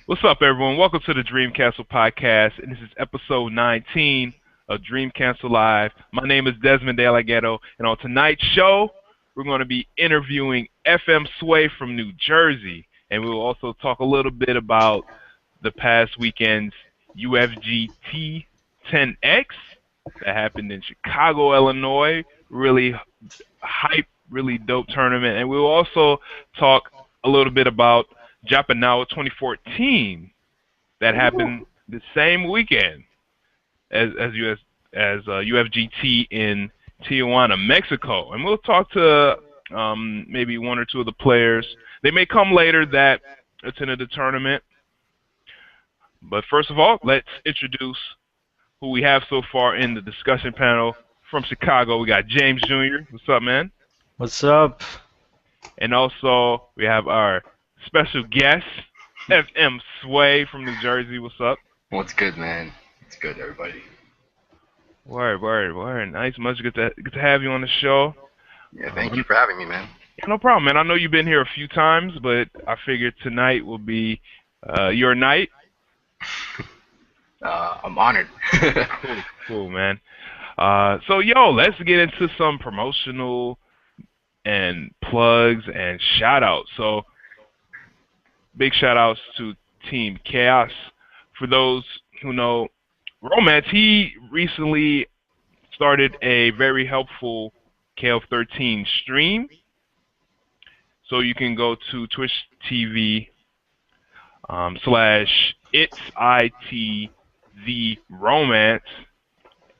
What's up, everyone? Welcome to the Dream Castle podcast, and this is episode 19 of Dream Castle Live. My name is Desmond De La Ghetto, and on tonight's show, we're going to be interviewing FM Sway from New Jersey, and we will also talk a little bit about the past weekend's UFGT 10X that happened in Chicago, Illinois. Really hype, really dope tournament, and we will also talk a little bit about Japonawa 2014 that happened the same weekend as UFGT in Tijuana, Mexico, and we'll talk to maybe one or two of the players. They may come later that attended the tournament, but first of all, let's introduce who we have so far in the discussion panel. From Chicago, we got James Jr. What's up, man? What's up? And also, we have our special guest, FM Sway from New Jersey. What's up? What's good, man? It's good, everybody. Word. Nice. Much good to have you on the show. Yeah, thank you for having me, man. Yeah, no problem, man. I know you've been here a few times, but I figured tonight will be your night. I'm honored. Cool, man. So, let's get into some promotional and plugs and shout-outs. So, big shout-outs to Team Chaos. For those who know Romance, he recently started a very helpful KF13 stream. So you can go to Twitch TV /ITV Romance,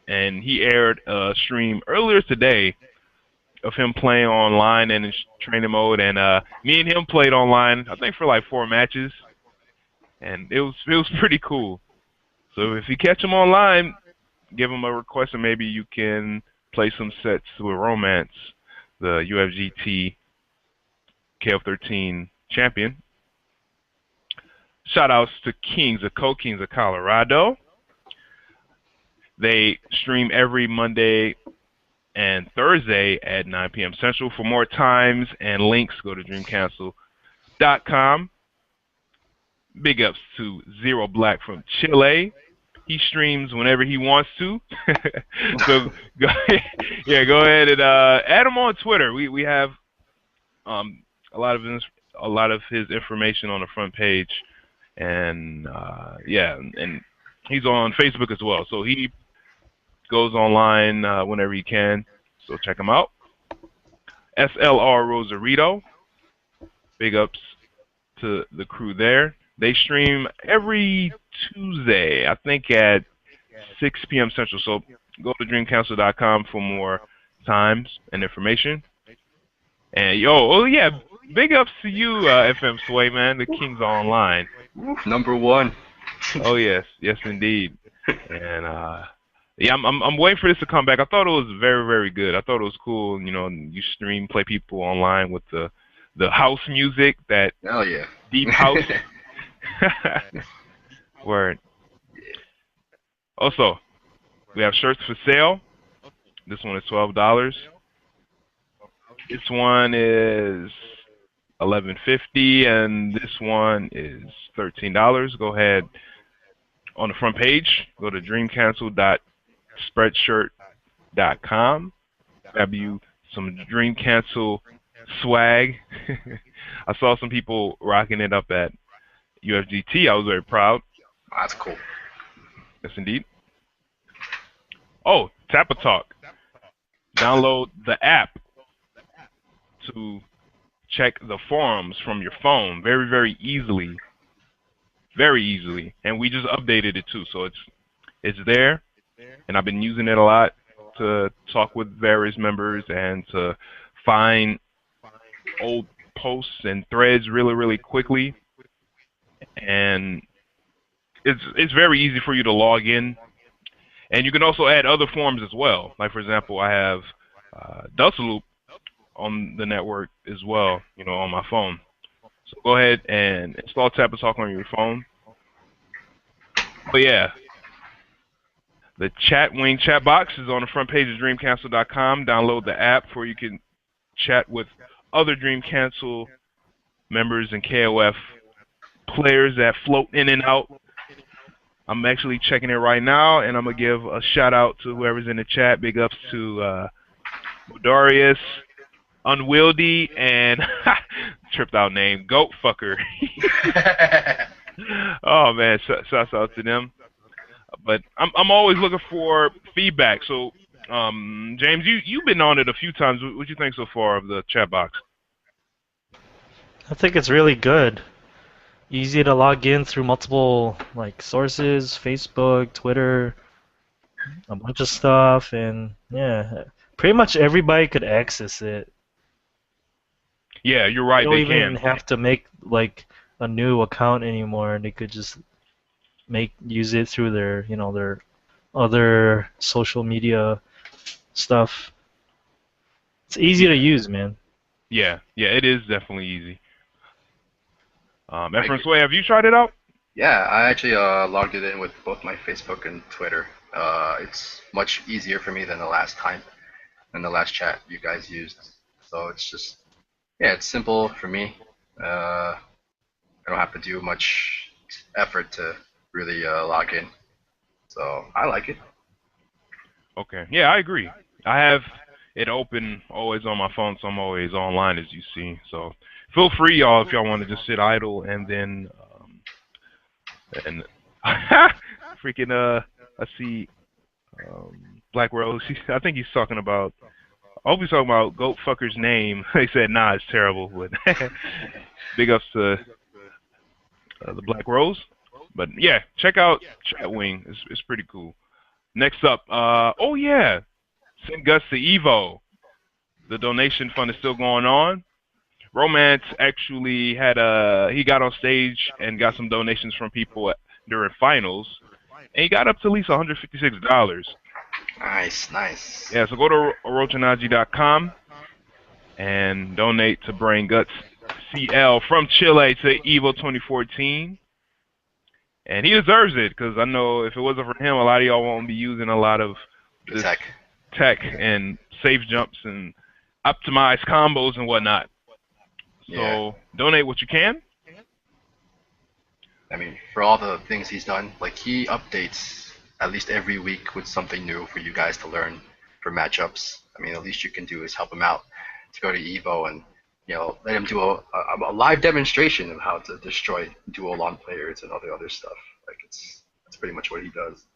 and he aired a stream earlier today of him playing online in his training mode, and me and him played online, I think for like 4 matches, and it was pretty cool. So if you catch him online, give him a request, and maybe you can play some sets with Romance, the UFGT KF13 champion. Shout-outs to Kings of Colorado. They stream every Monday and Thursday at 9 p.m. Central. For more times and links, go to dreamcastle.com. Big ups to Zero Black from Chile. He streams whenever he wants to. So go ahead and add him on Twitter. We have a lot of his information on the front page, and and he's on Facebook as well. So he goes online whenever he can. So check him out. SLR Rosarito. Big ups to the crew there. They stream every Tuesday, I think at 6 p.m. Central. So go to dreamcastle.com for more times and information. And big ups to you, FM Sway, man. The Kings are online. Number one. Oh yes, indeed. And I'm waiting for this to come back. I thought it was very, very good. I thought it was cool. You play people online with the house music, that Hell yeah. deep house. Word. Also, we have shirts for sale. This one is $12. This one is $11.50, and this one is $13. Go ahead on the front page. Go to dreamcancel.spreadshirt.com. Grab you some Dream Cancel swag. I saw some people rocking it up at UFGT. I was very proud. That's cool. Yes, indeed. Oh, Tappa Talk. Download the app to check the forums from your phone very, very easily. Very easily. And we just updated it too, so it's there. And I've been using it a lot to talk with various members and to find old posts and threads really, really quickly. And it's very easy for you to log in. And you can also add other forums as well. Like, for example, I have Dustloop on the network as well, on my phone. So go ahead and install Tap and Talk on your phone. But yeah, the chat box is on the front page of dreamcancel.com. Download the app where you can chat with other Dream Cancel members and KOF players that float in and out. I'm actually checking it right now, and I'm gonna give a shout out to whoever's in the chat. Big ups to Modarius, Unwieldy, and tripped out name Goat Fucker. Oh man, shouts out to them. But I'm always looking for feedback. So, James, you've been on it a few times. What you think so far of the chat box? I think it's really good. Easy to log in through multiple like sources, Facebook, Twitter, a bunch of stuff, and yeah, pretty much everybody could access it. Yeah, you're They right. don't They even can. have to make like a new account anymore. They could just use it through their their other social media stuff. It's easy to use, man. Yeah, it is definitely easy. I Efren Sway, have you tried it out? Yeah, I actually logged it in with both my Facebook and Twitter. It's much easier for me than the last chat you guys used. So it's just, yeah, it's simple for me. I don't have to do much effort to really log in. So I like it. Okay. Yeah, I agree. I have it open always on my phone, so I'm always online, as you see. So feel free, y'all, if y'all want to just sit idle and then and freaking I see Black Rose. I think he's talking about. I hope he's talking about Goat Fucker's name. He said, "Nah, it's terrible." But big ups to the Black Rose. But yeah, check out Chatwing. It's pretty cool. Next up, oh yeah, send Gus to Evo. The donation fund is still going on. Romance actually he got on stage and got some donations from people during finals, and he got up to at least $156. Nice, nice. Yeah, so go to orochinaji.com and donate to Brain Guts CL from Chile to Evo 2014. And he deserves it, because I know if it wasn't for him, a lot of y'all won't be using a lot of The this tech. tech and safe jumps and optimized combos and whatnot. So Yeah. donate what you can. I mean, for all the things he's done, like he updates at least every week with something new for you guys to learn for matchups. I mean, the least you can do is help him out to go to Evo and let him do a live demonstration of how to destroy dual lawn players and all the other stuff. Like that's pretty much what he does.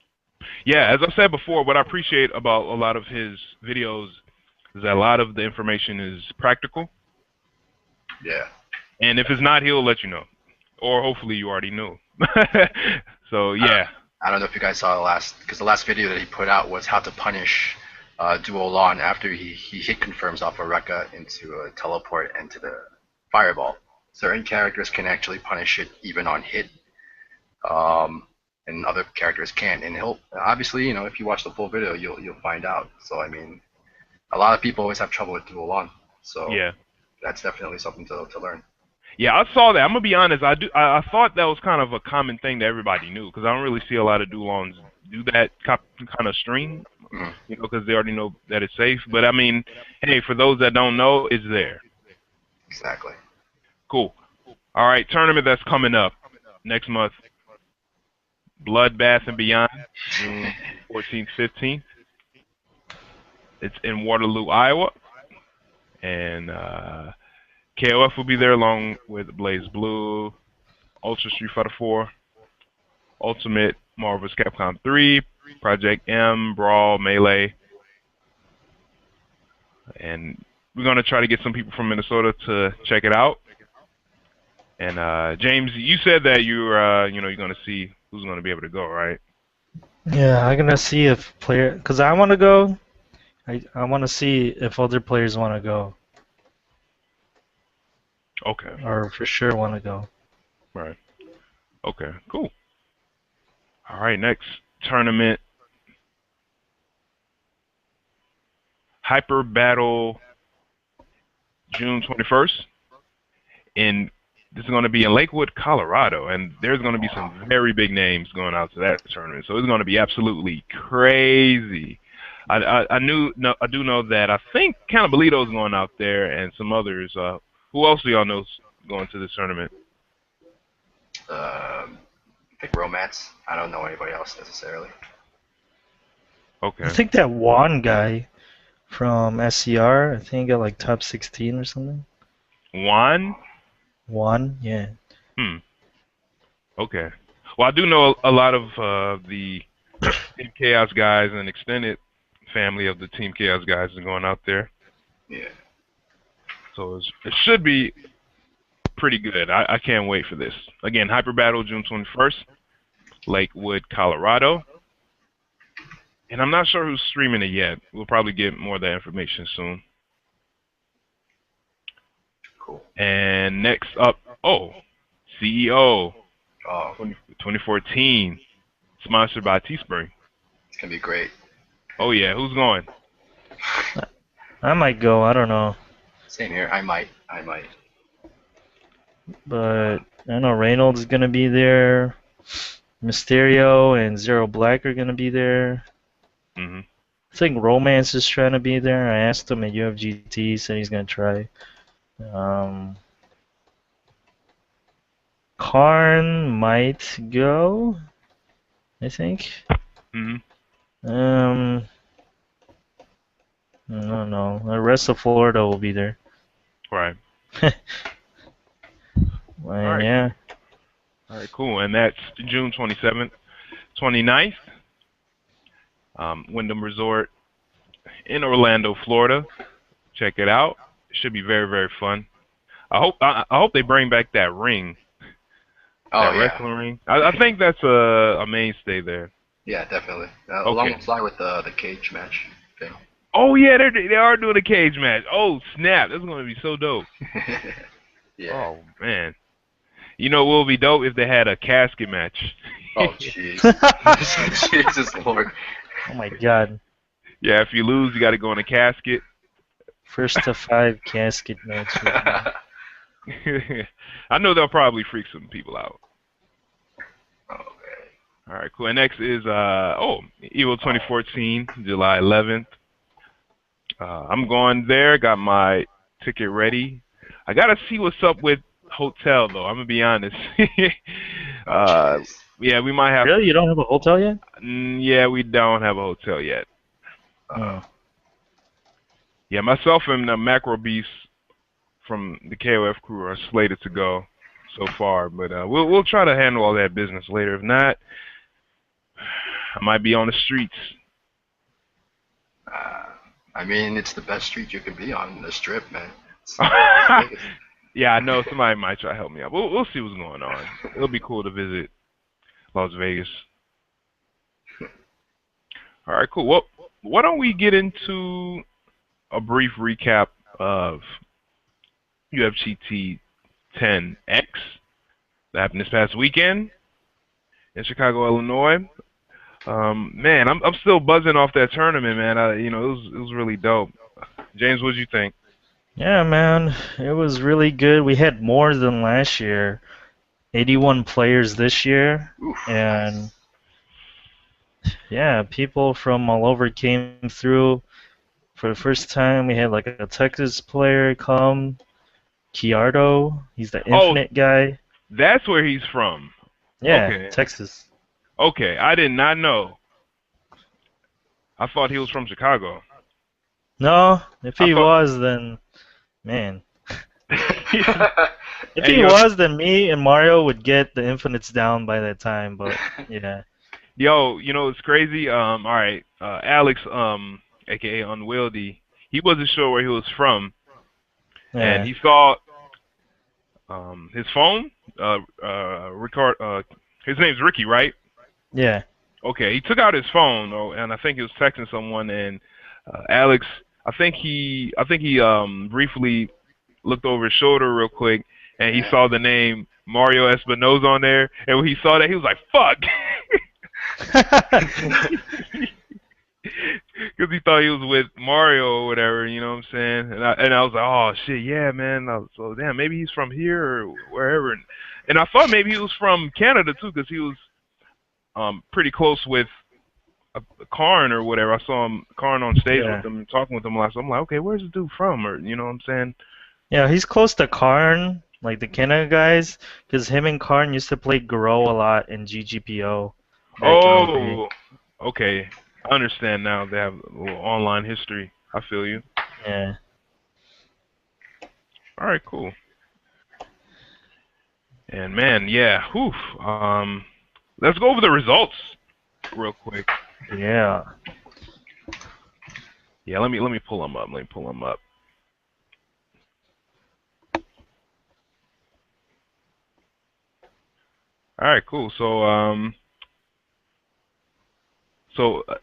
Yeah, as I said before, what I appreciate about a lot of his videos is that a lot of the information is practical. Yeah. And if it's not, he'll let you know. Or hopefully you already know. So, yeah. I don't know if you guys saw because the last video that he put out was how to punish dual lawn after he hit confirms off a Rekka into a teleport and to the fireball. Certain characters can actually punish it even on hit, and other characters can't. And he'll obviously, if you watch the full video, you'll find out. So I mean, a lot of people always have trouble with dual lawn. So Yeah. that's definitely something to learn. Yeah, I saw that. I'm gonna be honest. I thought that was kind of a common thing that everybody knew, because I don't really see a lot of Dulons do that kind of stream, Mhm. because they already know that it's safe. But I mean, hey, for those that don't know, it's there. Exactly. Cool. All right, tournament that's coming up next month, Bloodbath and Beyond, June 14th, 15th. It's in Waterloo, Iowa, and KOF will be there along with Blaze Blue, Ultra Street Fighter 4, Ultimate Marvel's Capcom 3, Project M, Brawl, Melee, and we're gonna try to get some people from Minnesota to check it out. And James, you said that you're gonna see who's gonna be able to go, right? Yeah, I'm gonna see if cause I want to go. I want to see if other players want to go, Okay. or for sure want to go. Right. Okay. Cool. All right. Next tournament, Hyper Battle, June 21st. This is going to be in Lakewood, Colorado, and there's going to be some very big names going out to that tournament. So it's going to be absolutely crazy. I do know that I think Cannibaleeto's going out there, and some others. Who else do y'all know going to this tournament? I think Romance. I don't know anybody else necessarily. I Okay. think that Juan guy from SCR, I think he got like top 16 or something. Juan? Juan, yeah. Hmm. Okay. Well, I do know a lot of the Team Chaos guys and extended family of the Team Chaos guys are going out there. Yeah. So it should be pretty good. I can't wait for this. Again, Hyper Battle June 21st, Lakewood, Colorado. And I'm not sure who's streaming it yet. We'll probably get more of that information soon. Cool. And next up, CEO Oh, 2014, sponsored by Teespring. it's gonna be great. Oh yeah, who's going? I might go, I don't know. Same here. I might. I might. But I know Reynolds is gonna be there. Mysterio and Zero Black are gonna be there. Hmm. I think Romance is trying to be there. I asked him at UFGT, he said he's gonna try. Um, Karn might go, I think. Hmm. Um, I don't know. The rest of Florida will be there. Right. All And right. yeah, All right. Cool. And that's June 27th, 29th. Wyndham Resort in Orlando, Florida. Check it out. It should be very, very fun. I hope they bring back that ring, Oh that yeah. wrestling ring. I think that's a mainstay there. Yeah, definitely. Okay. Alongside with the cage match thing. Oh yeah, they are doing a cage match. Oh snap, that's gonna be so dope. Yeah. Oh man, you know what would be dope if they had a casket match. Oh jeez. Jesus Lord. oh my God, Yeah, if you lose, you got to go in a casket. first to 5 casket match. I know they'll probably freak some people out. Okay. All right, cool. And next is Evo 2014, July 11th. I'm going there. Got my ticket ready. I gotta see what's up with hotel though. I'm gonna be honest. Oh uh, jeez. yeah, we might have. Really, you don't have a hotel yet? Yeah, we don't have a hotel yet. Oh. Yeah, myself and the Macro Beast from the KOF crew are slated to go so far, but we'll try to handle all that business later. If not, I might be on the streets. Uh, I mean, it's the best street you can be on, the Strip, man. It's Vegas. Yeah, I know somebody might try to help me out. We'll see what's going on. It'll be cool to visit Las Vegas. All right, cool. Well, why don't we get into a brief recap of UFGT 10X that happened this past weekend in Chicago, Illinois. Man, I'm still buzzing off that tournament, man. It was really dope. James, what did you think? Yeah, man, it was really good. We had more than last year. 81 players this year, Oof, and nice. yeah, people from all over came through. For the first time, we had like a Texas player come, Kiardo. He's the Oh, Infinite guy. that's where he's from. Yeah, Okay. Texas. Okay, I did not know. I thought he was from Chicago. No, if I he thought. was, then man. If Hey, he yo, was, then me and Mario would get the Infinites down by that time. But yeah, it's crazy. All right, Alex, aka Unwieldy, he wasn't sure where he was from, and yeah, he saw his phone. His name's Ricky, right? yeah. Okay, he took out his phone, and I think he was texting someone, and Alex, I think he briefly looked over his shoulder real quick, and he saw the name Mario Espinosa on there, and when he saw that, he was like, "Fuck," because he thought he was with Mario or whatever. You know what I'm saying? And I was like, "Oh shit, yeah, man." So damn, maybe he's from here or wherever, and I thought maybe he was from Canada too, because he was pretty close with Karn or whatever. I saw him Karn on stage with Yeah. him, talking with him last. I'm like, okay, where's this dude from? Or you know what I'm saying? Yeah, he's close to Karn, like the Canada guys, because him and Karn used to play Grow a lot in GGPO back in the day. Oh, okay. I understand now. They have a little online history. I feel you. Yeah. All right, cool. And man, yeah, whew. Let's go over the results real quick. Yeah. Yeah, let me pull them up. Let me pull them up. All right, cool. So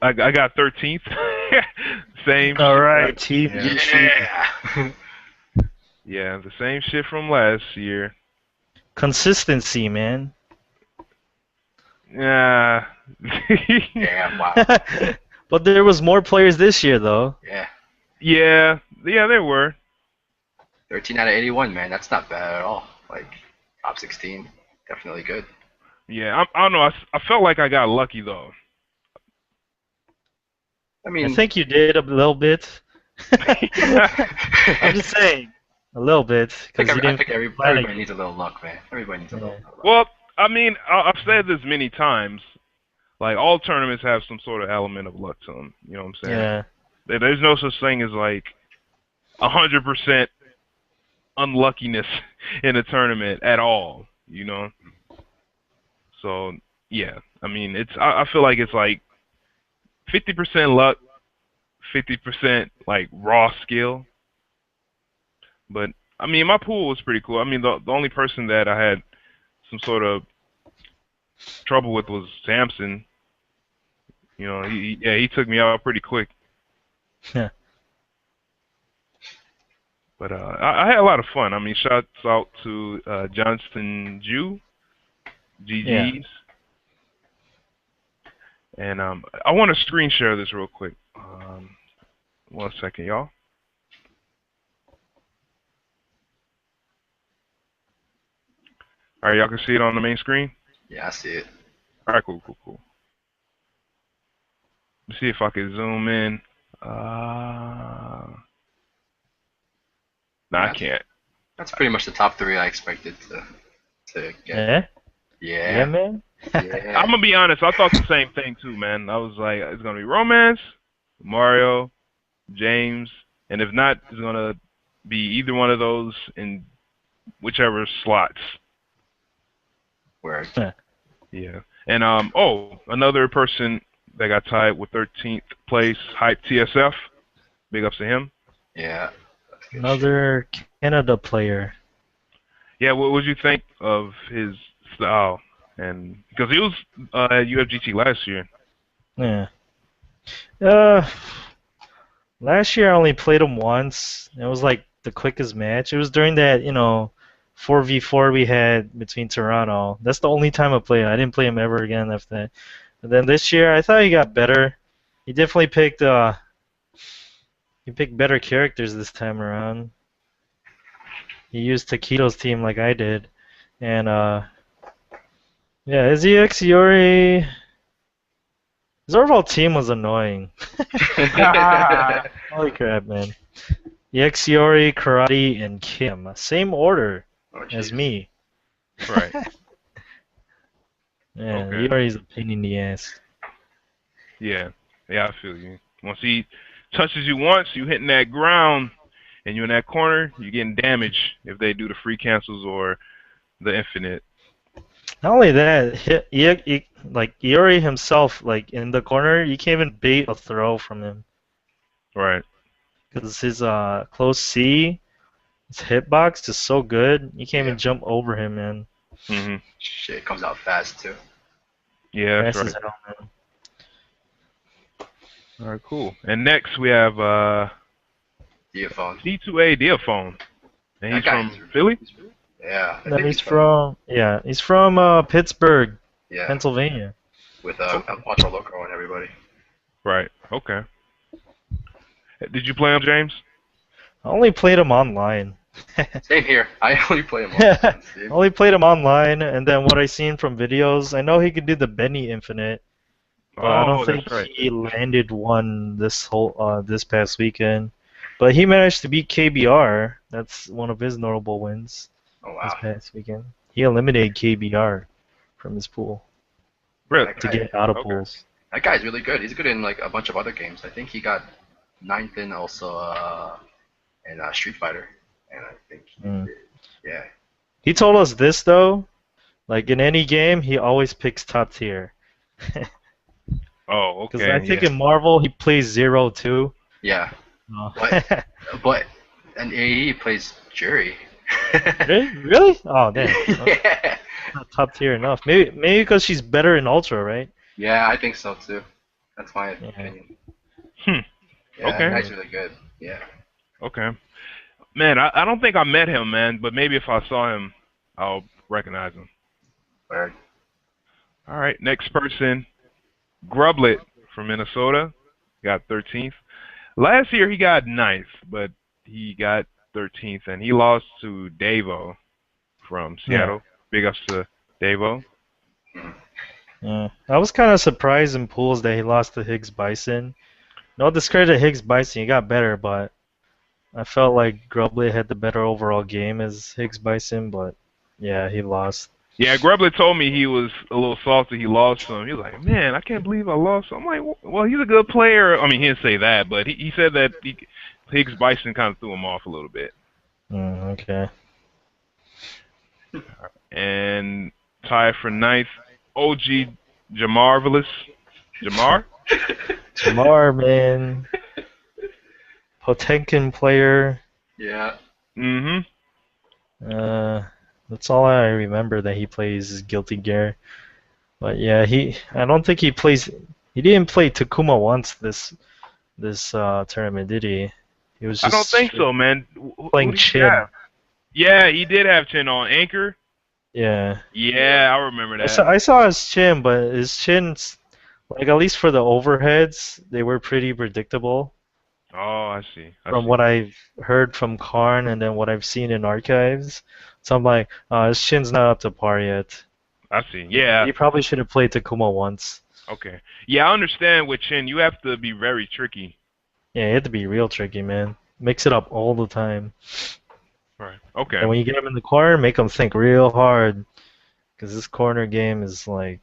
I got 13th. Same. All right, Team Yeah. Yoshi. Yeah. Yeah, the same shit from last year. Consistency, man. Yeah. Damn, wow. But there was more players this year, though. Yeah. Yeah, there were. 13 out of 81, man. That's not bad at all. Like, top 16. Definitely good. Yeah, I don't know. I felt like I got lucky though. I I mean, think you did a little bit. I'm just saying, a little bit, because you I didn't think plan everybody it. needs a little luck, man. Everybody needs a little Yeah. luck. Well, I mean, I've said this many times. Like all tournaments have some sort of element of luck to them. You know what I'm saying? Yeah. There's no such thing as like 100% unluckiness in a tournament at all. You know? So yeah, I mean, I feel like it's like 50% luck, 50% like raw skill. But I mean, my pool was pretty cool. I mean, the only person that I had some sort of trouble with was Samson. You know, he took me out pretty quick. Yeah. But I had a lot of fun. I mean, shouts out to Johnston Jew, Yeah. GG's, and I want to screen share this real quick. 1 second, y'all. All right, y'all can see it on the main screen. Yeah, I see it. All right, cool. Let's see if I can zoom in. No, I Yeah, can't. that's pretty much the top three I expected to get. Yeah. Yeah, Yeah. man. Yeah. I'm gonna be honest. I thought the same thing too, man. I was like, it's gonna be Romance, Mario, James, and if not, it's gonna be either one of those in whichever slots. Where Yeah. And another person that got tied with 13th place, Hype TSF. Big ups to him. yeah. That's good shit. Another Canada player. Yeah. What would you think of his style? And because he was at UFGT last year. Yeah. Uh, Last year I only played him once. It was like the quickest match. It was during that, 4v4 we had between Toronto. That's the only time I played him. I didn't play him ever again after that. And then this year I thought he got better. He definitely picked better characters this time around. He used Taquito's team like I did. And yeah, his EX Yori his overall team was annoying. Holy crap, man. Yaxiori, Karate, and Kim. Same order Oh, as jeez. me. Right. Yeah, Okay. Iori's a pain in the ass. Yeah. Yeah, I feel you. Once he touches you once, you hitting that ground, and you're in that corner, you're getting damage if they do the free cancels or the infinite. Not only that, like Iori himself, like in the corner, you can't even bait a throw from him Right. because his close C, his hitbox is so good. You can't Yeah. even jump over him, man. Mhm. Shit comes out fast too. Yeah, that's Fast as right. hell, man. All right, cool. And next we have Diaphone. D2A Diaphone, and That he's guy from Philly. Yeah, I No, think he's from Pittsburgh, yeah, Pennsylvania. with Ultra Loco and everybody. Right. Okay. Did you play him, James? I only played him online. Same here. I only play him I on Steam. only played him online, and then what I seen from videos, I know he could do the Benny Infinite, but I don't Oh, think that's right. he landed one this past weekend. But he managed to beat KBR. That's one of his notable wins. Oh this wow. past weekend. He eliminated KBR from his pool Really? That to guy. get out of Okay. pools. That guy's really good. He's good in like a bunch of other games. I think he got ninth in also in Street Fighter, and I think he Mm. did. Yeah. He told us this though, like in any game, he always picks top tier. Oh, Because I okay. think Yeah. in Marvel he plays 0 too. Yeah. Oh. But but and AE plays Jury. Really? Really? Oh damn. Okay. Yeah. Not top tier enough. Maybe because she's better in Ultra, right? Yeah, I think so too. That's my Yeah. opinion. Hmm. Yeah, that Okay. guy's Mm. really good. Yeah. Okay. Man, I don't think I met him, man, but maybe if I saw him, I'll recognize him. Word. All right. Next person, Grublet from Minnesota, got 13th. Last year he got ninth, but he got 13th, and he lost to Davo from Yeah. Seattle. Big ups to Davo. Mhm. Yeah. I was kind of surprised in pools that he lost to Higgs Bison. No discredit to Higgs Bison, he got better, but I felt like Grubley had the better overall game as Higgs Bison, but yeah, he lost. Yeah, Grublet told me he was a little salty. He lost some. He was like, "Man, I can't believe I lost." I'm like, "Well, he's a good player." I mean, he didn't say that, but he said that Higgs Bison kind of threw him off a little bit. Okay. And tied for ninth, OG Jamarvelous. Jamar? Jamar, man. Potenkin player. Yeah. Mm-hmm. Uh, that's all I remember that he plays is Guilty Gear. But yeah, I don't think he plays. He didn't play Takuma once this tournament, did he? He was I don't just think so, man. Who playing did he have? Chin. Yeah, he did have Chin on Anchor. Yeah, Yeah, I remember I that. saw I saw his chin, but his chin's like at least for the overheads, they were pretty predictable Oh, I see. I from see. what I've heard from Karn and then what I've seen in archives. So I'm like, his chin's not up to par yet. I see. Yeah. He probably should have played Takuma once. Okay. Yeah, I understand with Chin. You have to be very tricky. Yeah, he had to be real tricky, man. Mix it up all the time. Right. Okay. And when you get him in the corner, make him think real hard. Because this corner game is like,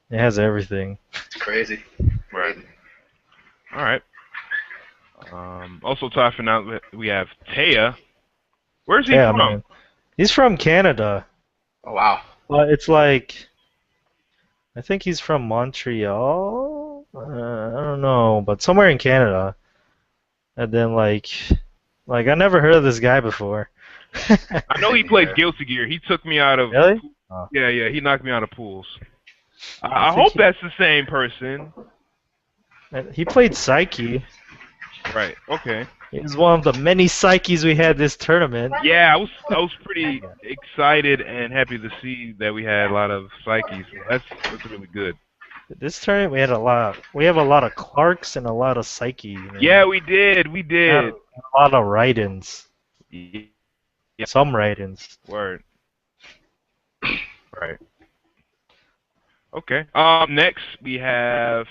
it has everything. It's crazy. Right. Crazy. All right. Also tied for now, we have Taya. Where's he Yeah, from? man. He's from Canada. Oh wow. But it's like, I think he's from Montreal. I don't know, but somewhere in Canada. And then like I never heard of this guy before. I know he Same plays here. Guilty Gear. He took me out of. Really? Oh, Yeah, yeah. He knocked me out of pools. I I think hope that's the same person. he played Psyche. Right. Okay. He was one of the many Psyches we had this tournament. Yeah, I was pretty excited and happy to see that we had a lot of psyches. So that's really good. This tournament we had a lot. We have a lot of Clarks and a lot of Psyche. Man. Yeah, we did. We We had did. a lot of write-ins. Yeah, Some write-ins. word. Right. Okay. Next we have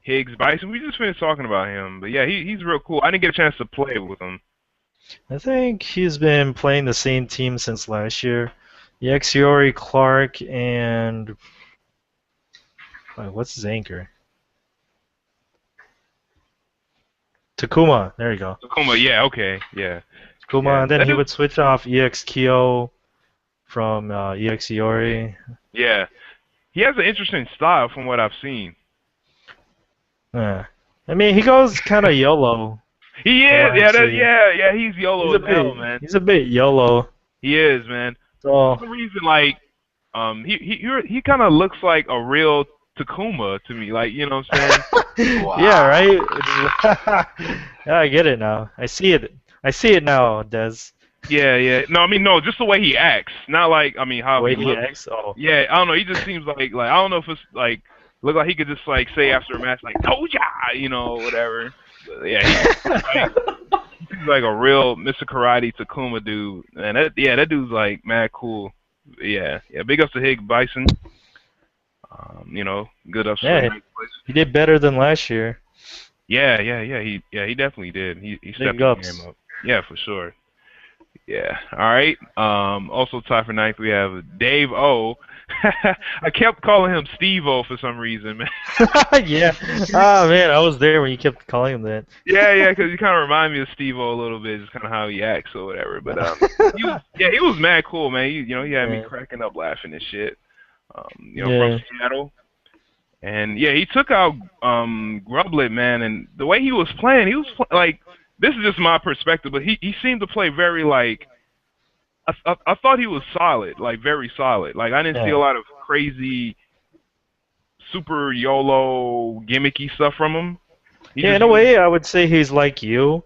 Higgs Bison. We just finished talking about him, but yeah, he's real cool. I didn't get a chance to play with him. I think he's been playing the same team since last year. Yaxiori, Clark, and what's his anchor? Takuma. There you go. Takuma, yeah, okay, yeah, Takuma, yeah. and then That he dude, would switch off EX Kyo from EX Iori. yeah, he has an interesting style from what I've seen. Yeah. I mean, he goes kind of YOLO. He from is, what yeah, I've seen. yeah. He's YOLO as hell, man. He's a bit YOLO. He is, man. For So some reason, like, he kind of looks like a real Takuma to me. Like, you know what I'm saying? Wow. yeah, right. yeah, I get it now. I see it. I see it now, Des. Yeah, yeah. No, I mean, no, just the way he acts. Not like, I mean, how he Wait, he looks. acts. Oh, Yeah, I don't know. He just seems like I don't know if it's like look like he could just like say after a match like told ya, you know, whatever. But yeah, he seems like a real Mr. Karate Takuma dude, and that dude's like mad cool. Yeah, yeah. Big ups to Hig Bison. You know, good ups for yeah. ninth place. He did better than last year. Yeah. He definitely did. He stepped Big his ups. game up. Yeah, for sure. Yeah. All right. Also tied for ninth, we have Dave O. I kept calling him Steve O for some reason, man. Yeah. Oh man, I was there when you kept calling him that. Yeah, yeah, because you kind of remind me of Steve O a little bit, just kind of how he acts or whatever. But he was mad cool, man. He had me Yeah. cracking up laughing and shit. From Yeah. Seattle, and yeah, he took out Grublet, man, and the way he was playing, like, this is just my perspective, but he seemed to play very like I thought he was solid, like very solid. Like I didn't see a Yeah. lot of crazy super YOLO gimmicky stuff from him. He Yeah, just in a used way, I would say he's like you,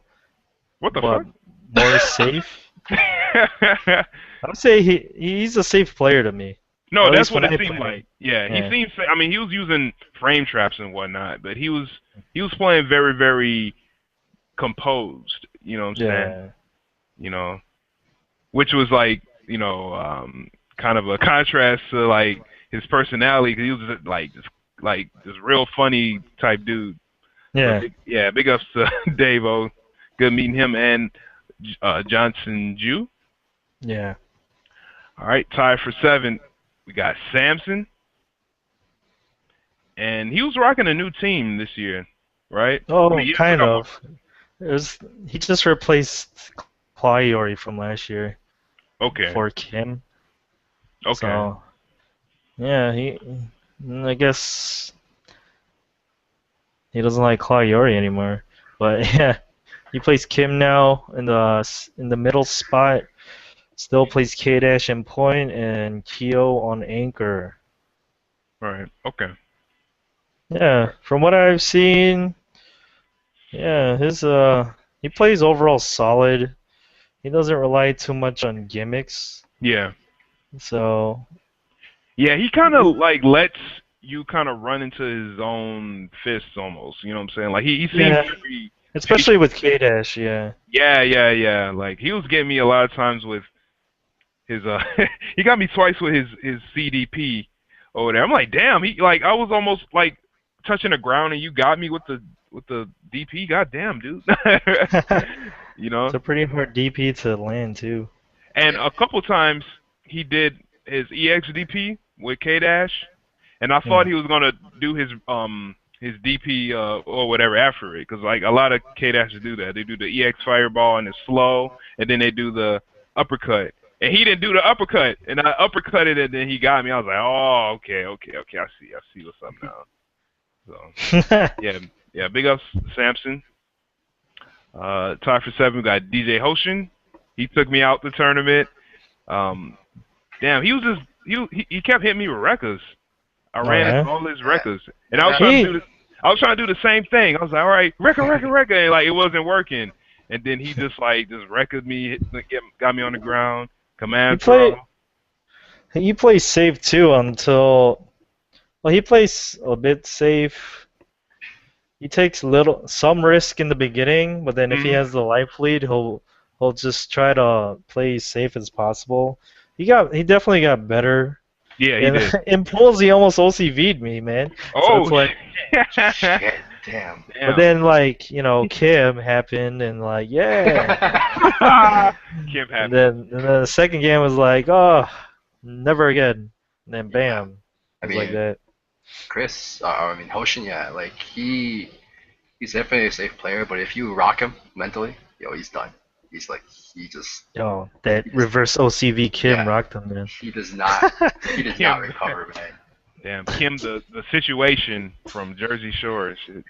what the but fuck? more safe. I would say he's a safe player to me, No, or at that's least what when it I seemed played him. like. Yeah, he Yeah. seemed. I mean, he was using frame traps and whatnot, but he was playing very very composed. You know what I'm saying? Yeah. You know, which was like kind of a contrast to like his personality, because he was just, like this real funny type dude. But Yeah. big ups to Dave O. Good meeting him and Johnson Jew. Yeah. All right, tied for seventh. We got Samson, and he was rocking a new team this year, right? I mean, Oh, he just took kind out. of. It was he just replaced Claiori from last year Okay, for Kim. okay, So yeah, I guess he doesn't like Claiori anymore. But yeah, he plays Kim now in the middle spot. Still plays K Dash in point and Kyo on anchor. all right, okay, all Yeah, right. from what I've seen, yeah, his he plays overall solid. He doesn't rely too much on gimmicks. Yeah, So yeah. He kind of like lets you kind of run into his own fists almost. You know what I'm saying? Like he seems yeah, very especially patient. with K Dash, yeah. Yeah, yeah, yeah. Like he was getting me a lot of times with his he got me twice with his CDP over there. I'm like, damn, he like I was almost like touching the ground and you got me with the DP. God damn, dude. you It's know? a pretty hard DP to land too. And a couple times he did his EXDP with K Dash, and I thought Yeah. he was gonna do his DP or whatever after it, because like a lot of K Dashes do that. They do the EX Fireball and it's slow, and then they do the uppercut. And he didn't do the uppercut, and I uppercutted it, and then he got me. I was like, oh, okay, okay, okay. I see what's up now. So yeah, yeah. Big ups, Samson. Tied for seven, we got DJ Hoshin. He took me out the tournament. Um, damn, he was just he kept hitting me with records. I Oh ran into yeah. all his records, and I was Yeah, trying to He do this. I was trying to do the same thing. I was like, all right, record, and like it wasn't working. And then he just recorded me, got me on the ground, he command throw. play he plays safe too until well he plays a bit safe. He takes little some risk in the beginning, but then if he Hmm. has the life lead, he'll just try to play as safe as possible. He definitely got better. Yeah, he And did. in pools he almost OCV'd me, man. So Oh, it's like shit, damn. but damn. then like, Kim happened and like, yeah. Kim And happened. then the second game was like, oh, never again. And then Yeah, bam. I It was like mean, that. Chris, I mean Hoshin, yeah, like he's definitely a safe player, but if you rock him mentally, yo, he's done. He's like he just Yo, that he just reverse OCV Kim yeah, rocked him, man. he does not he does not Kim, recover, man. damn. Kim, the situation from Jersey Shore. Shit.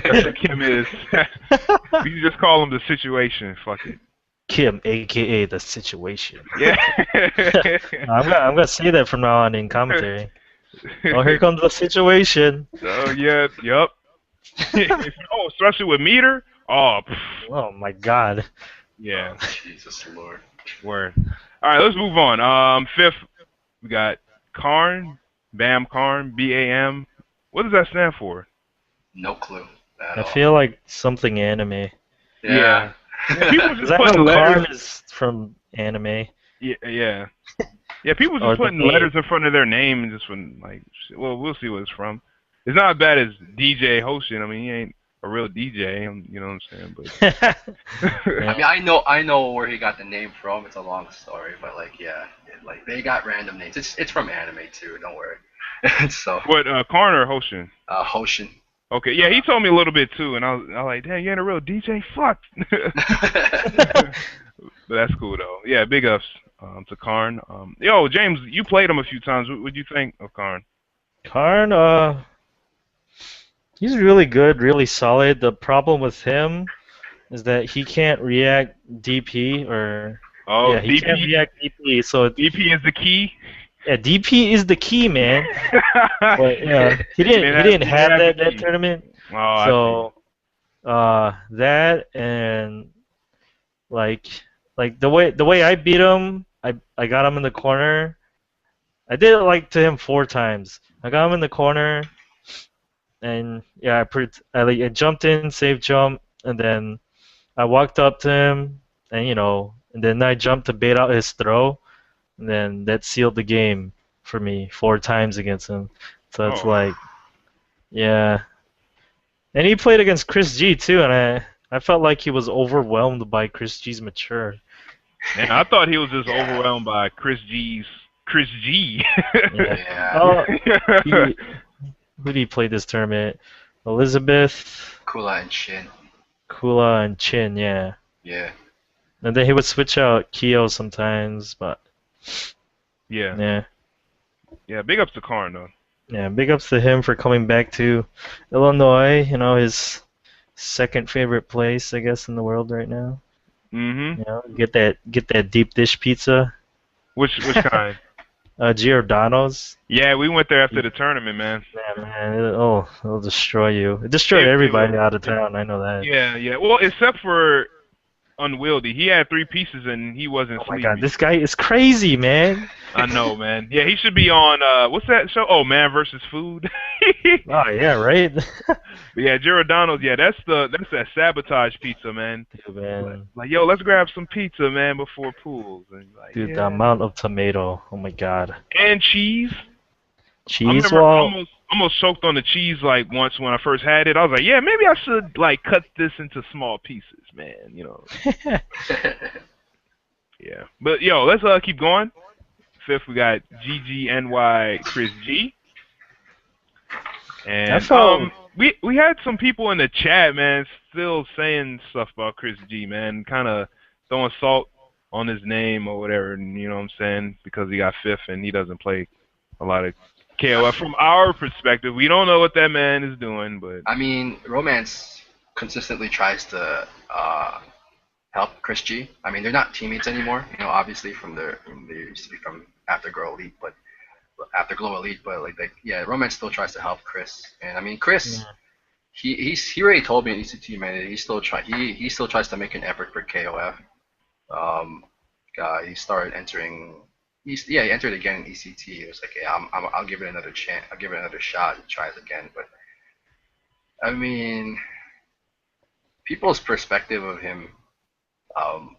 That's what Kim is. We can just call him the situation. Fuck it. Kim, aka the situation. Yeah. I'm gonna say that from now on in commentary. Oh, here comes the situation. Oh yeah, yep. Oh, especially with meter. Oh, pff, Oh my god. yeah. Oh, Jesus Lord. Word. All right, let's move on. Fifth, we got Karn, Bam Karn, BAM. What does that stand for? No clue at I all. feel like something anime. Yeah. People Because just I putting know letters. Karn is from anime. Yeah, yeah. Yeah, people Or just the putting name. letters in front of their name and just when like, shit, well, we'll see what it's from. It's not as bad as DJ Hoshin. I mean, he ain't a real DJ. You know what I'm saying? Yeah. I mean, I know where he got the name from. It's a long story, but like, yeah, like they got random names. It's from anime too. Don't worry. So, What Karn or Hoshin? Hoshin. Okay, yeah, he told me a little bit too, and I was like, damn, you ain't a real DJ, fuck. But that's cool though. Yeah, big ups to Karn. Yo, James, you played him a few times. What do you think of Karn? Karn, he's really good, really solid. The problem with him is that he can't react DP or Oh, yeah, he can't react DP. So DP is the key. yeah, DP is the key, man. But yeah, he Man, didn't he have have the that key. tournament. Oh, I see. So that and like the way I beat him, I got him in the corner. I did it like to him 4 times. I got him in the corner, and yeah, I jumped in, safe jump, and then I walked up to him, and and then I jumped to bait out his throw, and then that sealed the game for me 4 times against him. So it's Oh, like, yeah. And he played against Chris G too, and I felt like he was overwhelmed by Chris G's mature. man, I thought he was just Yeah. overwhelmed by Chris G. Yeah. Yeah. Oh, he, who did he play this tournament? Elizabeth, Kula and Shin. Kula, and Chin, yeah. Yeah. And then he would switch out Kyo sometimes, but Yeah, yeah. yeah, big ups to Karn though. Yeah, big ups to him for coming back to Illinois, his second favorite place, I guess, in the world right now. Mhm. Get that deep dish pizza. Which kind? Giordano's. Yeah, we went there after the tournament, man. Yeah, man, it'll destroy you. It destroyed It everybody will. out of town, I know that. Yeah, yeah. Well, except for Unwieldy, he had 3 pieces and he wasn't Oh my god, sleepy. this guy is crazy, man. I know, man. Yeah, he should be on what's that show? Oh, Man versus Food. Oh yeah, right? But yeah, Giordano's. Yeah, that's that sabotage pizza, man. Dude, man. Like, yo, let's grab some pizza, man, before pools. And he's like, Dude, the yeah. amount of tomato. Oh my god. And cheese. I Cheese, remember I well, almost choked on the cheese like once when I first had it. I was like, yeah, maybe I should like cut this into small pieces, man. You know. Yeah. But yo, let's keep going. Fifth, we got GGNY Chris G. I And felt we had some people in the chat, man, still saying stuff about Chris G, man, kind of throwing salt on his name or whatever, and you know what I'm saying, because he got fifth and he doesn't play a lot of KOF. From our perspective, we don't know what that man is doing, but I mean, Romance consistently tries to help Chris G. I mean, they're not teammates anymore. Obviously they used to be from After Girl Elite, but After Glow Elite. But yeah, Romance still tries to help Chris. And I mean, Chris, yeah. he already told me in ECT, man, that he still tries to make an effort for KOF. Um, he started entering. He entered again in ECT. It was like, yeah, I'll give it another chance. I'll give it another shot and try it again. But I mean, people's perspective of him, um,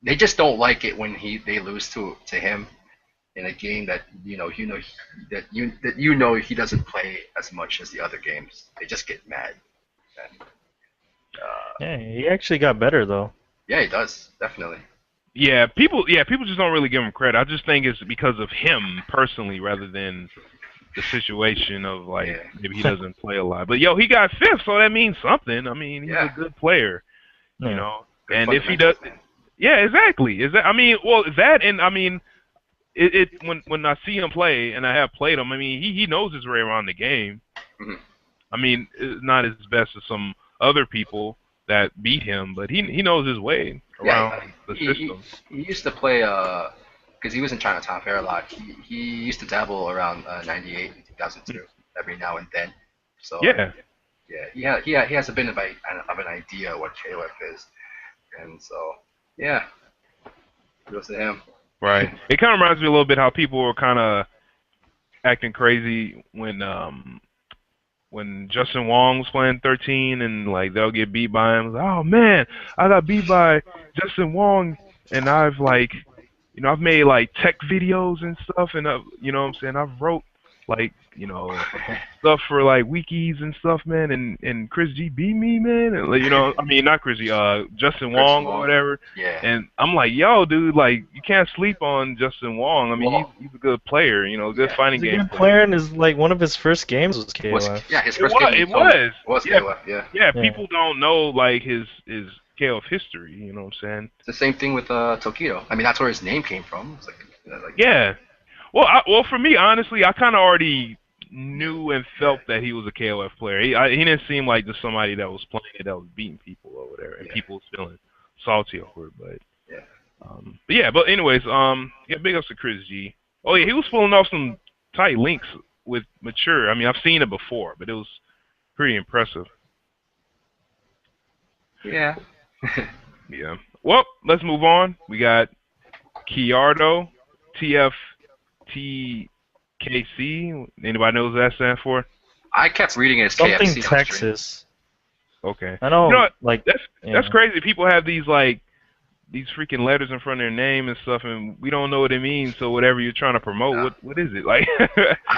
they just don't like it when they lose to him in a game that he doesn't play as much as the other games. They just get mad. And, Yeah, he actually got better though. yeah, he does definitely. people just don't really give him credit. I just think it's because of him personally rather than the situation of like Yeah, maybe he doesn't play a lot. But yo, he got fifth, so that means something. I mean, he's yeah, a good player, you Yeah. know. good And if he does, fundamentals, man. yeah, exactly. Is that? I mean, well, that and I mean, it when I see him play and I have played him, I mean, he knows his way around the game. Mhm. I mean, it's not as best as some other people that beat him, but he knows his way Yeah, around the he, he, system. he used to play because he was in Chinatown Fair a lot. He used to dabble around 98 and 2002 every now and then. So Yeah, yeah, he has a bit of an idea what KOF is, and so yeah, kudos to him. right. It kind of reminds me a little bit how people were kind of acting crazy when Justin Wong was playing 13 and like they'll get beat by him. Like, oh man, I got beat by Justin Wong and I've like, I've made like tech videos and stuff and you know what I'm saying, I've wrote like, stuff for like wikis and stuff, man. And Chris G beat me, man. And, like, I mean, not Chris G, Justin Chris Wong or Wong. whatever. Yeah. And I'm like, yo, dude, like, you can't sleep on Justin Wong. I mean, Well, he's a good player, good yeah. fighting He's a game good player. player, and is like one of his first games was Was KOF. yeah, his It first was, game he it told me was, was yeah, KOF. Yeah. yeah. Yeah. People don't know like his KOF history. You know what I'm saying? It's the same thing with Tokido. I mean, that's where his name came from. It's like Yeah. Well, for me, honestly, I kind of already yeah, knew and yeah, felt that he was a KOF player. He didn't seem like just somebody that was playing it, that was beating people or whatever, and yeah, people was feeling salty over it. yeah. But yeah. But anyways, yeah, big ups to Chris G. Oh yeah, he was pulling off some tight links with Mature. I mean, I've seen it before, but it was pretty impressive. Yeah. Yeah. Well, let's move on. We got Kiardo, TFTKC. Anybody knows what that stands for? I kept reading it as Something KFC on stream. Texas. Okay. I You know know, what? like, That's yeah. crazy. People have these like these freaking letters in front of their name and stuff, and we don't know what it means. So whatever you're trying to promote, No. what is it like?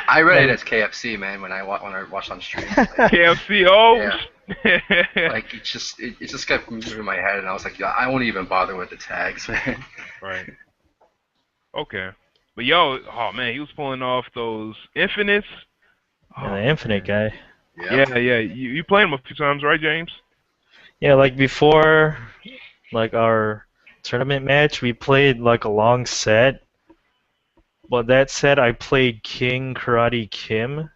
I read it Like, as KFC, man, when I watched on stream. KFC. Oh. Yeah. Like it just kept moving in my head, and I was like, yeah, I won't even bother with the tags, man. Right. Okay. But yo, oh man, he was pulling off those infinites. yeah, Oh, the Infinite guy. Yeah. yeah. You played him a few times, right, James? Yeah, like before, like our tournament match, we played like a long set. But that said, I played King Karate Kim,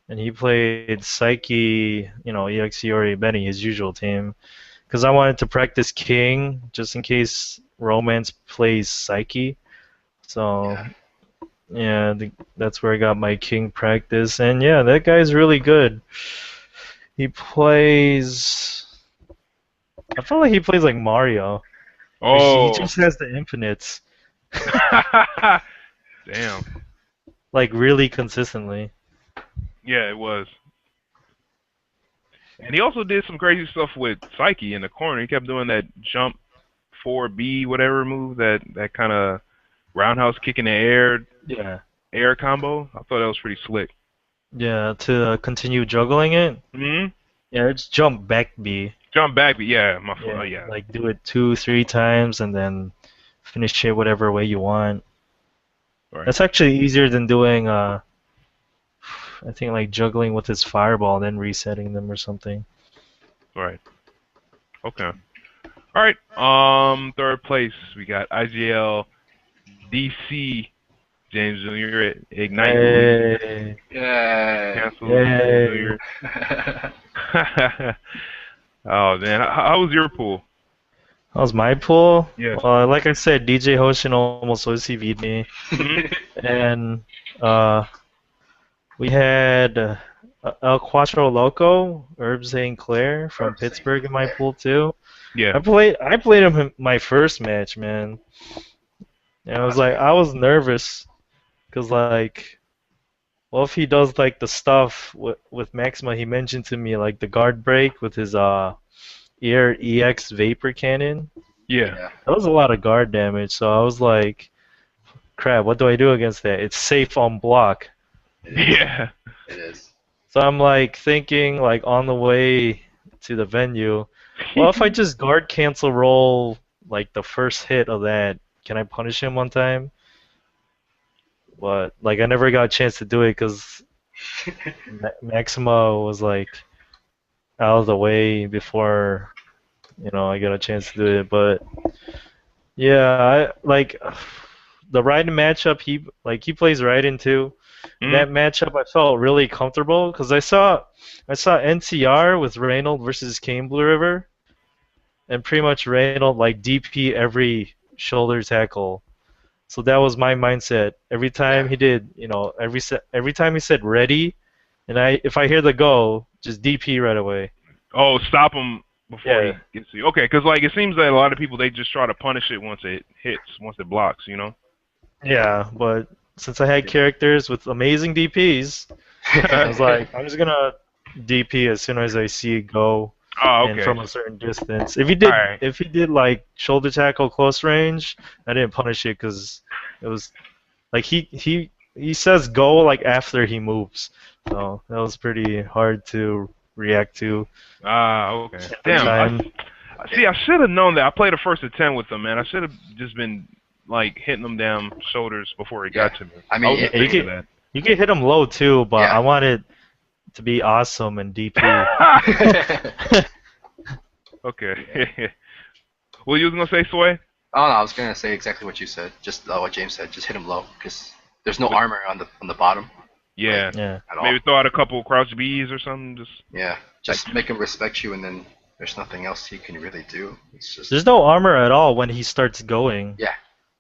and he played Psyche, EXE Benny, his usual team. Because I wanted to practice King just in case Romance plays Psyche. So Yeah. yeah, that's where I got my King practice. And yeah, that guy's really good. He plays. I feel like he plays like Mario. He Oh. just has the infinites, Damn. like really consistently. Yeah, it was. And he also did some crazy stuff with Psyche in the corner. He kept doing that jump 4B whatever move, that kind of roundhouse kick in the Yeah. air combo. I thought that was pretty slick. Yeah, to continue juggling it. Hmm. Yeah, it's jump back B. Jump back, but yeah, my Yeah, fault. Yeah. like do it 2, 3 times and then finish it whatever way you want. Right. That's actually easier than doing I think like juggling with his fireball and then resetting them or something. Right. Okay. All right. Third place we got IGL DC James Jr. at Ignite. Yay! Yeah. Cancel Yay! Jr. Oh man, how was your pool? That was my pool. Yes. Like I said, DJ Hoshin almost OCV'd me, and we had El Cuatro Loco, Herb St. Clair from Herb St. Pittsburgh in my Clair. pool too. Yeah. I played him in my first match, man. And I was nervous because like, what if he does like the stuff with Maxima he mentioned to me, like the guard break with his Ear EX Vapor Cannon? Yeah. Yeah. That was a lot of guard damage, so I was like, crap, what do I do against that? It's safe on block. It is. Yeah. It is. So I'm like thinking like on the way to the venue, well, if I just guard cancel roll like the first hit of that, can I punish him one time? But like I never got a chance to do it because Maxima was like out of the way before I got a chance to do it. But yeah, I like the Raiden matchup. He plays Raiden too. Mm. That matchup I felt really comfortable because I saw NCR with Reynold versus Kane Blue River, and pretty much Reynold like DP every shoulder tackle. So that was my mindset. Every time he did, every time he said ready, and if I hear the go, just DP right away. Oh, stop him before Yeah. he gets to you. Okay, because like it seems that a lot of people they just try to punish it once it hits, once it blocks. Yeah, but since I had characters with amazing DPs, I was like, I'm just gonna DP as soon as I see it go. Oh, And okay. from a certain distance. If he did, Alright. if he did like shoulder tackle close range, I didn't punish it because it was like he he says go like after he moves. So that was pretty hard to react to Ah, okay. at the Damn. time. See. I should have known that. I played the first of 10 with him, man. I should have just been like hitting him down shoulders before he Yeah. got to me. I I mean, was Yeah, just thinking of you can hit him low too, but yeah. I want it to be awesome and DP. that. Okay. What you was gonna say, Sway? Oh no, I was gonna say exactly what you said. Just what James said. Just hit him low, because there's no armor on the bottom Yeah. Yeah. at all. Maybe throw out a couple crouch B's or something. Just Yeah, just make him respect you, and then there's nothing else he can really do. It's just There's no armor at all when he starts going. yeah,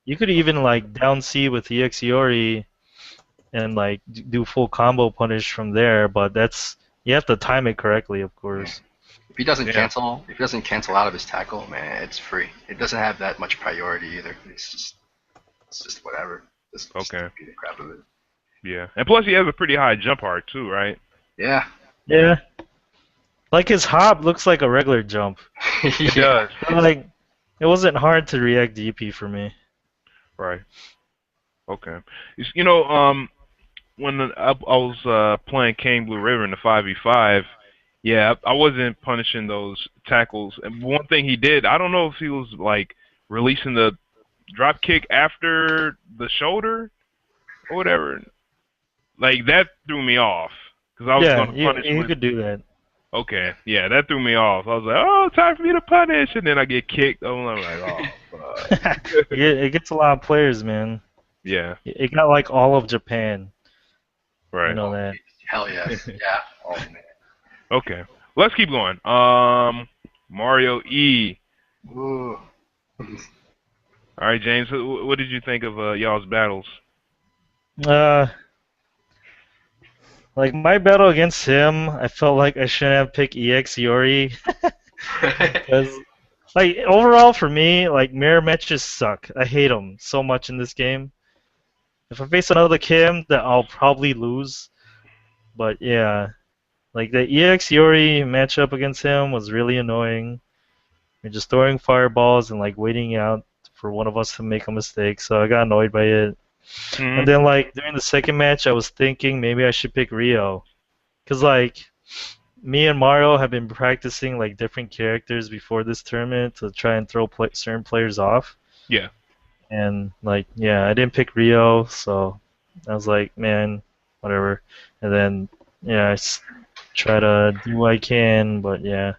You could even like down C with EX Yori and like do full combo punish from there, but that's you have to time it correctly, of course. if he doesn't Yeah. cancel, if he doesn't cancel out of his tackle, man, it's free. It doesn't have that much priority either. It's just whatever. Just Okay. beat the crap of it. yeah. And plus, he has a pretty high jump height too, right? Yeah. Yeah. Like his hop looks like a regular jump. It Yeah. does. Like it wasn't hard to react DP for me. Right. Okay. You know, when I was playing King Blue River in the 5v5, yeah, I wasn't punishing those tackles. And one thing he did, I don't know if he was like releasing the drop kick after the shoulder or whatever. Like that threw me off because I was Yeah, going to punish you with. could do that. Okay, yeah, that threw me off. I was like, oh, time for me to punish, and then I get kicked. Oh, I'm like, oh, fuck. It gets a lot of players, man. Yeah, It got like all of Japan. right. You know that. Hell yes. Yeah. Oh man. Okay, let's keep going. Mario E. Ooh. All right, James, what did you think of y'all's battles? Uh, like my battle against him, I felt like I shouldn't have picked EX Yori because, like, overall for me, like mirror matches suck. I hate them so much in this game. If I face another Kim, that I'll probably lose. But yeah, like the EX Yori matchup against him was really annoying. You're just throwing fireballs and like waiting out for one of us to make a mistake, so I got annoyed by it. And Mhm. then like during the second match, I was thinking maybe I should pick Rio, cause like me and Mario have been practicing like different characters before this tournament to try and throw certain players off. Yeah. And like yeah, I didn't pick Rio, so I was like, man, whatever. And then yeah, try to do what I can, but yeah.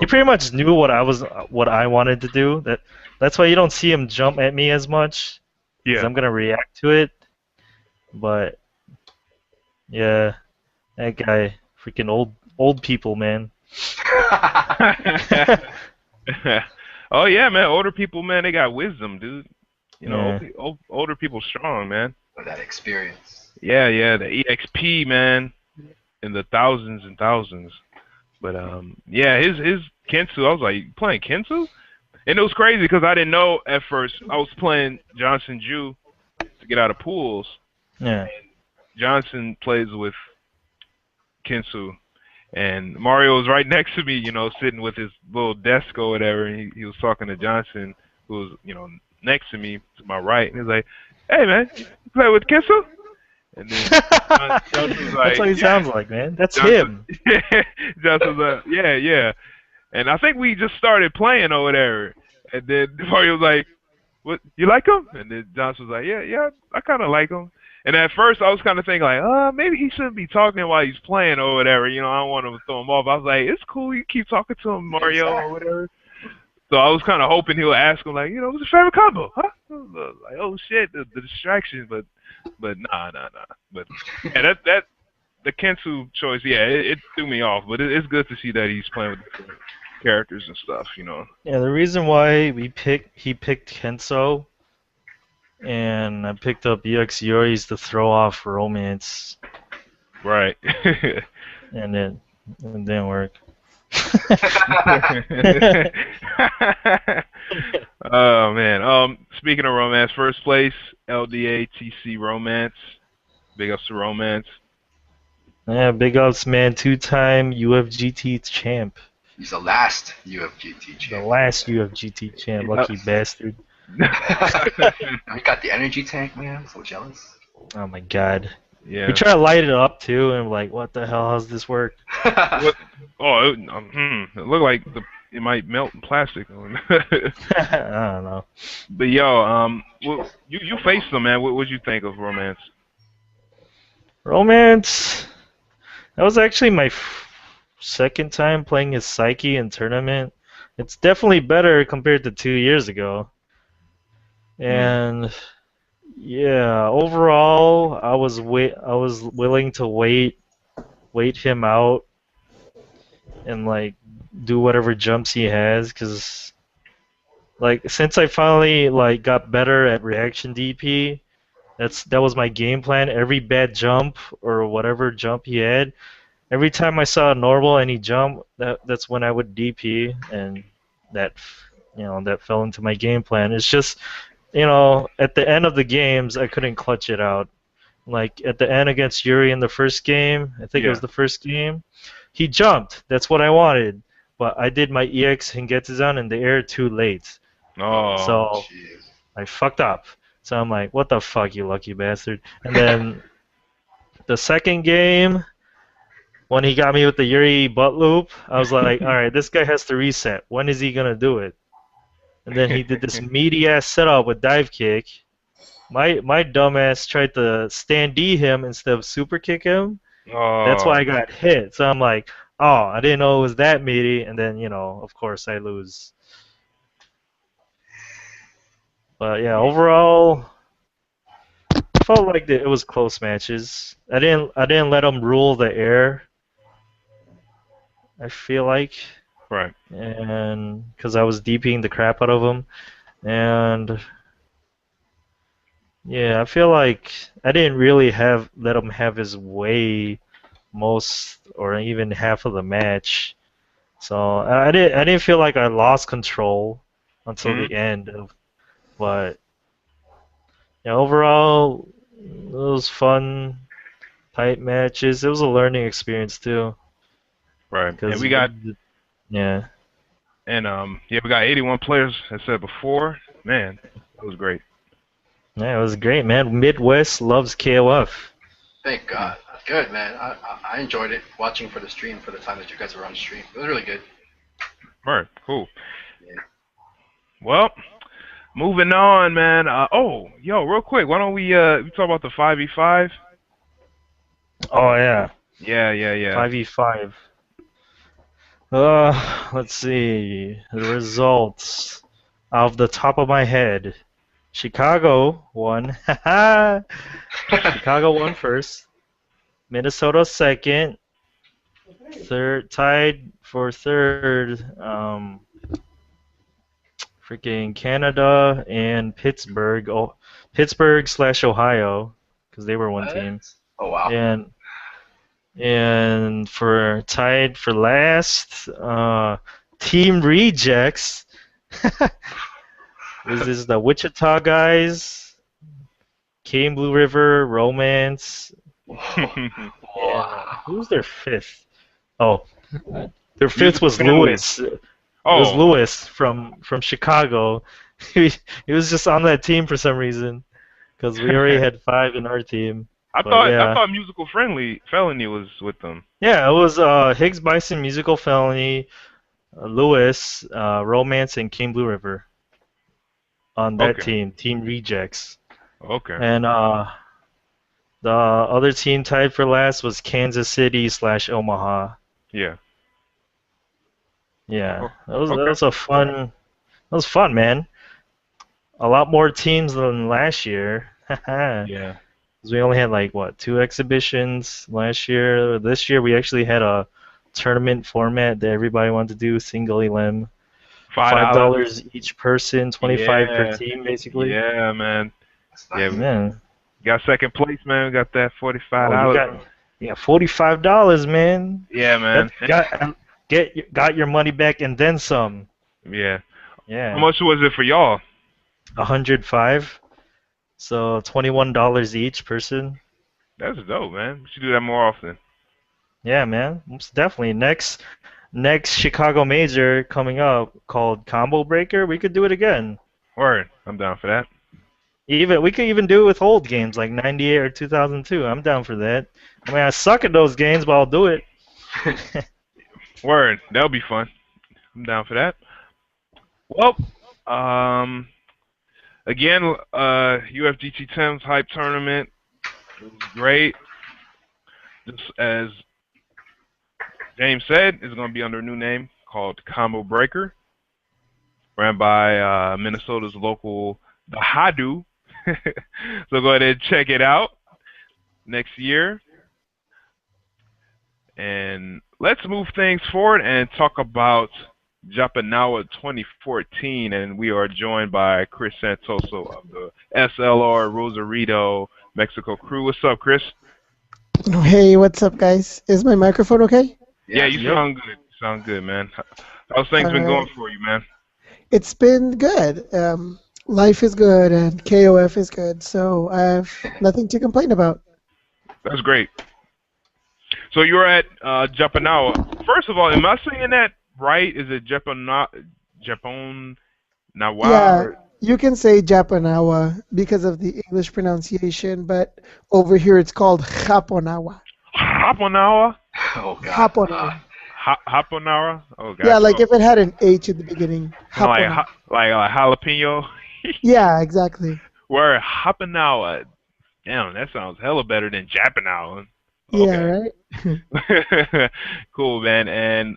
He pretty much knew what I wanted to do. That's why you don't see him jump at me as much, because Yeah. I'm gonna react to it. But yeah, that guy, freaking old people, man. Oh yeah, man. Older people, man, they got wisdom, dude. You know, Yeah. older people strong, man. With that experience. Yeah, yeah. The EXP, man, in the thousands and thousands. But yeah, his Kensu, I was like, "You playing Kensu?" And it was crazy because I didn't know at first. I was playing Johnson Ju to get out of pools. Yeah. Johnson plays with Kensu, and Mario was right next to me, you know, sitting with his little desk or whatever, and he was talking to Johnson, who was, you know, next to me to my right, and he was like, "Hey man, you play with Kensu?" And then Johnson was like, That's what he "Yeah." sounds like, man. That's Johnson, him. Johnson was like, "Yeah, yeah." And I think we just started playing over there, and then Mario was like, "What? You like him?" And then Johnson was like, "Yeah, yeah, I kind of like him." And at first, I was kind of thinking like, maybe he shouldn't be talking while he's playing or whatever. You know, I don't want to throw him off. I was like, it's cool. You keep talking to him, Mario, or whatever. So I was kind of hoping he'll ask him like, you know, what's your favorite combo? Huh? I was like, oh shit, the distraction. But nah. But yeah, that the Kensu choice, yeah, it threw me off. But it's good to see that he's playing with different characters and stuff. You know. Yeah, the reason why he picked Kenso and I picked up EX Yuri's to throw off romance, Right. and it didn't work. Oh man. Speaking of romance, first place LDATC Romance. Big ups to Romance. Yeah, big ups, man. 2-time UFGT champ. He's the last UFGT The champ. last UFGT champ. Lucky bastard. I got the energy tank, man. I'm so jealous. Oh my god. We Yeah. try to light it up too, and we're like, what the hell? How's this work? What? Oh, it looked like it might melt in plastic. I don't know. But yo, you faced them, man. What'd you think of Romance? Romance. That was actually my second time playing his Psyche in tournament. It's definitely better compared to 2 years ago. Mm. And yeah, overall, I was willing to wait him out and like do whatever jumps he has, because like since I finally like got better at reaction DP, that was my game plan. Every bad jump or whatever jump he had, every time I saw a normal and he jumped, that's when I would DP, and that that fell into my game plan. It's just at the end of the games I couldn't clutch it out. Like at the end against Yuri in the first game, I think it was Yeah. the first game, he jumped. That's what I wanted, but I did my EX Hingetizan in the air too late, Oh. so Jeez. I fucked up. So I'm like, what the fuck, you lucky bastard. And then the second game, when he got me with the Yuri butt loop, I was like, all right, this guy has to reset. When is he gonna do it? And then he did this meaty ass setup with dive kick. My dumbass tried to stand D him instead of super kick him. That's why Oh. I got hit. So I'm like, oh, I didn't know it was that meaty. And then of course I lose. But yeah, overall, I felt like it was close matches. I didn't let him rule the air. I feel like, Right. and because I was DPing the crap out of him, and yeah, I feel like I didn't really have let him have his way most or even half of the match. So I didn't feel like I lost control until Hmm. the end. But yeah, overall, it was fun, tight matches. It was a learning experience too, Right. And because yeah, we got 81 players. As I said before, man, that was great. yeah, it was great, man. Midwest loves KOF. Thank Mm. God. Good, man. I enjoyed it watching for the stream for the time that you guys were on the stream. It was really good. Right. Cool. Yeah. Well, moving on, man. Oh, yo, real quick, why don't we talk about the 5v5? Oh yeah, Yeah, yeah, yeah. 5v5. Let's see the results off the top of my head. Chicago won. Chicago won first. Minnesota second. Third, tied for third. Freaking Canada and Pittsburgh. Oh, Pittsburgh slash Ohio, because they were one What? team. Oh wow. And for tied for last, Team Rejects. This is the Wichita guys, Kane Blue River, Romance, and Wow. who's their fifth? Oh, their fifth Musical was family. Lewis. It was Oh, Lewis from Chicago. He was just on that team for some reason because we already had five in our team. But I yeah, thought musical friendly felony was with them. yeah, it was Higgs Bison, Musical Felony, Lewis, Romance, and King Blue River on that Okay, team. Team Rejects, okay, and the other team tied for last was Kansas City slash Omaha. yeah, Yeah, oh, that okay, was that was fun, man. A lot more teams than last year. Because yeah. we only had like what, two exhibitions last year. This year we actually had a tournament format that everybody wanted to do, single elim, five $5. dollars each person, 25 per Yeah, team, basically. yeah, man. That's Yeah, nice. we Man, got second place, man. We got that $45. oh, you got $45, man. Yeah, That man. got your money back and then some. Yeah. How Yeah, much was it for y'all? 105. So $21 each person. That's dope, man. We should do that more often. Yeah, man, most definitely. Next Chicago Major coming up called Combo Breaker. We could do it again. Word. I'm down for that. Even we could even do it with old games like '98 or 2002. I'm down for that. I mean, I suck at those games, but I'll do it. Word. That'll be fun. I'm down for that. Well, again, UFGT 10's hype tournament. It was great. Just as James said, it's going to be under a new name called Combo Breaker, ran by Minnesota's local The Hadu. So go ahead and check it out next year. And let's move things forward and talk about Japonawa 2014. And we are joined by Chris Santoso of the SLR Rosarito Mexico crew. What's up, Chris? Hey, what's up, guys? Is my microphone okay? Yeah, you Yep. sound good. You sound good, man. How's things been going for you, man? It's been good. Life is good and KOF is good, so I have nothing to complain about. That's great. So you're at Japonawa. First of all, am I saying that right? Is it Japonawa? Yeah, you can say Japonawa because of the English pronunciation, but over here it's called Japonawa. Japonawa? Oh God. Japonawa. Japonawa? Oh, gosh. Yeah, like if it had an H at the beginning. Like, Japonawa. like jalapeno? Yeah, exactly. Where Japonawa? Damn, that sounds hella better than Japonawa. Yeah, Okay. right? Cool, man. And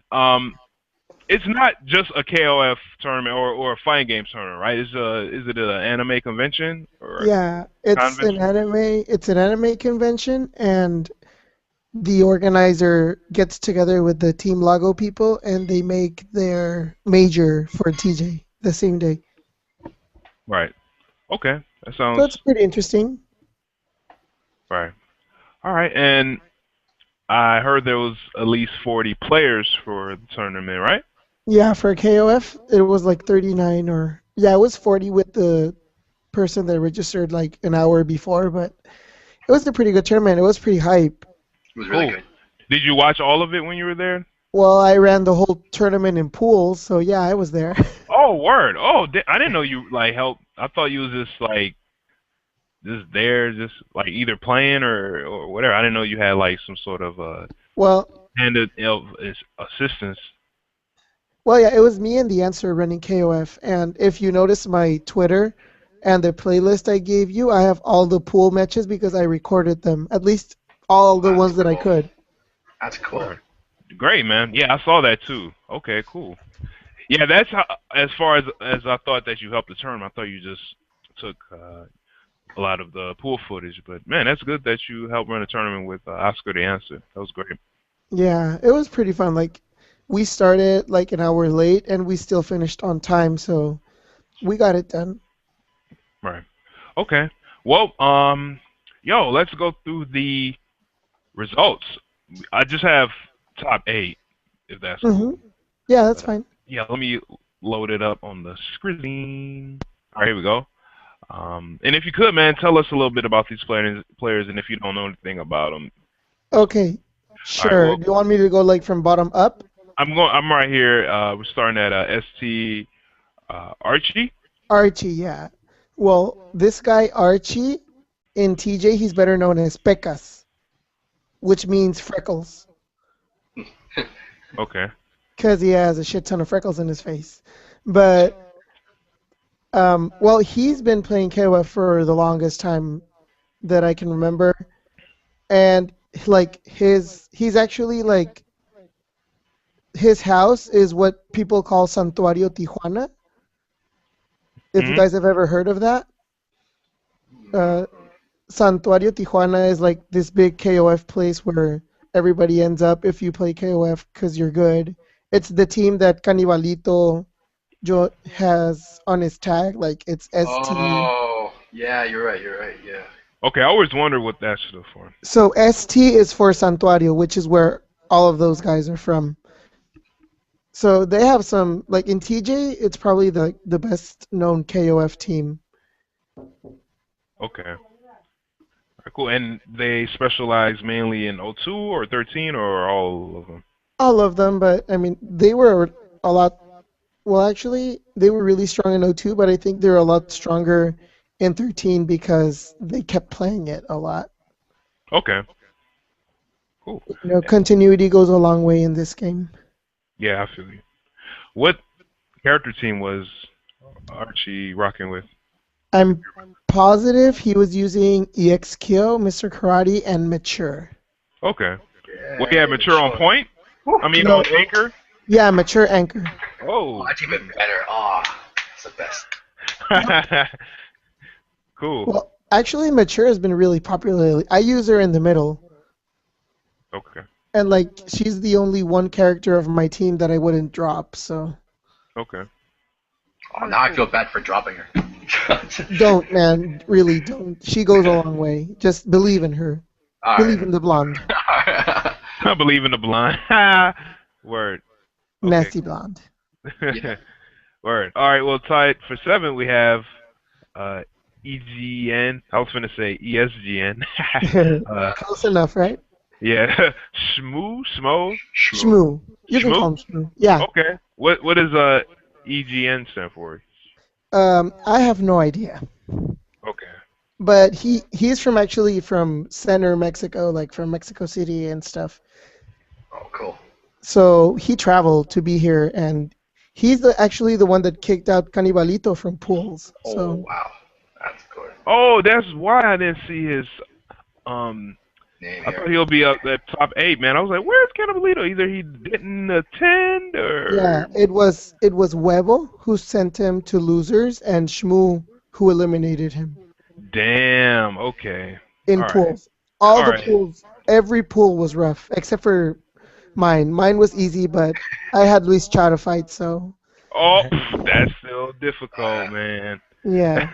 it's not just a KOF tournament or a fighting game tournament, right? Is it an anime convention or Yeah, a it's an anime convention, and the organizer gets together with the Team Lago people and they make their major for TJ the same day. Right. Okay. That So sounds it's pretty interesting. right. All right. And I heard there was at least 40 players for the tournament, right? Yeah, for KOF, it was like 39 or, yeah, it was 40 with the person that registered like an hour before, but it was a pretty good tournament. It was pretty hype. It was really Cool. good. Did you watch all of it when you were there? Well, I ran the whole tournament in pools, so yeah, I was there. Oh, word. Oh, I didn't know you like helped. I thought you was just like just there, just like either playing or whatever. I didn't know you had like some sort of Well, handed assistance. Well, yeah, it was me and the answer running KOF. And if you notice my Twitter and the playlist I gave you, I have all the pool matches because I recorded them. At least all the That's ones that I cool. could. That's cool. Word. Great, man. Yeah, I saw that too. Okay, cool. Yeah, that's how, as far as I thought that you helped the tournament. I thought you just took a lot of the pool footage, but man, that's good that you helped run a tournament with Oscar the Answer. That was great. Yeah, it was pretty fun. Like, we started like an hour late and we still finished on time, so we got it done. Right. Okay. Well, yo, let's go through the results. I just have top 8, if that's hmm cool. Yeah, that's But fine. yeah, let me load it up on the screen. All right, here we go. And if you could, man, tell us a little bit about these players, and if you don't know anything about them. Okay, All right. sure. Well, Do you want me to go like from bottom up? I'm right here. We're starting at ST Archie. Archie, yeah. Well, this guy Archie in TJ, he's better known as Pecas, which means freckles. Okay. Because he has a shit ton of freckles in his face. But well, he's been playing KOF for the longest time that I can remember, and like he's actually like his house is what people call Santuario Tijuana. If you Hmm. guys have ever heard of that, uh, Santuario Tijuana is like this big KOF place where everybody ends up if you play KOF because you're good. It's the team that Canibalito has on his tag, like it's ST. Oh, yeah, you're right. You're right. Yeah. Okay. I always wondered what that stood for. So ST is for Santuario, which is where all of those guys are from. So they have some, like in TJ, it's probably the best known KOF team. Okay. All right, cool. And they specialize mainly in 02 or 13 or all of them. All of them, but I mean, they were a lot. Well, actually, they were really strong in O2, but I think they're a lot stronger in 13 because they kept playing it a lot. Okay, cool. Continuity goes a long way in this game. Yeah, I feel you. What character team was Archie rocking with? I'm positive he was using EXKyo, Mr. Karate, and Mature. Okay. Well, yeah, Yeah, mature on sure. point. Woo. I mean, No, on anchor. yeah, Mature Anchor. Oh, Oh. that's even better. Oh, it's the best. Yep. Cool. Well, actually, Mature has been really popular lately. I use her in the middle, Okay. and like she's the only one character of my team that I wouldn't drop. So Okay. Oh, now I feel bad for dropping her. don't, man, really don't. She goes a long way. Just believe in her. Alright. Believe in the blonde, I believe in the blind. Word. Okay. nasty blonde. Yeah. Word. All right. Well, tied for 7, we have uh, EGN. I was gonna say ESGN. uh, Close enough, right? yeah. Smo. Shmoo. Shmoo. You can Shmoo. call him Shmoo. Yeah. Okay. What does EGN stand for? I have no idea. Okay. But he's from actually from center Mexico, like from Mexico City and stuff. Oh, cool. So he traveled to be here, and he's actually the one that kicked out Canibalito from pools. Oh, So wow. That's good. Oh, that's why I didn't see his. Um, Name I here. thought he'll be up at top 8, man. I was like, where's Cannibaledo? Either he didn't attend yeah, or. it was Huevo who sent him to losers, and Shmoo who eliminated him Damn. Okay. in All right. pools. All All the right. pools, every pool was rough except for mine. Mine was easy, but I had Luis Cha to fight, so Oh, that's still Uh, difficult, man. yeah,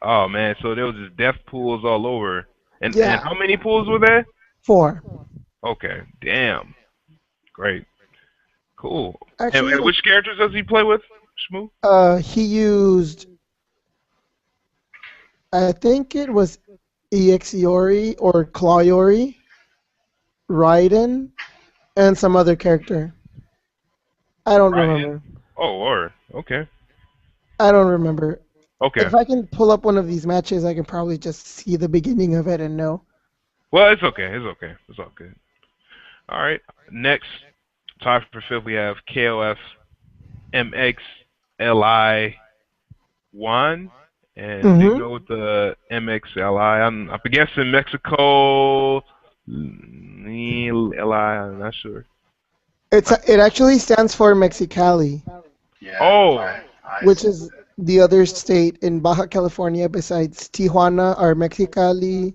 Oh man, so there was just death pools all over. And yeah, how many pools were there? 4. Okay, damn, great, cool. And Actually, which characters does he play with, Shmoo? he used, I think it was Exiori or Clawiori, Raiden, and some other character. I don't Right. remember. Oh, or okay, I don't remember. okay. If I can pull up one of these matches, I can probably just see the beginning of it and know. Well, it's okay. It's okay. It's all good. All right. Next, tied for 5th, we have KOF MXLI One. And do you Hmm. know what the MXLI? I'm guessing Mexico. LI. I'm not sure. It actually stands for Mexicali, yeah. Oh, I which see. is the other state in Baja California besides Tijuana are Mexicali,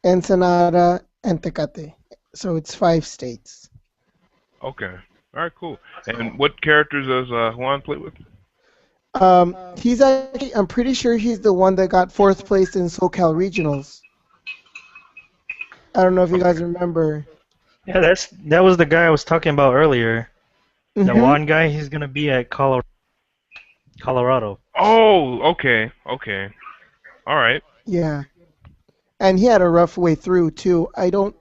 Ensenada, and Tecate. So it's 5 states. okay. All right, cool. That's cool. And what characters does Juan play with? He's actually, I'm pretty sure he's the one that got 4th place in SoCal Regionals. I don't know if you guys Okay. remember. Yeah, that was the guy I was talking about earlier. The Hmm. one guy, he's gonna be at Colorado. Oh, okay. Okay. All right. Yeah. And he had a rough way through too. I don't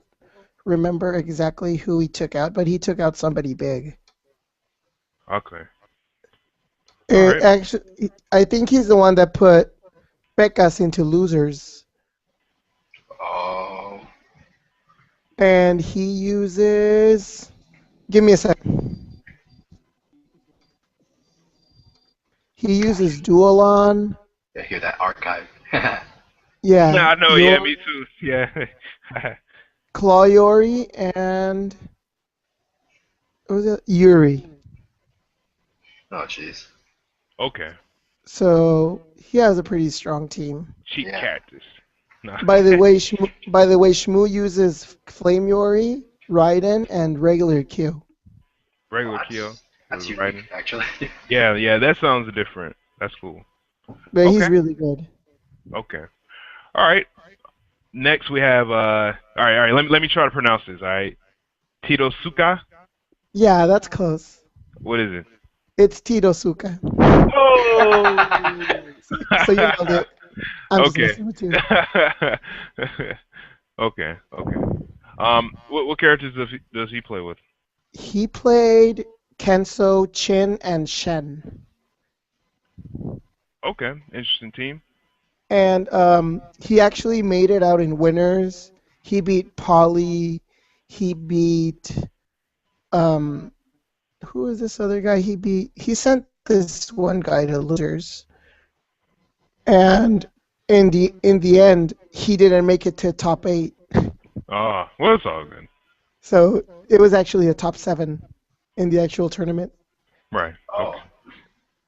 remember exactly who he took out, but he took out somebody big. Okay. All It right. actually, I think he's the one that put Pecas into losers, Oh, and he uses. Give me a second. He gosh. uses Dualon. Yeah, hear that archive. Yeah, Yeah, I know. Yeah, me too. Yeah. Clawiori, and what was it? Yuri. Oh, jeez. Okay. So he has a pretty strong team. Cheap Yeah. cactus. No. By the way, Shmoo uses Flame Yori, Raiden, and regular Q. Oh, Regular Kyo. that's Was unique, writing. actually. Yeah, yeah. That sounds different. That's cool. But Okay. he's really good. Okay. All right. Next we have all right, let me try to pronounce this, all right? Tito Suka? Yeah, that's close. What is it? It's Tito Suka. Oh. So you nailed it. I'm just Okay. messing with you. Okay, okay. What characters does he play with? He played Kenso, Chin, and Shen. Okay, interesting team. And he actually made it out in winners. He beat Polly. He beat um, who is this other guy? He sent this one guy to losers, and in the end, he didn't make it to top 8. Well, it's all good. So it was actually a top 7 in the actual tournament. Right. Oh, Okay.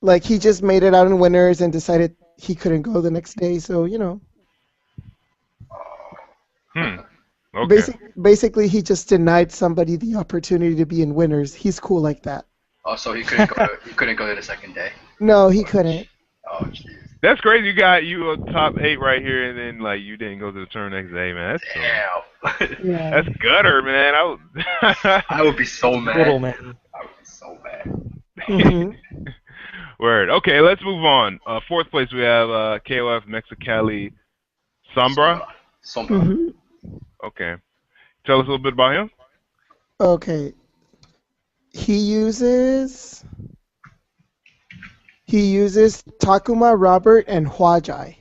Like he just made it out in winners and decided he couldn't go the next day. So Hmm. Okay. basically he just denied somebody the opportunity to be in winners. He's cool like that. oh, so he couldn't go to the second day. No, he couldn't. Oh, jeez. That's crazy. You got you a top 8 right here, and then like you didn't go to the tournament next day, man. Damn. Yeah. That's gutter, man. I would be so mad. Brutal, man. I would be so mad. Mhm. Word. Okay, let's move on. Fourth place we have KOF Mexicali Sombra. Sombra. Mhm. Okay. Tell us a little bit about him. Okay. He uses Takuma, Robert, and Huajai.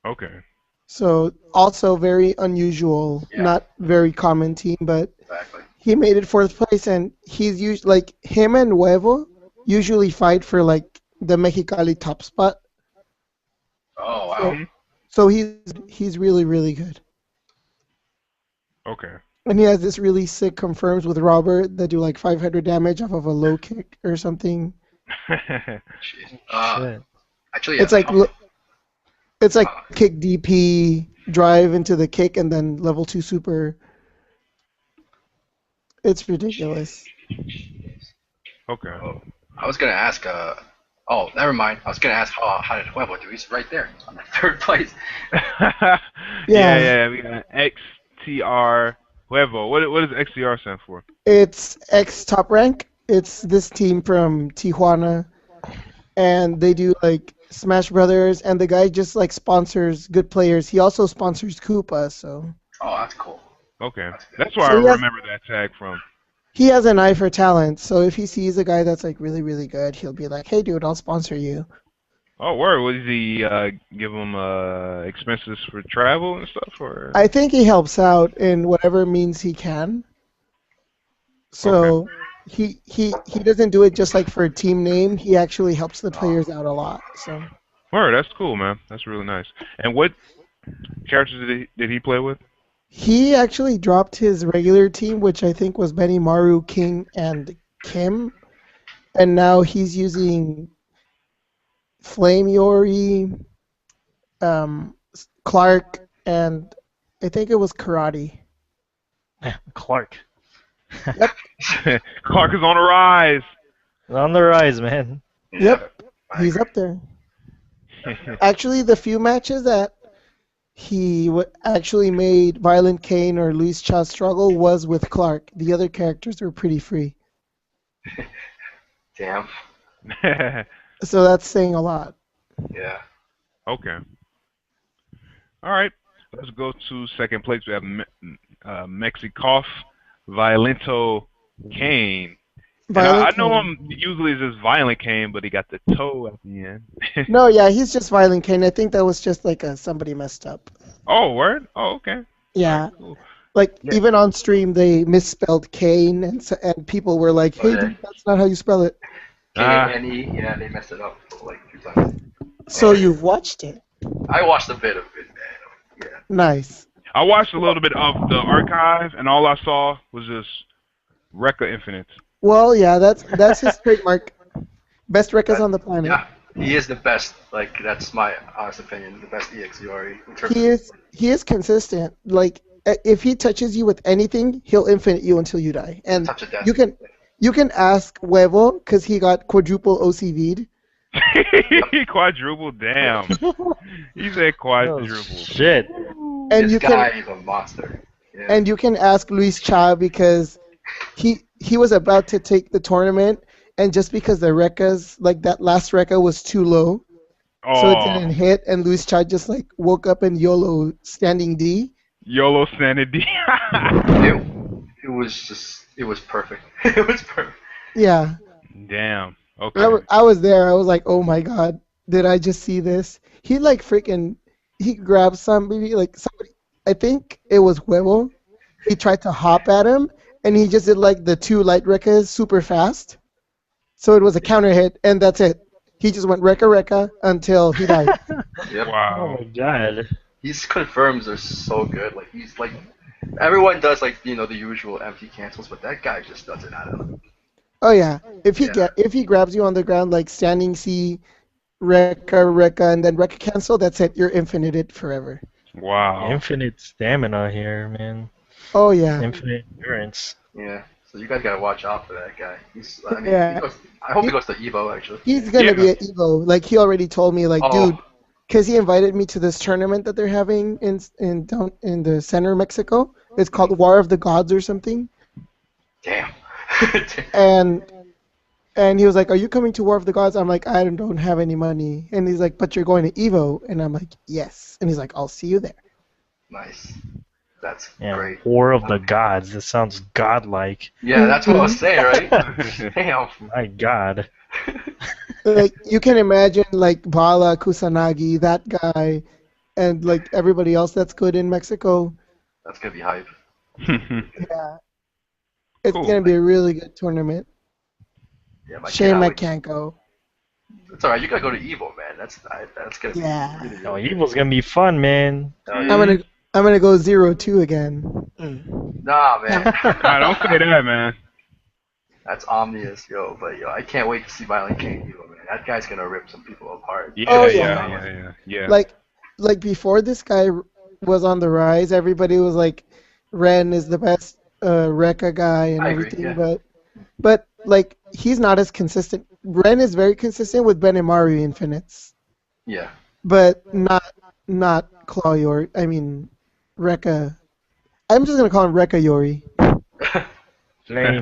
Okay. So also very unusual, Yeah. not very common team, but Exactly. he made it 4th place, and he's usually like him and Huevo usually fight for like the Mexicali top spot. Oh wow. So he's really really good, Okay. and he has this really sick confirms with Robert that do like 500 damage off of a low kick or something. Jeez. Shit. Actually, It's like it's like kick DP, drive into the kick, and then level 2 super. It's ridiculous. Okay. I was gonna ask. Oh, never mind. I was gonna ask how did Huevo do? He's right there on the 3rd place. Yeah. We got XTR Huevo. What does XTR stand for? It's X top rank. It's this team from Tijuana, and they do like Smash Brothers, and the guy just like sponsors good players. He also sponsors Koopa, so Oh, that's cool. Okay. That's good. That's where So I he has- remember that tag from. he has an eye for talent. So if he sees a guy that's like really really good, he'll be like, "Hey, dude, I'll sponsor you." Oh, word. Was he give him expenses for travel and stuff, or? I think he helps out in whatever means he can. So he doesn't do it just like for a team name. He actually helps the players out a lot. So Word. That's cool, man. That's really nice. And what characters did he play with? he actually dropped his regular team, which I think was Benny Maru, King, and Kim, and now he's using Flame Yori, Clark, and I think it was Karate. Clark. Clark is on the rise. On the rise, man. Yep, I he's agree. up there. Actually, the few matches that he actually made Violent Kane or Luis Cha struggle was with Clark. The other characters were pretty free. Damn. So that's saying a lot. Yeah. Okay. All right. Let's go to second place. We have Mexikoff Violento Kane. And I Violent know Kane. him usually as just Violent Kane, but he got the toe at the end. No, yeah, he's just Violent Kane. I think that was just like somebody messed up. Oh, word? Oh, okay. Yeah, Cool. like Yeah. even on stream they misspelled Kane, and people were like, "Hey, yeah. dude, that's not how you spell it." K-A-N-E. Yeah, they messed it up like 2 times. So you've watched it. I watched a bit of it, man. Yeah. Nice. I watched a little bit of the archive, and all I saw was just Rekka Infinite. Well, yeah, that's his trademark. Best records on the planet. Yeah. He is the best. Like that's my honest opinion. The best EXURE. In terms He is consistent. Like if he touches you with anything, he'll infinite you until you die. And touch of death. you can ask Huevo because he got quadruple OCV'd. Quadruple, damn. He said Oh, quadruple. shit. And This you guy can is a monster. Yeah. and you can ask Luis Cha because he was about to take the tournament, and just because the Rekkas, like that last Rekka was too low, so it didn't Oh, hit, and Luis Cha just like woke up in YOLO standing D. YOLO Sanity. it was just It was perfect. It was perfect. Yeah. Damn. Okay. I was there. I was like, oh my god, did I just see this? He like freaking, he grabbed somebody, like somebody, I think it was Huevo. He tried to hop at him, and he just did like the two light recas super fast. So it was a counter hit, and that's it. He just went reka until he died. Yep. Oh Wow. my god. His confirms are so good. Like he's like everyone does like the usual empty cancels, but that guy just does it out of Oh yeah, yeah. if he grabs you on the ground like standing C, reka, and then reka cancel, that's it. You're infinite it forever. Wow. Infinite stamina here, man. Oh yeah, Infinite endurance. Yeah. So you guys gotta watch out for that guy. I mean, yeah. I hope he He, goes to Evo actually. he's gonna Yeah. be at Evo. Like he already told me, like Oh, dude, because he invited me to this tournament that they're having in down in the center of Mexico. It's called War of the Gods or something. damn. And and he was like, "Are you coming to War of the Gods?" I'm like, "I don't have any money." And he's like, "But you're going to Evo." And I'm like, "Yes." And he's like, "I'll see you there." Nice. That's Yeah, great. War of the Gods. This sounds godlike. Yeah, that's what I was saying, right? Damn. My god. Like you can imagine like Bala Kusanagi, that guy, and like everybody else that's good in Mexico. That's gonna be hype. Yeah, it's Cool. gonna be a really good tournament. Yeah, my Shame kid, I can't go. it's alright. You gotta go to Evo, man. That's gonna Yeah. be really, Oh, really good. Evil's gonna be fun, man. Oh, I'm yeah. gonna I'm gonna go 0-2 again. Mm. Nah, man. Nah, don't say that, man. That's omnious, yo. But yo, I can't wait to see Violent King Evo, man. That guy's gonna rip some people apart. Yeah, Oh yeah, yeah. yeah. Like before this guy was on the rise, everybody was like, Ren is the best Rekka guy and I agree. everything, Yeah. but like he's not as consistent. Ren is very consistent with Benimaru Infinites, Yeah. but not Claw Yori. I mean Rekka. I'm just gonna call him Rekka Yori.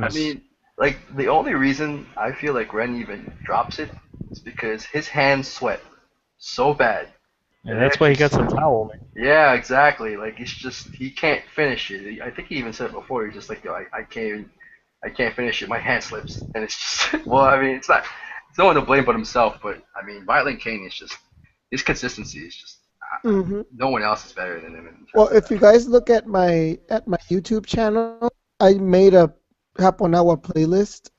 I Flames. mean, like the only reason I feel like Ren even drops it is because his hands sweat so bad. Yeah, that's why he got some towel, man. Yeah, exactly. Like it's just he can't finish it. I think he even said it before. He's just like, yo, I can't finish it. My hand slips, and it's just. Well, I mean, it's no one to blame but himself. But I mean, Violent King is just his consistency is just. Hmm. No one else is better than him. In terms Well, of if that. you guys look at my YouTube channel, I made a Japonawa playlist,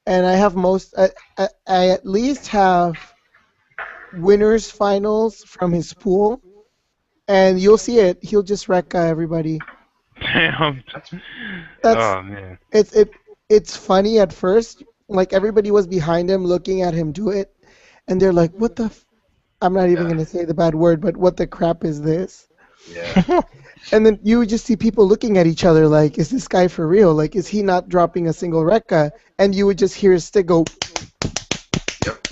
and I have I at least have winners finals from his pool, and you'll see it. He'll just wreck everybody. Damn. That's Oh man. it's funny at first. Like everybody was behind him looking at him do it, and they're like, "What the?" I'm not even Yeah, gonna say the bad word, but what the crap is this? yeah, And then you would just see people looking at each other like, "Is this guy for real? Like, is he not dropping a single rekka?" And you would just hear his stick go. yep.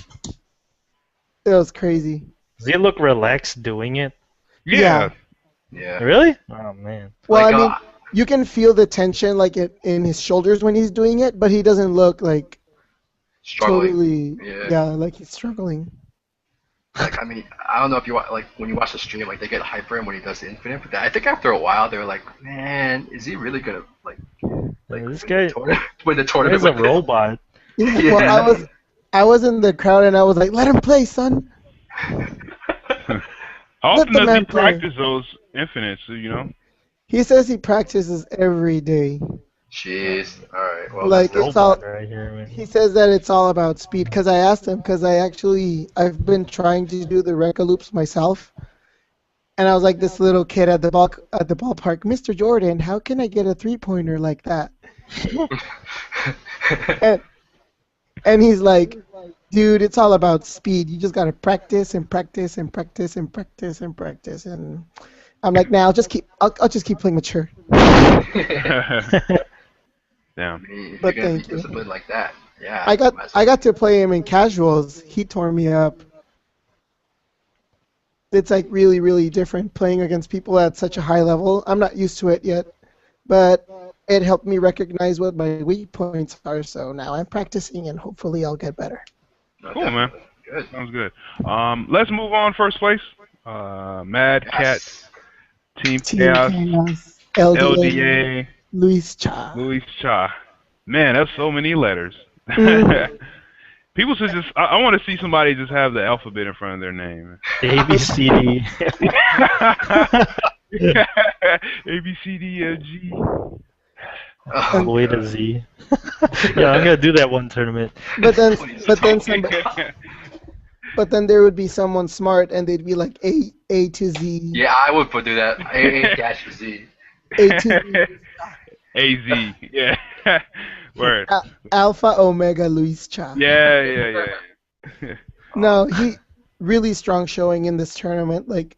It was crazy. Does he look relaxed doing it? Yeah. Yeah. Really? Oh man. Well, Like, I mean, you can feel the tension like in his shoulders when he's doing it, but he doesn't look like struggling. totally, Yeah. yeah, like he's struggling. Like I mean, I don't know if you like when you watch the stream, like they get hyper him when he does the infinite. But I think after a while, they're like, man, is he really gonna like This win guy, the tournament? Win the this tournament guy's a with it? robot. Yeah, Yeah. well, I was in the crowd and I was like, "Let him play, son. How Let often the does he man play." practice those infinites? You know. He says he practices every day. Jeez. All right. Well, Like that's it's all. Robot right here, man. He says that it's all about speed. Because I asked him, because I've been trying to do the Rekka loops myself, and I was like this little kid at the ballpark, Mr. Jordan, how can I get a 3-pointer like that? And and he's like, dude, it's all about speed. You just gotta practice and practice and practice and practice and practice. And I'm like, nah, I'll just keep playing mature. Damn. if But you're gonna be thank you. disciplined like that, yeah. I got to play him in casuals. He tore me up. It's like really, really different playing against people at such a high level. I'm not used to it yet, but it helped me recognize what my weak points are. So now I'm practicing and hopefully I'll get better. No, Cool, man. definitely. Good. Sounds good. Let's move on. First place. Mad Cat, Yes. Team Team Chaos, Chaos, LDA, LDA, Luis Cha. Luis Cha. Man, that's so many letters. Mm, People should just. I want to see somebody just have the alphabet in front of their name. A B C D. A B C D F G. All Oh the way to god. Z. Yeah, I'm gonna do that one tournament. but then, Please but then don't. somebody, but then there would be someone smart, and they'd be like A to Z, Yeah, I would put do that. A dash Z. A to Z, AZ. Yeah. Word. Alpha Omega Luis Cha. Yeah, yeah, yeah. No, Oh, he really strong showing in this tournament. Like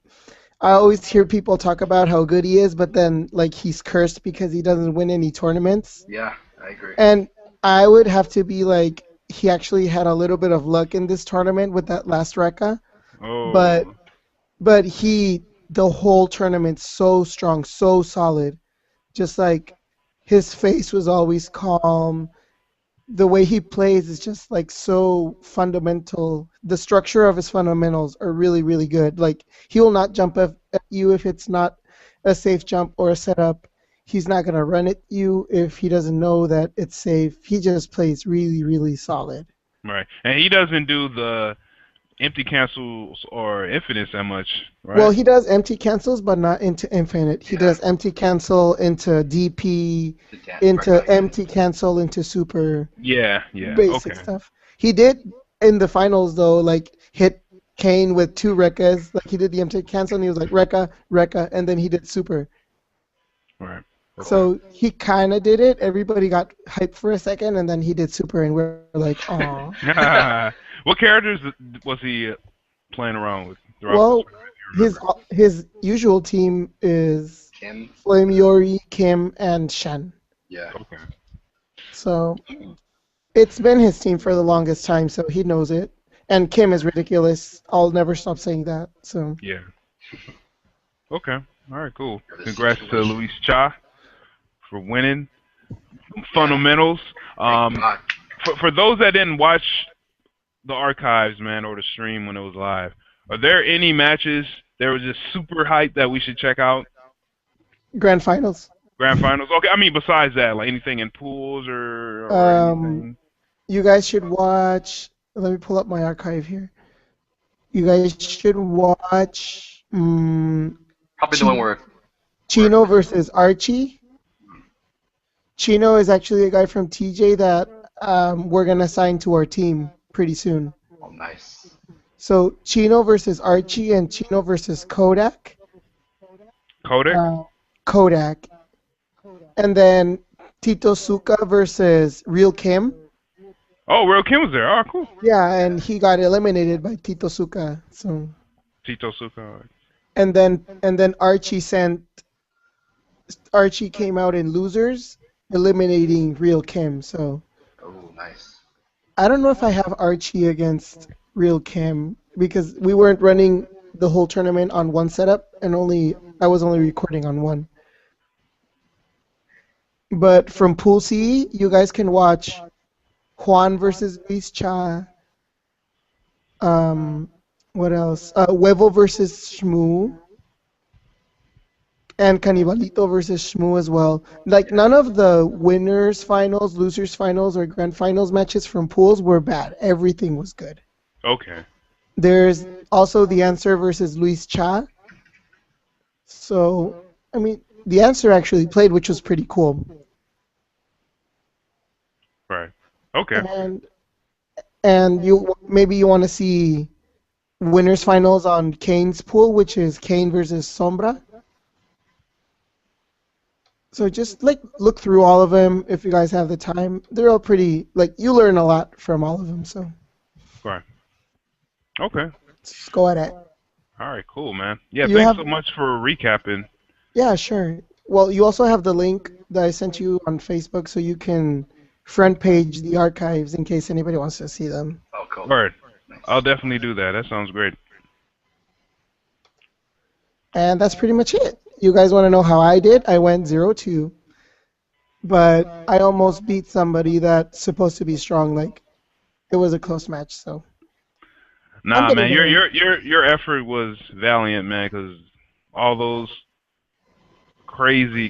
I always hear people talk about how good he is, but then like he's cursed because he doesn't win any tournaments. yeah, I agree. And I would have to be like he actually had a little bit of luck in this tournament with that last Rekka, but Oh. he the whole tournament so strong, so solid. Just like his face was always calm. The way he plays is just like so fundamental. The structure of his fundamentals are really, really good. Like he will not jump at you if it's not a safe jump or a setup. He's not gonna run at you if he doesn't know that it's safe. He just plays really, really solid. Right. And he doesn't do the empty cancels or infinites that much, Well, right? he does empty cancels, but not into infinite. He Yeah, does empty cancel into DP, the Dan into Rekka. empty cancel into super. Yeah, yeah. Basic Okay. stuff. He did in the finals though, like hit Kane with two Rekkas. Like he did the MT cancel and he was like Rekka, Rekka, and then he did super. Right. Okay. So he kind of did it. Everybody got hyped for a second, and then he did super, and we're like, aw. What characters was he playing around with throughout this Well, tournament? If you remember? his usual team is Kim. Flame Yori, Kim, and Shen. Yeah. Okay. So it's been his team for the longest time, so he knows it. And Kim is ridiculous. I'll never stop saying that. So. Yeah. Okay. All right. Cool. For the Congrats to situation. Luis Cha for winning Yeah. fundamentals. Thank God. For those that didn't watch the archives, man, or the stream when it was live, are there any matches that were just super hype that we should check out? Grand finals. Grand finals. Okay. I mean, besides that, like anything in pools or Um, anything. you guys should watch. Let me pull up my archive here. You guys should watch Probably the one where Chino versus Archie. Chino is actually a guy from TJ that we're gonna sign to our team pretty soon. oh nice. So Chino versus Archie and Chino versus Kodak. Kodak. Kodak, and then Tito Suka versus Real Kim. Oh, Real Kim was there. Oh, cool. Yeah, and he got eliminated by Tito Suka. So. Tito Suka. And then Archie came out in losers, eliminating Real Kim. So Oh nice. I don't know if I have Archie against Real Kim because we weren't running the whole tournament on one setup and I was only recording on one. But from Pool C, you guys can watch Juan versus Luis Cha. Um, what else? Huevo versus Shmoo. And Canibalito versus Shmoo as well. Like none of the winners finals, losers finals, or grand finals matches from pools were bad. Everything was good. Okay. There's also the answer versus Luis Cha. So I mean, the answer actually played, which was pretty cool. Right. Okay. And you maybe you want to see winners finals on Kane's pool, which is Kane versus Sombra. So just like look through all of them if you guys have the time. They're all pretty like you learn a lot from all of them. So Right. Okay. just go at it. All right. Cool, man. Yeah. You Thanks have so much for recapping. yeah sure. Well, you also have the link that I sent you on Facebook, so you can front page the archives in case anybody wants to see them. Oh cool. Word. Nice. I'll definitely do that. That sounds great. And that's pretty much it. You guys want to know how I did? I went 0-2, but I almost beat somebody that's supposed to be strong. Like it was a close match, so I'm Nah, getting man. Your there. your your effort was valiant, man. Because all those crazy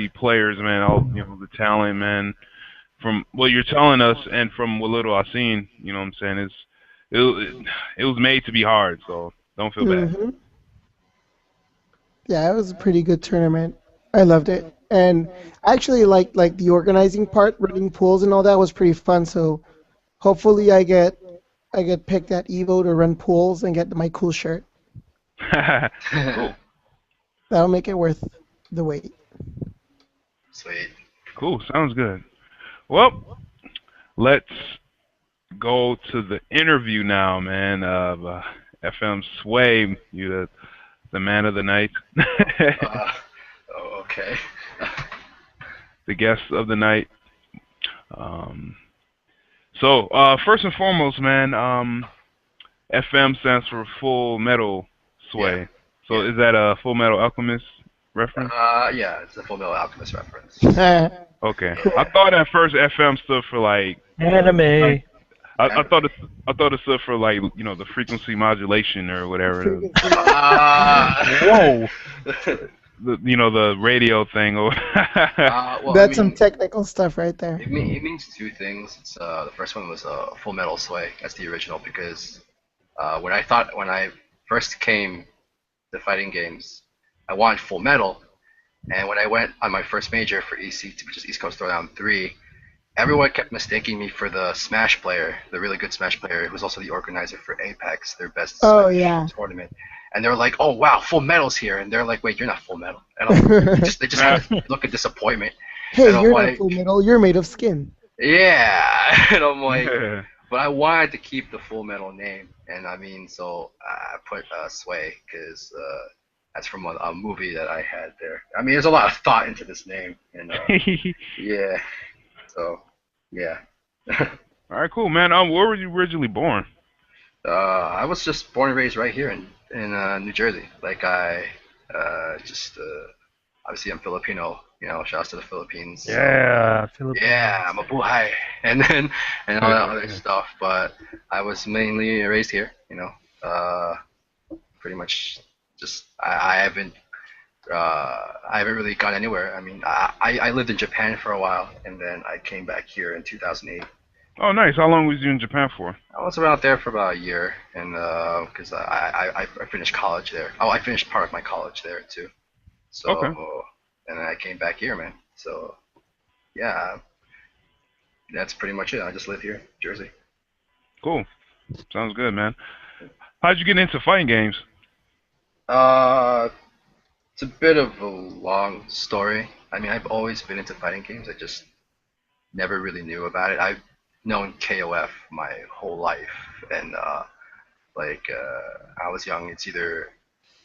players, man. All the talent, man. from what you're telling us and from what little I've seen, you know what I'm saying, it, it was made to be hard, so don't feel bad. Hmm. Yeah, it was a pretty good tournament. I loved it, and actually, like the organizing part, running pools and all that was pretty fun. So hopefully, I get picked at Evo to run pools and get my cool shirt. Cool, That'll make it worth the wait. Sweet. cool, sounds good. Well, let's go to the interview now, man. Of FM Sway, you the man of the night, Uh, oh, okay. the guest of the night. Um, so first and foremost, man, FM stands for Full Metal Yeah, Sway. So yeah. is that a Full Metal Alchemist reference? Yeah, it's a Full Metal Alchemist reference. Okay, I Yeah. thought at first FM stood for like Anime. I thought it stood for like the frequency modulation or whatever. Frequency mod. Whoa, Uh, the radio thing or. well, I That's some mean, technical stuff right there. it means two things. It's the first one was Full Metal Sway. That's the original because when I first came to fighting games, I wanted Full Metal, and when I went on my first major for EC, which is East Coast Throwdown 3, everyone kept mistaking me for the Smash player, the really good Smash player, who's also the organizer for Apex, their best Oh Smash yeah. tournament. And they were like, "Oh wow, Full Metal's here," and they're like, "Wait, you're not Full Metal." And they just had a look of disappointment, Hey, and I'm you're not like, full metal. You're made of skin. "Yeah," and I'm like, Yeah. but I wanted to keep the Full Metal name, and I mean, so I put Sway because that's from a movie that I had there. I mean, there's a lot of thought into this name, and yeah, so yeah. All right, cool, man. Where were you originally born? I was just born and raised right here in New Jersey. Like I just obviously I'm Filipino. Shouts to the Philippines. So Yeah, yeah, Philippines. I'm a buhay, and then and all that other Yeah. stuff. But I was mainly raised here. Pretty much just I haven't really gone anywhere. I mean, I lived in Japan for a while, and then I came back here in 2008. Oh, nice. How long was you in Japan for? I was around there for about a year, and because I finished college there. Oh, I finished part of my college there too. So, Okay, and then I came back here, man. So, yeah, that's pretty much it. I just live here, Jersey. cool. Sounds good, man. How'd you get into fighting games? Uh, it's a bit of a long story. I mean, I've always been into fighting games. I just never really knew about it. I've known KOF my whole life, and I was young. It's either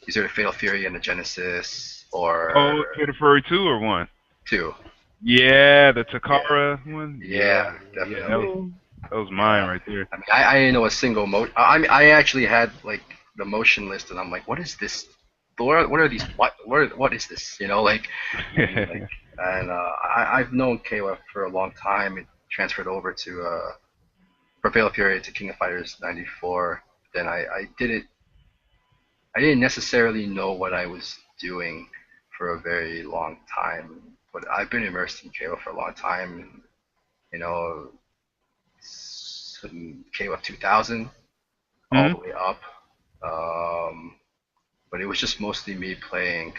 the Fatal Fury and the Genesis Oh, or Kid Furry 2 or 1? two. Yeah, the Yeah, Takara one. Yeah, yeah, yeah, definitely. that was mine Yeah. right there. I mean, I didn't know a single mo. I mean, I actually had like the motion list, and I'm like, what is this? What are these? What is this? And like, and I've known KOF for a long time. It transferred over to for Fatal Fury to King of Fighters '94. Then I didn't necessarily know what I was doing for a very long time, but I've been immersed in KO for a long time. And, you know, KO 2000 all Hmm. the way up. Um, but it was just mostly me playing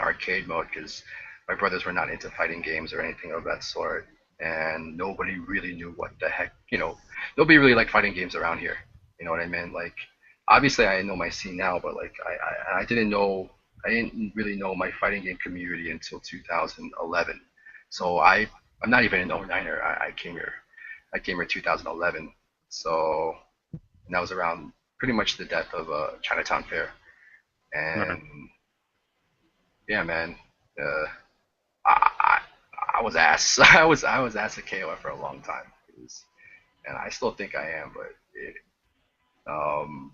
arcade mode because my brothers were not into fighting games or anything of that sort, and nobody really knew what the heck. Nobody really liked fighting games around here. You know what I mean? Like, obviously I know my scene now, but like I didn't know. I didn't really know my fighting game community until 2011. So I'm not even an 09er. I came here 2011. So and that was around pretty much the death of Chinatown Fair. Right. And yeah, man, uh, I, I I was ass. I was ass at KOF for a long time. And I still think I am, but um,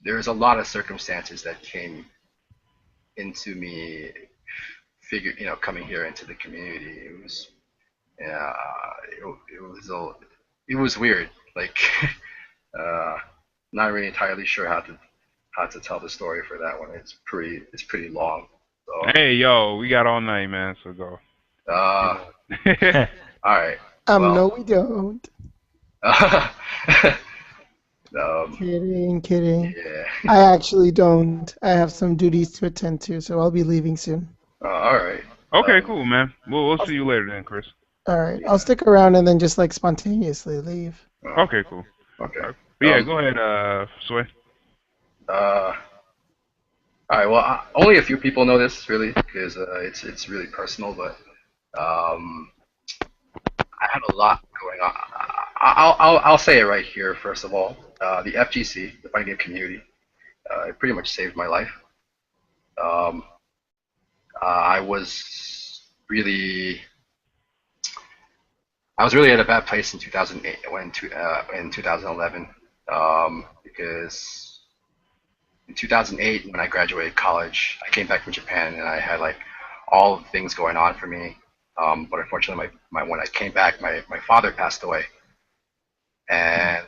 there's a lot of circumstances that came into me coming here into the community. Uh, it was weird. Like, uh, not really entirely sure how to tell the story for that one. It's pretty long. So, Hey, yo, we got all night, man. So go. Keep uh, going. All right. Well, No, we don't. um, Kidding, kidding. yeah. I actually don't. I have some duties to attend to, so I'll be leaving soon. All right. Okay, cool, man. We'll I'll, see you later then, Chris. all right, I'll Yeah. stick around and then just like spontaneously leave. Uh, Okay, cool. okay. All right. But yeah, Um. go ahead, Sway. Uh. All right. Well, only a few people know this really, because it's really personal. But um, I had a lot going on. I'll say it right here. First of all, the FGC, the fighting game community, it pretty much saved my life. Um, I was really I was really at a bad place in 2008 in 2011 because in 2008 when I graduated college, I came back from Japan and I had like all the things going on for me. But unfortunately, when I came back, my father passed away, and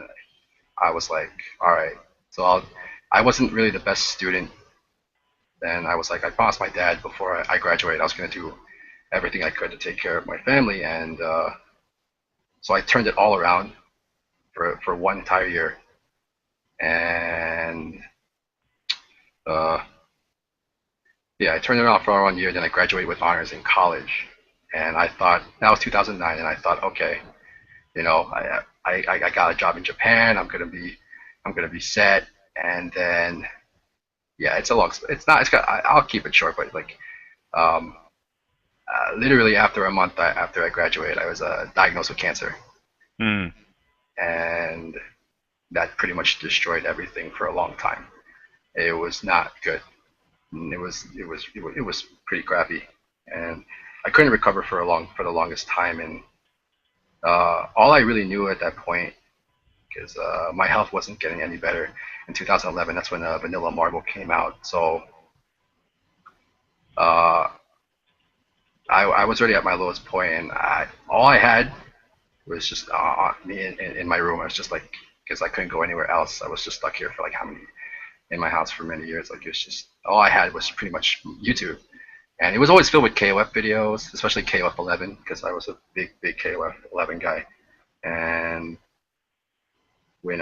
I was like, all right. So I wasn't really the best student. And I was like, I promised my dad before I graduated I was going to do everything I could to take care of my family, and so I turned it all around for one entire year, and uh, yeah, I turned it around for 1 year. Then I graduated with honors in college, and I thought that was 2009, and I thought, okay, I got a job in Japan. I'm gonna be set, and then yeah, it's not, I'll keep it short, but like um, literally after a month after I graduated, I was diagnosed with cancer, Hmm. and that pretty much destroyed everything for a long time. It was not good. It was pretty crappy, and I couldn't recover for the longest time. And all I really knew at that point, because my health wasn't getting any better. In 2011, that's when Vanilla Marble came out. So uh, I was already at my lowest point, and all I had was just me in my room. I was just like, because I couldn't go anywhere else. I was just stuck here for like how many in my house for many years. Like it was just all I had was pretty much YouTube, and it was always filled with KOF videos, especially KOF 11, because I was a big KOF 11 guy. And when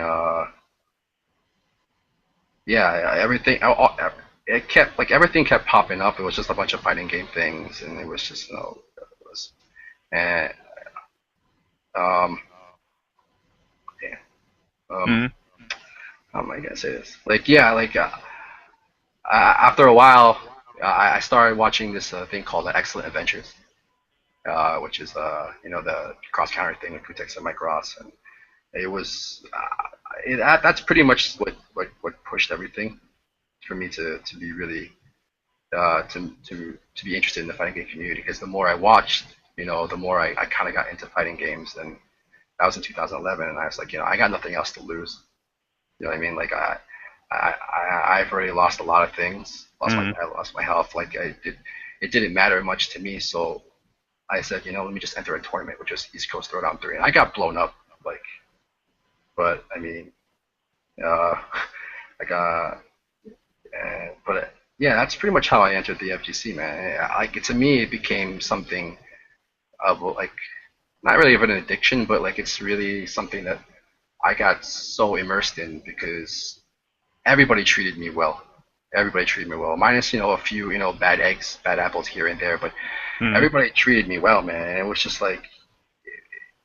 yeah, everything it kept like everything kept popping up. It was just a bunch of fighting game things, and it was just it was and um yeah, um Hmm. how am I gonna say this? Like yeah, like after a while, I started watching this thing called the Excellent Adventures, which is the cross counter thing with Kutex and Mike Ross, and it was that's pretty much what pushed everything for me to be really to be interested in the fighting game community. Because the more I watched, the more I kind of got into fighting games, and that was in 2011, and I was like, I got nothing else to lose. You know what I mean? Like I've already lost a lot of things. Lost my Hmm. dad, lost my health. Like it didn't matter much to me. So I said, let me just enter a tournament, which was East Coast Throwdown 3, and I got blown up. Like, but I mean, uh, I got, but yeah, that's pretty much how I entered the FGC, man. Like to me, it became something of like not really of an addiction, but like it's really something that I got so immersed in because everybody treated me well. Everybody treated me well, minus a few bad eggs, bad apples here and there, but Hmm. everybody treated me well, man. And it was just like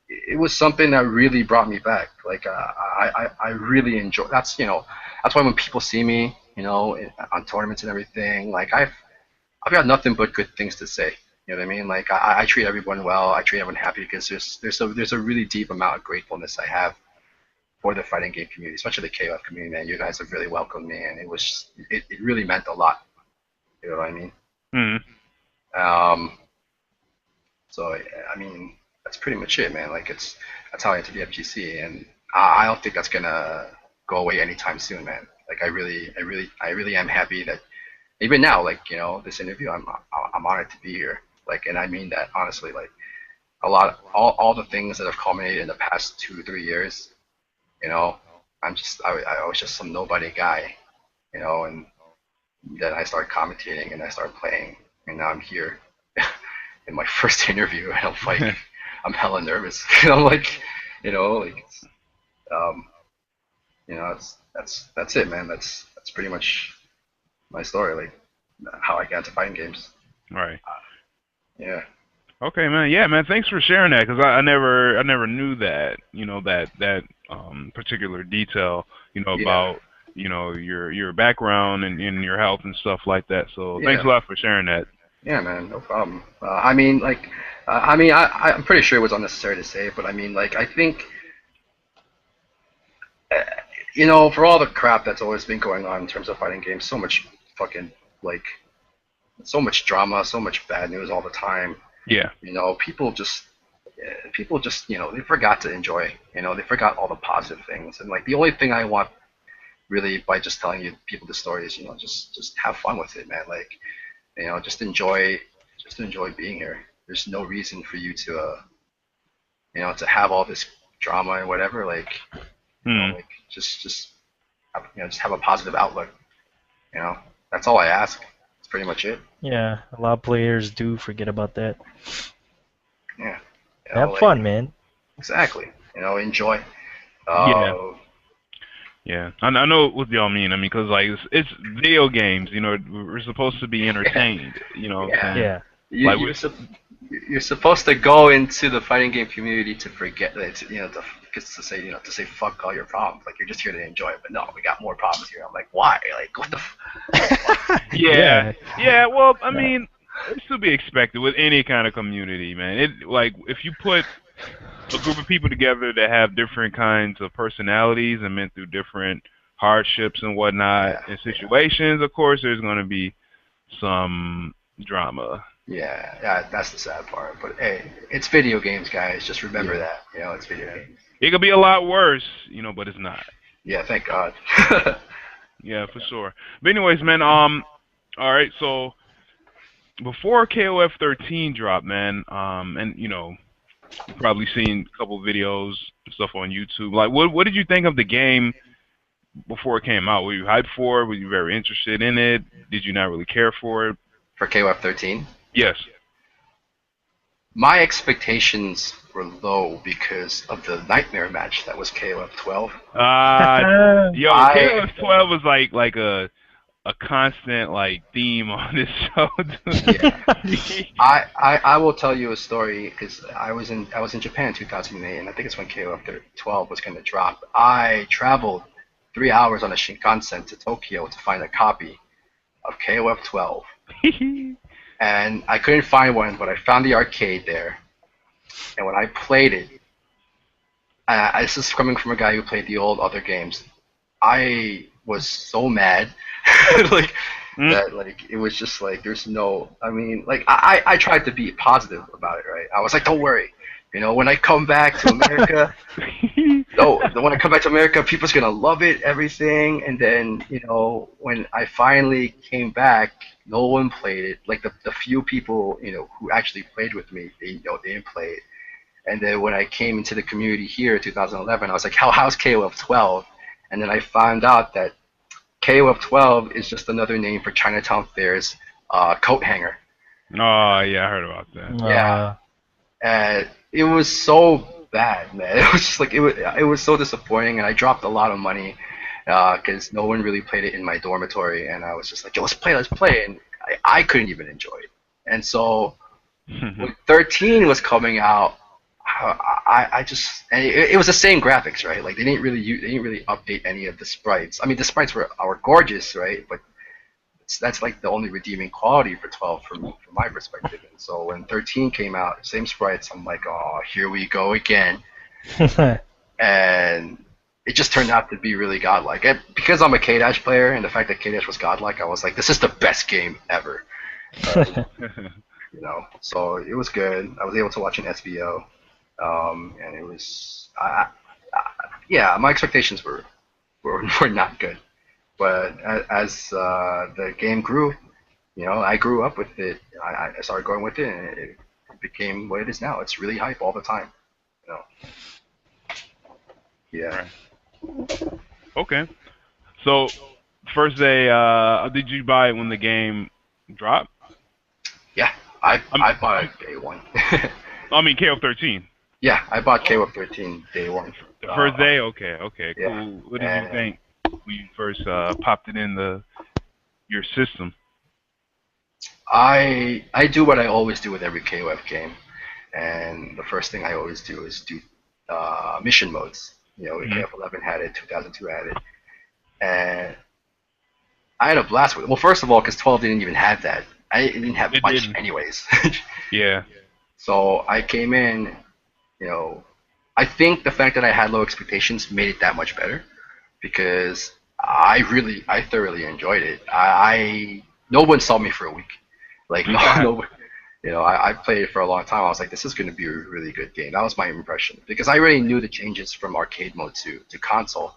it was something that really brought me back. Like I really enjoy. That's why when people see me, on tournaments and everything, like I've got nothing but good things to say. You know what I mean? Like I treat everyone well. I treat everyone happy because there's a really deep amount of gratefulness I have for the fighting game community, especially the KOF community. Man, you guys have really welcomed me, and it really meant a lot. You know what I mean? Hmm. Um, so I mean that's pretty much it, man. Like that's how I entered the FGC, and I don't think that's gonna go away anytime soon, man. Like I really am happy that even now, like this interview, I'm honored to be here. Like, and I mean that honestly. Like all the things that have culminated in the past 2 3 years, you know, I was just some nobody guy, and then I started commentating and I started playing, and now I'm here in my first interview, and I'm hella nervous. I'm like, like, um, that's it, man. That's pretty much my story, like how I got into fighting games. Right. Yeah, Okay, man. Yeah, man. Thanks for sharing that because I never knew that. That particular detail. yeah, About your background and your health and stuff like that. So thanks a yeah, lot for sharing that. yeah, man. No problem. I mean, like, I mean, I'm pretty sure it was unnecessary to say, but I mean, like, I think, uh, for all the crap that's always been going on in terms of fighting games, so much fucking like, so much drama, so much bad news all the time. Yeah. People just, they forgot to enjoy. They forgot all the positive things, and like the only thing I want really by just telling you people the story is, just have fun with it, man. Like, just enjoy being here. There's no reason for you to, to have all this drama and whatever. Like, Hmm. like just have, just have a positive outlook. You know, that's all I ask. That's pretty much it. Yeah, a lot of players do forget about that. Yeah. Have Like, fun, man. exactly. Enjoy. Yeah. Uh, Yeah, I know what y'all mean. I mean, because like it's video games. We're supposed to be entertained. You know what I'm yeah. saying? Yeah. You Like you're we, sup- you're supposed to go into the fighting game community to forget that, to say, to say fuck all your problems. Like, you're just here to enjoy it. But no, we got more problems here. I'm like, why? Like, what the? yeah, Yeah. yeah. Well, I Uh, mean, it's to be expected with any kind of community, man. It like if you put a group of people together that have different kinds of personalities and been through different hardships and whatnot Yeah, and yeah, situations, of course, there's going to be some drama. yeah, yeah. That's the sad part. But hey, it's video games, guys. Just remember yeah. that. It's video games. It could be a lot worse, but it's not. Yeah, thank God. Yeah, for sure. But anyways, man, all right, so before KOF 13 dropped, man, and you've probably seen a couple videos and stuff on YouTube. Like, what did you think of the game before it came out? Were you hyped for it? Were you very interested in it? Did you not really care for it? For KOF 13, Yes. my expectations were low because of the nightmare match that was KOF 12. Uh, yo, I KOF 12 was like a constant like theme on this show, Yeah. dude. I will tell you a story because I was in Japan in 2008, and I think it's when KOF 12 was going to drop. I traveled 3 hours on a Shinkansen to Tokyo to find a copy of KOF 12, and I couldn't find one, but I found the arcade there. And when I played it, this is coming from a guy who played the old other games. I was so mad, like Mm. that. Like, it was just like there's no. I mean, like, I tried to be positive about it, right? I was like, don't worry, when I come back to America, no, when I come back to America, people's gonna love it, everything. And then, when I finally came back, no one played it. Like, the few people, who actually played with me, they didn't play it. And then when I came into the community here in 2011, I was like, how's KOF 12? And then I found out that KOF 12 is just another name for Chinatown Fair's coat hanger. Oh yeah, I heard about that. Yeah, uh, and it was so bad, man. It was just like it was so disappointing, and I dropped a lot of money because no one really played it in my dormitory, and I was just like, yo, let's play, and I couldn't even enjoy it. And so when 13 was coming out, I just, and it was the same graphics, right? Like, they didn't really update any of the sprites. I mean, the sprites are gorgeous, right? But that's like the only redeeming quality for 12 from my perspective. And so when 13 came out, same sprites, I'm like, oh, here we go again. And it just turned out to be really godlike. And because I'm a K-Dash player, and the fact that K-Dash was godlike, I was like, this is the best game ever. So it was good. I was able to watch an SBO, and it was, yeah, my expectations were not good. But as the game grew, I grew up with it. I started going with it, and it became what it is now. It's really hype all the time. You know. Yeah. Right. Okay. So first day, did you buy it when the game dropped? Yeah. I I'm, I bought it day one. I mean, KO 13. Yeah, I bought KOF 13 day one. The first day? Okay, okay, Yeah, cool. What did you and think when you first popped it in the your system? I do what I always do with every KOF game, and the first thing I always do is do mission modes. You know, Hmm. KOF 11 had it, 2002 had it, and I had a blast with it. Well, first of all, because 12 didn't even have that. I didn't have It much didn't. anyways. Yeah. So I came in, you know, I think the fact that I had low expectations made it that much better because I thoroughly enjoyed it. No one saw me for a week. Like, no, I played it for a long time. I was like, this is going to be a really good game. That was my impression because I already knew the changes from arcade mode to console.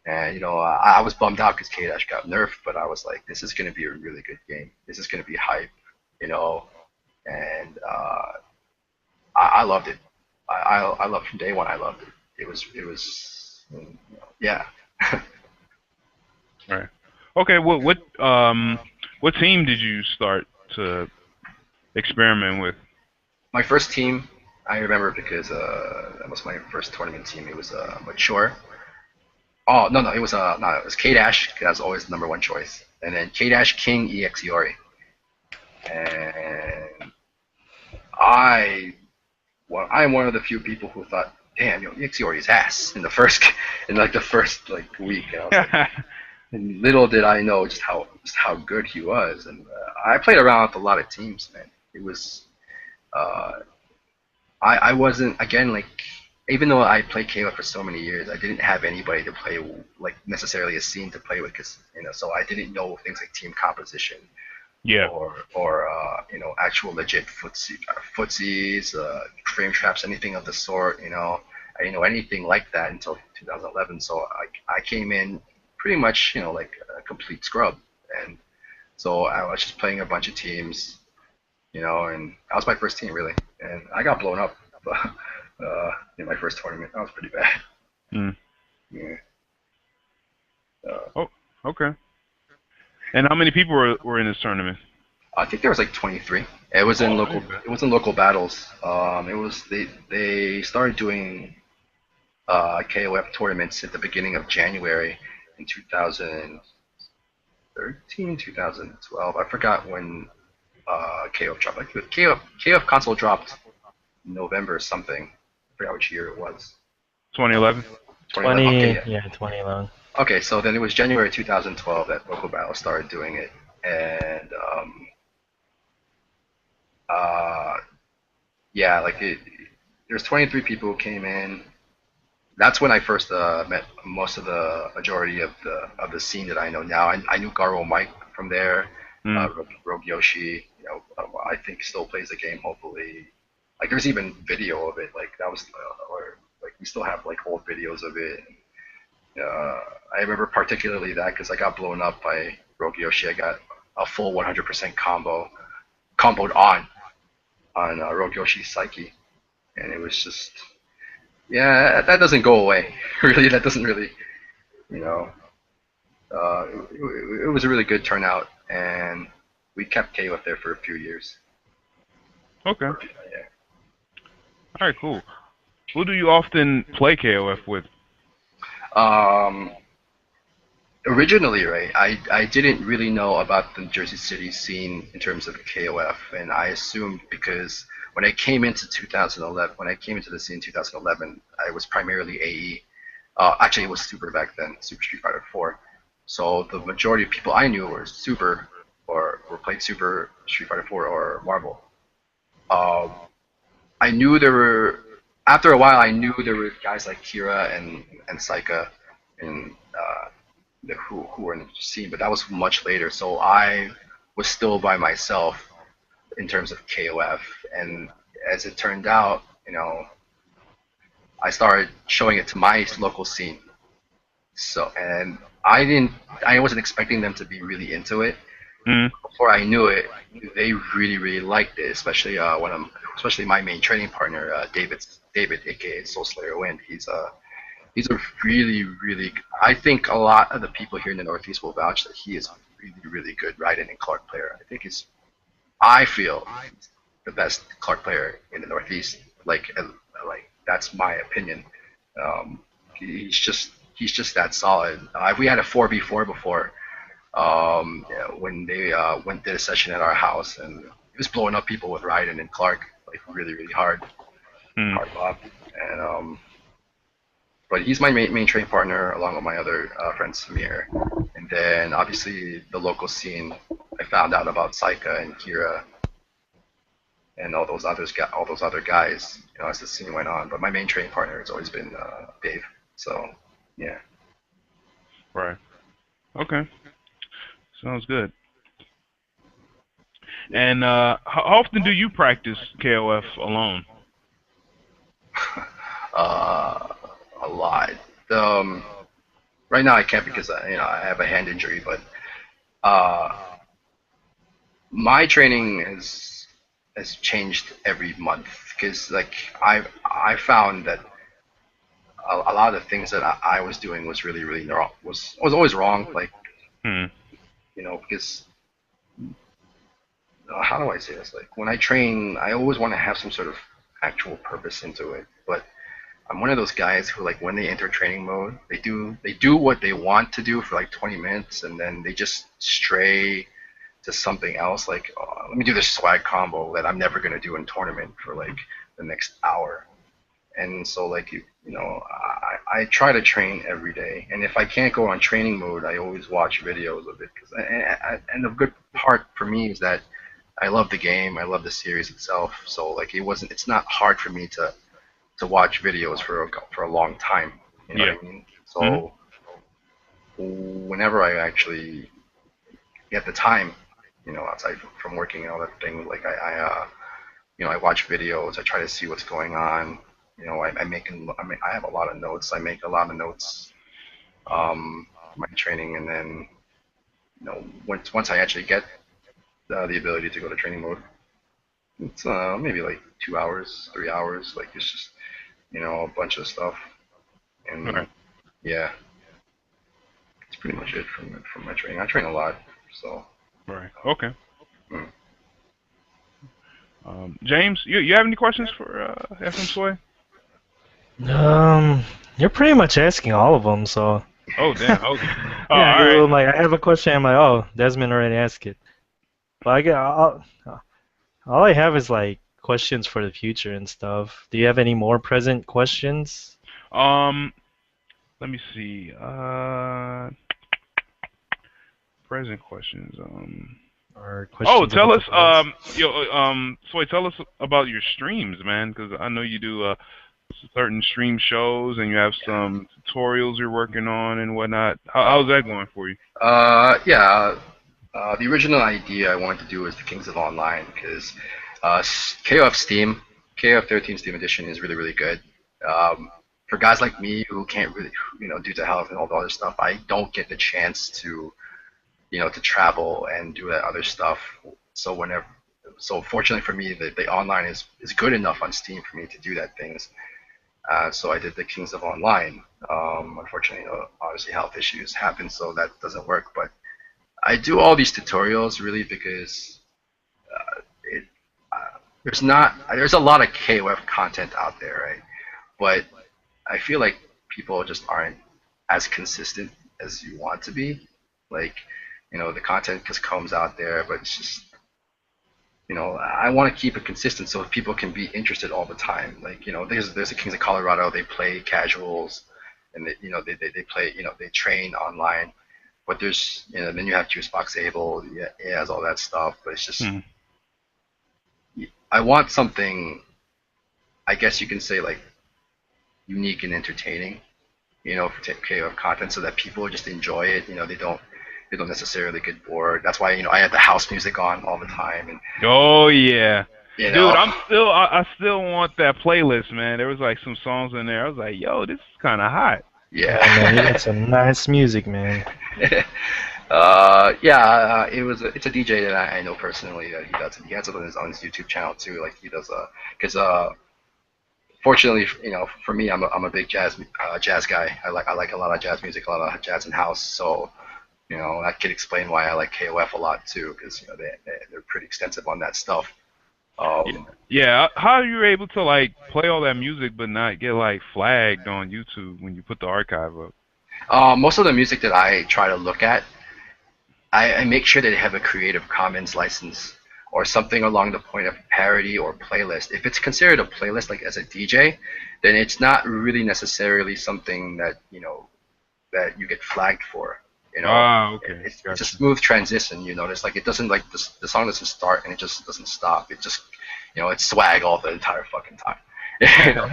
And, I was bummed out because K-Dash got nerfed, but I was like, this is going to be a really good game. This is going to be hype, you know, and I loved it. I loved from day one. I loved it. Yeah. Right. Okay. What team did you start to experiment with? My first team, I remember because that was my first tournament team. It was mature. Oh no, it was K Dash. That was always the number one choice, and then K Dash King EXEORI, and I well, I'm one of the few people who thought, damn, EXEORI is ass in the first like week, and I was like, and little did I know just how good he was, and I played around with a lot of teams, man. It was uh, I wasn't again like even though I played Kayla for so many years, I didn't have anybody to play like necessarily a scene to play with because so I didn't know things like team composition Yeah. or actual legit footsies, frame traps, anything of the sort. I didn't know anything like that until 2011. So I came in pretty much like a complete scrub, and so I was just playing a bunch of teams, and that was my first team really, and I got blown up in my first tournament. That was pretty bad. Mm. Yeah. Uh, Oh. Okay. And how many people were in this tournament? I think there was like 23. It was in Oh, local. It was in local battles. It was they started doing KOF tournaments at the beginning of January in 2013, 2012. I forgot when KOF dropped. Like KOF console dropped November or something. I forgot which year it was. 2011. 2011. Okay, 20, yeah. yeah, 2011. Okay, so then it was January 2012 that local battle started doing it, and uh, yeah, like there's 23 people who came in. That's when I first met most of the majority of the scene that I know now. I knew Garo Mike from there, Mm. Rogue Yoshi. I think still plays the game. Hopefully, like there's even video of it. Like that was, or like we still have like old videos of it. Uh, I remember particularly that because I got blown up by Rogue Yoshi. I got a full 100% comboed on Rogue Yoshi's Psyche, and it was just yeah, that doesn't go away. Really, that doesn't really, you know. It was a really good turnout, and we kept KO up there for a few years. Okay. Yeah. All right. Cool. Who do you often play KOF with? Um, Originally, right, I didn't really know about the Jersey City scene in terms of KOF, and I assumed because when I came into the scene in 2011, I was primarily AE. Actually, it was Super back then, Super Street Fighter 4. So the majority of people I knew were Super or played Super Street Fighter 4 or Marvel. Um, I knew there were after a while I knew there were guys like Kira and Saika and who were in the scene, but that was much later. So I was still by myself in terms of KOF, and as it turned out, I started showing it to my local scene. So and I wasn't expecting them to be really into it. Mm. Before I knew it, they really really liked it, especially especially my main training partner, David, aka Soul Slayer Wind. He's a really, really. I think a lot of the people here in the Northeast will vouch that he is a really, really good Raiden and Clark player. I feel, the best Clark player in the Northeast. Like that's my opinion. Um, he's just that solid. We had a 4v4 before, yeah, when they went did a session at our house, and he was blowing up people with Raiden and Clark like really hard, Hmm. hard Bob. And but he's my main train partner along with my other friend Samir. And then obviously the local scene, I found out about Saika and Kira and all those other guys, as the scene went on. But my main training partner has always been Dave. So yeah. Right. Okay. Sounds good. And how often do you practice KOF alone? uh, a lot. Um, right now I can't because I have a hand injury, but uh, my training has changed every month because like I found that a lot of the things that I was doing was really wrong, was always wrong, like Hmm. because how do I say this, like when I train I always want to have some sort of actual purpose into it, but I'm one of those guys who like when they enter training mode they do what they want to do for like 20 minutes and then they just stray to something else, like let me do this swag combo that I'm never going to do in tournament for like the next hour. And so like I try to train every day, and if I can't go on training mode I always watch videos of it, and the good part for me is that I love the game, I love the series itself, so like it's not hard for me to watch videos for a long time, you know Yeah. what I mean? Hmm. So whenever I actually get the time, outside from working and all that thing, like I watch videos. I try to see what's going on. I have a lot of notes. I make a lot of notes, my training, and then once I actually get the ability to go to training mode, it's maybe like 2 hours, 3 hours. Like it's just a bunch of stuff, and Right. yeah, it's pretty much it from my training. I train a lot, so. Right. Okay. Mm. James, you have any questions for FM Sway? Um, you're pretty much asking all of them, so Oh damn. Okay. Oh, yeah. all right. I'm like, I have a question. I'm like, oh, Desmond already asked it. But all I have is like questions for the future and stuff. Do you have any more present questions Um, let me see. Present questions. or Oh, questions tell about the us, past? Sway, tell us about your streams, man, because I know you do certain stream shows and you have some tutorials you're working on and whatnot. How's that going for you? Yeah. The original idea I wanted to do was the Kings of Online because KOF Steam, KOF 13 Steam Edition is really good. For guys like me who can't really, due to health and all the other stuff, I don't get the chance to travel and do that other stuff. So fortunately for me, the online is good enough on Steam for me to do that things. So I did the Kings of Online. Unfortunately, obviously health issues happen, so that doesn't work. But I do all these tutorials really because it there's a lot of KOF content out there, right? But I feel like people just aren't as consistent as you want to be. Like, the content just comes out there, but it's just I want to keep it consistent so people can be interested all the time. Like, there's the Kings of Colorado, they play casuals, and they play, they train online. But there's, then you have Juicebox Able, yeah, it has all that stuff. But it's just, Hmm. I want something, I guess you can say, like unique and entertaining, for KOF content, so that people just enjoy it. They don't necessarily get bored. That's why I have the house music on all the time, and Oh yeah, you dude, know, I still want that playlist, man. There was like some songs in there. I was like, yo, this is kind of hot. Yeah, man, you yeah. got some nice music, man. Yeah, it's a DJ that I know personally that he has it on his YouTube channel too. Like he does because fortunately, for me, I'm a big jazz guy. I like a lot of jazz music, a lot of jazz and house. So that could explain why I like KOF a lot too, because they're pretty extensive on that stuff. Yeah. Um, Yeah. How are you able to like play all that music but not get like flagged on YouTube when you put the archive up? most of the music that I try to look at, I make sure that they have a Creative Commons license or something along the point of parody or playlist. If it's considered a playlist, like as a DJ, then it's not really necessarily something that that you get flagged for. You know, Ah, okay. it's a Gotcha. smooth transition. You know, it's like it doesn't like the song doesn't start and it just doesn't stop. It just it's swag all the entire fucking time. you know,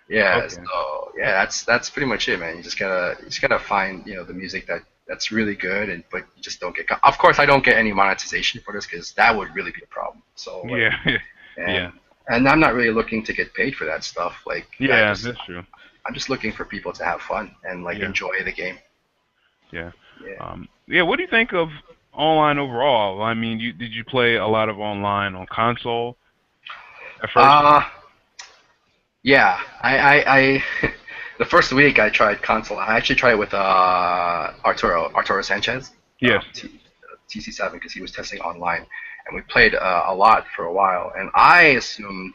yeah. Okay. So yeah, that's pretty much it, man. You just gotta find the music that's really good, and but you just don't get. Of course, I don't get any monetization for this because that would really be a problem. So like, Yeah. and Yeah. and I'm not really looking to get paid for that stuff. Like, Yeah, that's true. I'm just looking for people to have fun and like Yeah. enjoy the game. Yeah. Yeah. Yeah, what do you think of online overall? I mean, did you play a lot of online on console at first? Uh, yeah. I the first week I tried console. I actually tried it with Arturo Sanchez, Yes. TC7, because he was testing online, and we played a lot for a while. And I assumed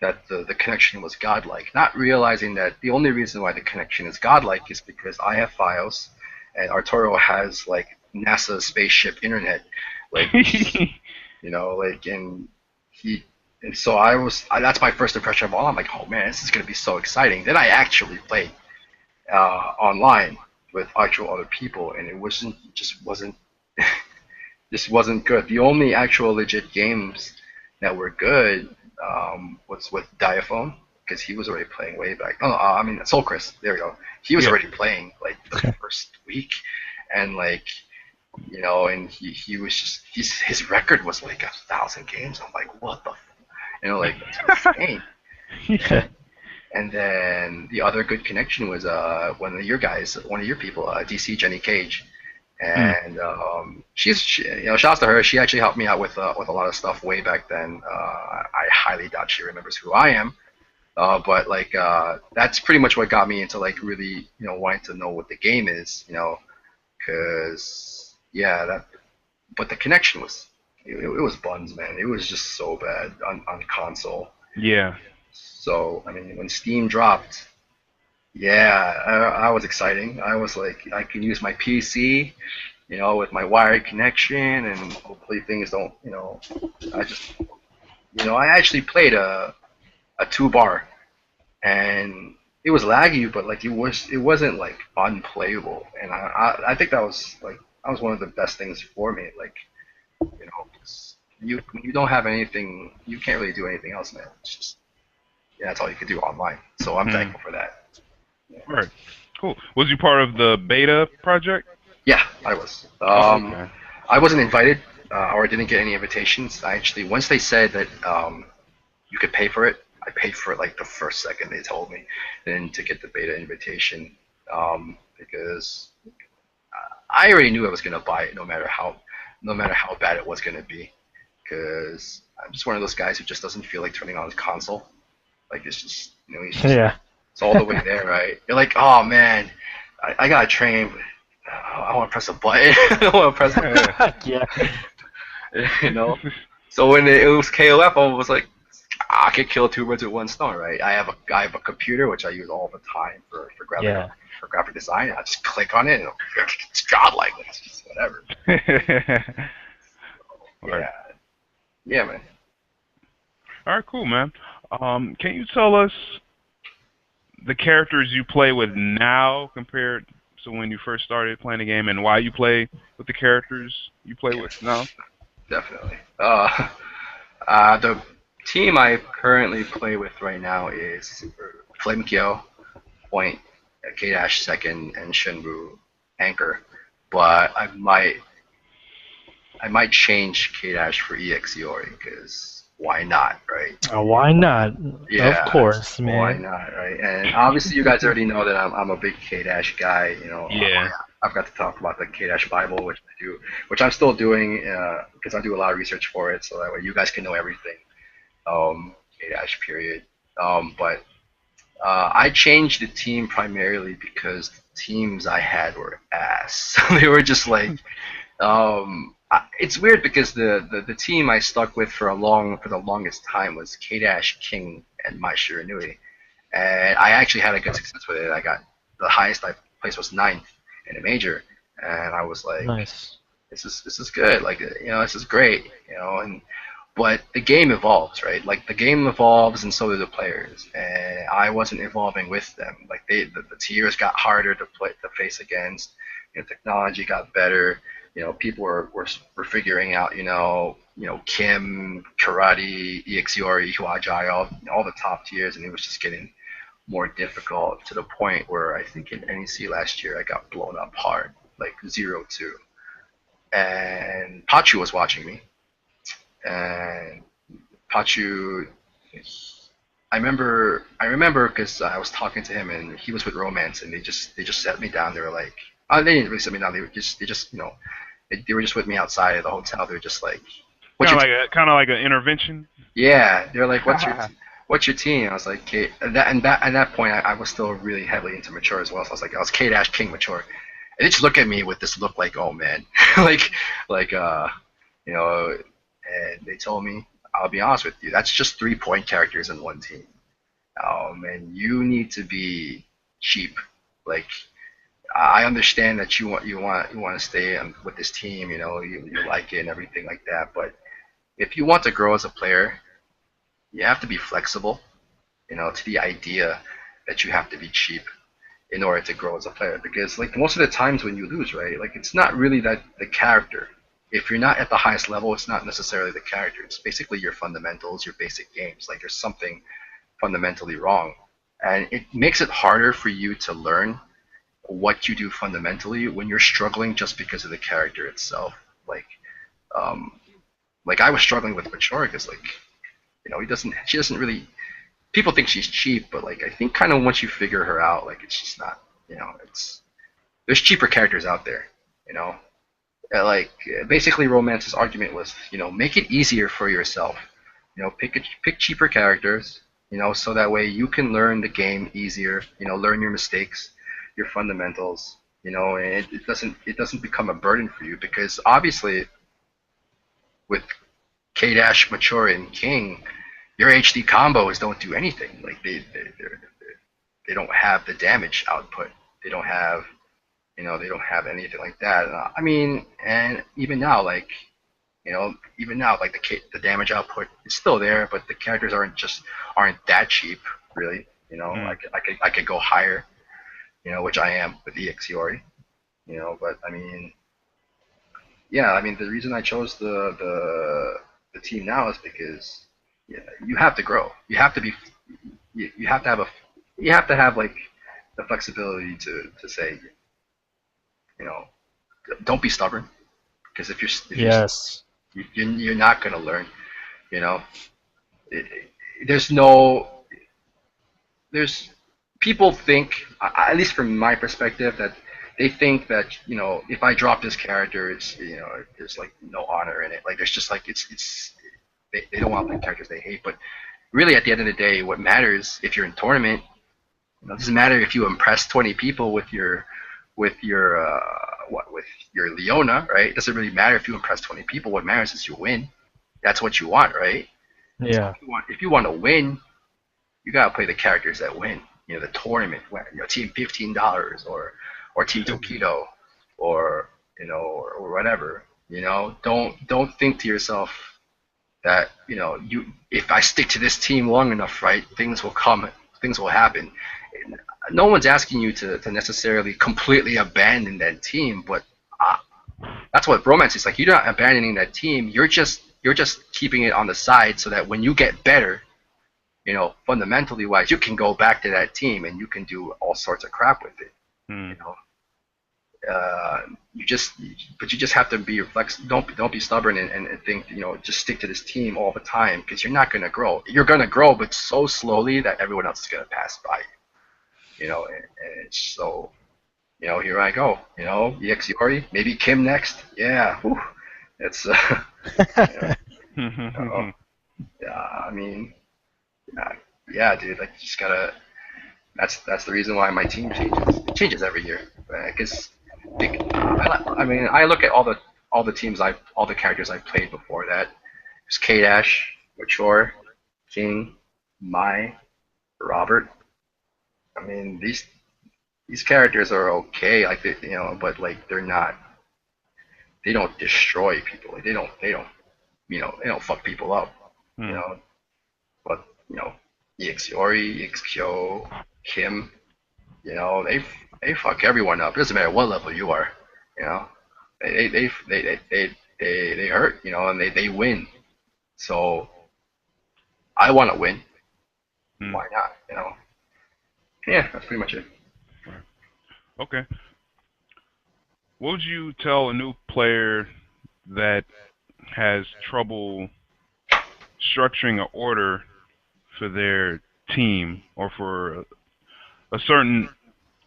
that the connection was godlike, not realizing that the only reason why the connection is godlike is because I have FiOS and Arturo has like NASA spaceship internet, like like he and so that's my first impression of all. I'm like, oh man, this is gonna be so exciting. Then I actually played online with actual other people, and it just wasn't good. The only actual legit games that were good was with Diaphone because he was already playing way back. Oh, I mean Soul Chris. There we go. He was Yeah. already playing like the first week, and like and he was just his record was like 1,000 games. I'm like, what the, like that's insane. Yeah. And then the other good connection was one of your people, DC Jenny Cage, Mm. and shouts to her. She actually helped me out with a lot of stuff way back then. I highly doubt she remembers who I am, but like that's pretty much what got me into like really wanting to know what the game is, because yeah, that. But the connection it was buns, man. It was just so bad on console. Yeah. So I mean, when Steam dropped, yeah, I was exciting. I was like, I can use my PC, with my wired connection, and hopefully things don't, I just, I actually played a two bar, and it was laggy, but like it wasn't like unplayable, and I think that was one of the best things for me, like 'cause when you don't have anything, you can't really do anything else, man. It's just that's all you can do online. So I'm Mm. thankful for that. Yeah. All right. Cool. Was you part of the beta project? Yeah, I was. Oh, okay. I wasn't invited, or I didn't get any invitations. I actually, once they said that you could pay for it, I paid for it like the first second they told me, then to get the beta invitation, because I already knew I was gonna buy it no matter how bad it was gonna be, because I'm just one of those guys who just doesn't feel like turning on his console. Like it's just, Yeah. it's all the way there, right? You're like, oh man, I got to train, but I want to press a button. I want to press Yeah. you know. So when it was KOF, I was like, I could kill two birds with one stone, right? I have a computer which I use all the time Yeah. for graphic design. I just click on it and it's godlike. It's just whatever. All right. Yeah, yeah, man. All right. Cool, man. Can you tell us the characters you play with now compared to when you first started playing the game, and why you play with the characters you play with now? Definitely. The team I currently play with right now is Flame Kyo, Point, K Dash second, and Shenwu anchor. But I might change K Dash for EX Yori because why not, right? Why not? Of Yeah, course, why man. not, right? And obviously, you guys already know that I'm a big K Dash guy. Yeah. I've got to talk about the K Dash Bible, which I'm still doing because I do a lot of research for it, so that way you guys can know everything. K Dash period. But I changed the team primarily because the teams I had were ass. They were just like It's weird because the team I stuck with for the longest time was K-Dash, King, and Mai Shiranui, and I actually had a good success with it. I got the highest I placed was ninth in a major, and I was like, Nice. this is good. Like this is great. And but the game evolves, right? Like the game evolves, and so do the players. And I wasn't evolving with them. Like the tiers got harder to face against. Technology got better. People were figuring out. Kim, Karate, EXIORI, Huajai, all the top tiers, and it was just getting more difficult to the point where I think in NEC last year I got blown up hard, like 0-2. And Pachu was watching me, and Pachu, I remember because I was talking to him and he was with Romance, and they just set me down. They were like, they didn't really set me down. They were just with me outside of the hotel. They were just like, "What's your Kind of like an intervention. yeah?" They're like, "What's your team?" I was like, "K." At that point, I was still really heavily into mature as well. So I was K Dash King mature, and they just look at me with this look like, "Oh man," like you know. And they told me, I'll be honest with you, that's just 3-point characters in one team. And you need to be cheap. Like I understand that you want to stay with this team. You like it and everything like that. But if you want to grow as a player, you have to be flexible. To the idea that you have to be cheap in order to grow as a player. Because like most of the times when you lose, right? Like it's not really that the character. If you're not at the highest level, it's not necessarily the character. It's basically your fundamentals, your basic games. Like there's something fundamentally wrong, and it makes it harder for you to learn what you do fundamentally when you're struggling just because of the character itself. Like, um, like I was struggling with Mature because like she doesn't really. People think she's cheap, but like I think kind of once you figure her out, like it's just not. It's there's cheaper characters out there. You know, like basically Romance's argument was, make it easier for yourself. Pick cheaper characters. So that way you can learn the game easier. Learn your mistakes, your fundamentals. And it doesn't become a burden for you because obviously with K Dash, Mature, and King, your HD combos don't do anything. Like they don't have the damage output. They don't have they don't have anything like that. I mean, and even now, like the damage output is still there, but the characters aren't that cheap, really. Mm. I could go higher, which I am with EXIORI. But I mean, yeah, I mean the reason I chose the team now is because yeah, you have to grow. You have to have like the flexibility to say, you know, don't be stubborn because Yes. you're not gonna learn. You know, it, there's no there's people think, at least from my perspective, that they think that if I drop this character, it's there's like no honor in it. Like there's just like it's they don't want the characters they hate. But really, at the end of the day, what matters if you're in tournament, it doesn't matter if you impress 20 people with your Leona, right? It doesn't really matter if you impress 20 people. What matters is you win. That's what you want, right? So Yeah. if you want to win, you gotta play the characters that win. The tournament, Team $15 or Team Tokido or or whatever. Don't think to yourself that if I stick to this team long enough, right, things will happen. No one's asking you to necessarily completely abandon that team, but uh, that's what romance is like. You're not abandoning that team. You're just keeping it on the side so that when you get better, fundamentally wise, you can go back to that team and you can do all sorts of crap with it. You Mm. know, but you just have to be flex. Don't be stubborn and think just stick to this team all the time because you're not gonna grow. You're gonna grow, but so slowly that everyone else is gonna pass by. And it's so here I go. EXIORI, maybe Kim next. Yeah, whew, it's you know, I mean, uh, yeah, dude. Like, you just gotta. That's the reason why my team changes. It changes every year because I mean I look at all the characters I played before that. It's K-Dash, Mature, King, Mai, Robert. I mean, these characters are okay, like but like they're not. They don't destroy people. Like, they don't fuck people up. You Hmm. know, but EXIORI, EXKyo, Kim, they fuck everyone up. It doesn't matter what level you are. You know, they hurt. And they win. So I want to win. Hmm. Why not? Yeah, that's pretty much it. Right. Okay. What would you tell a new player that has trouble structuring an order for their team or for a certain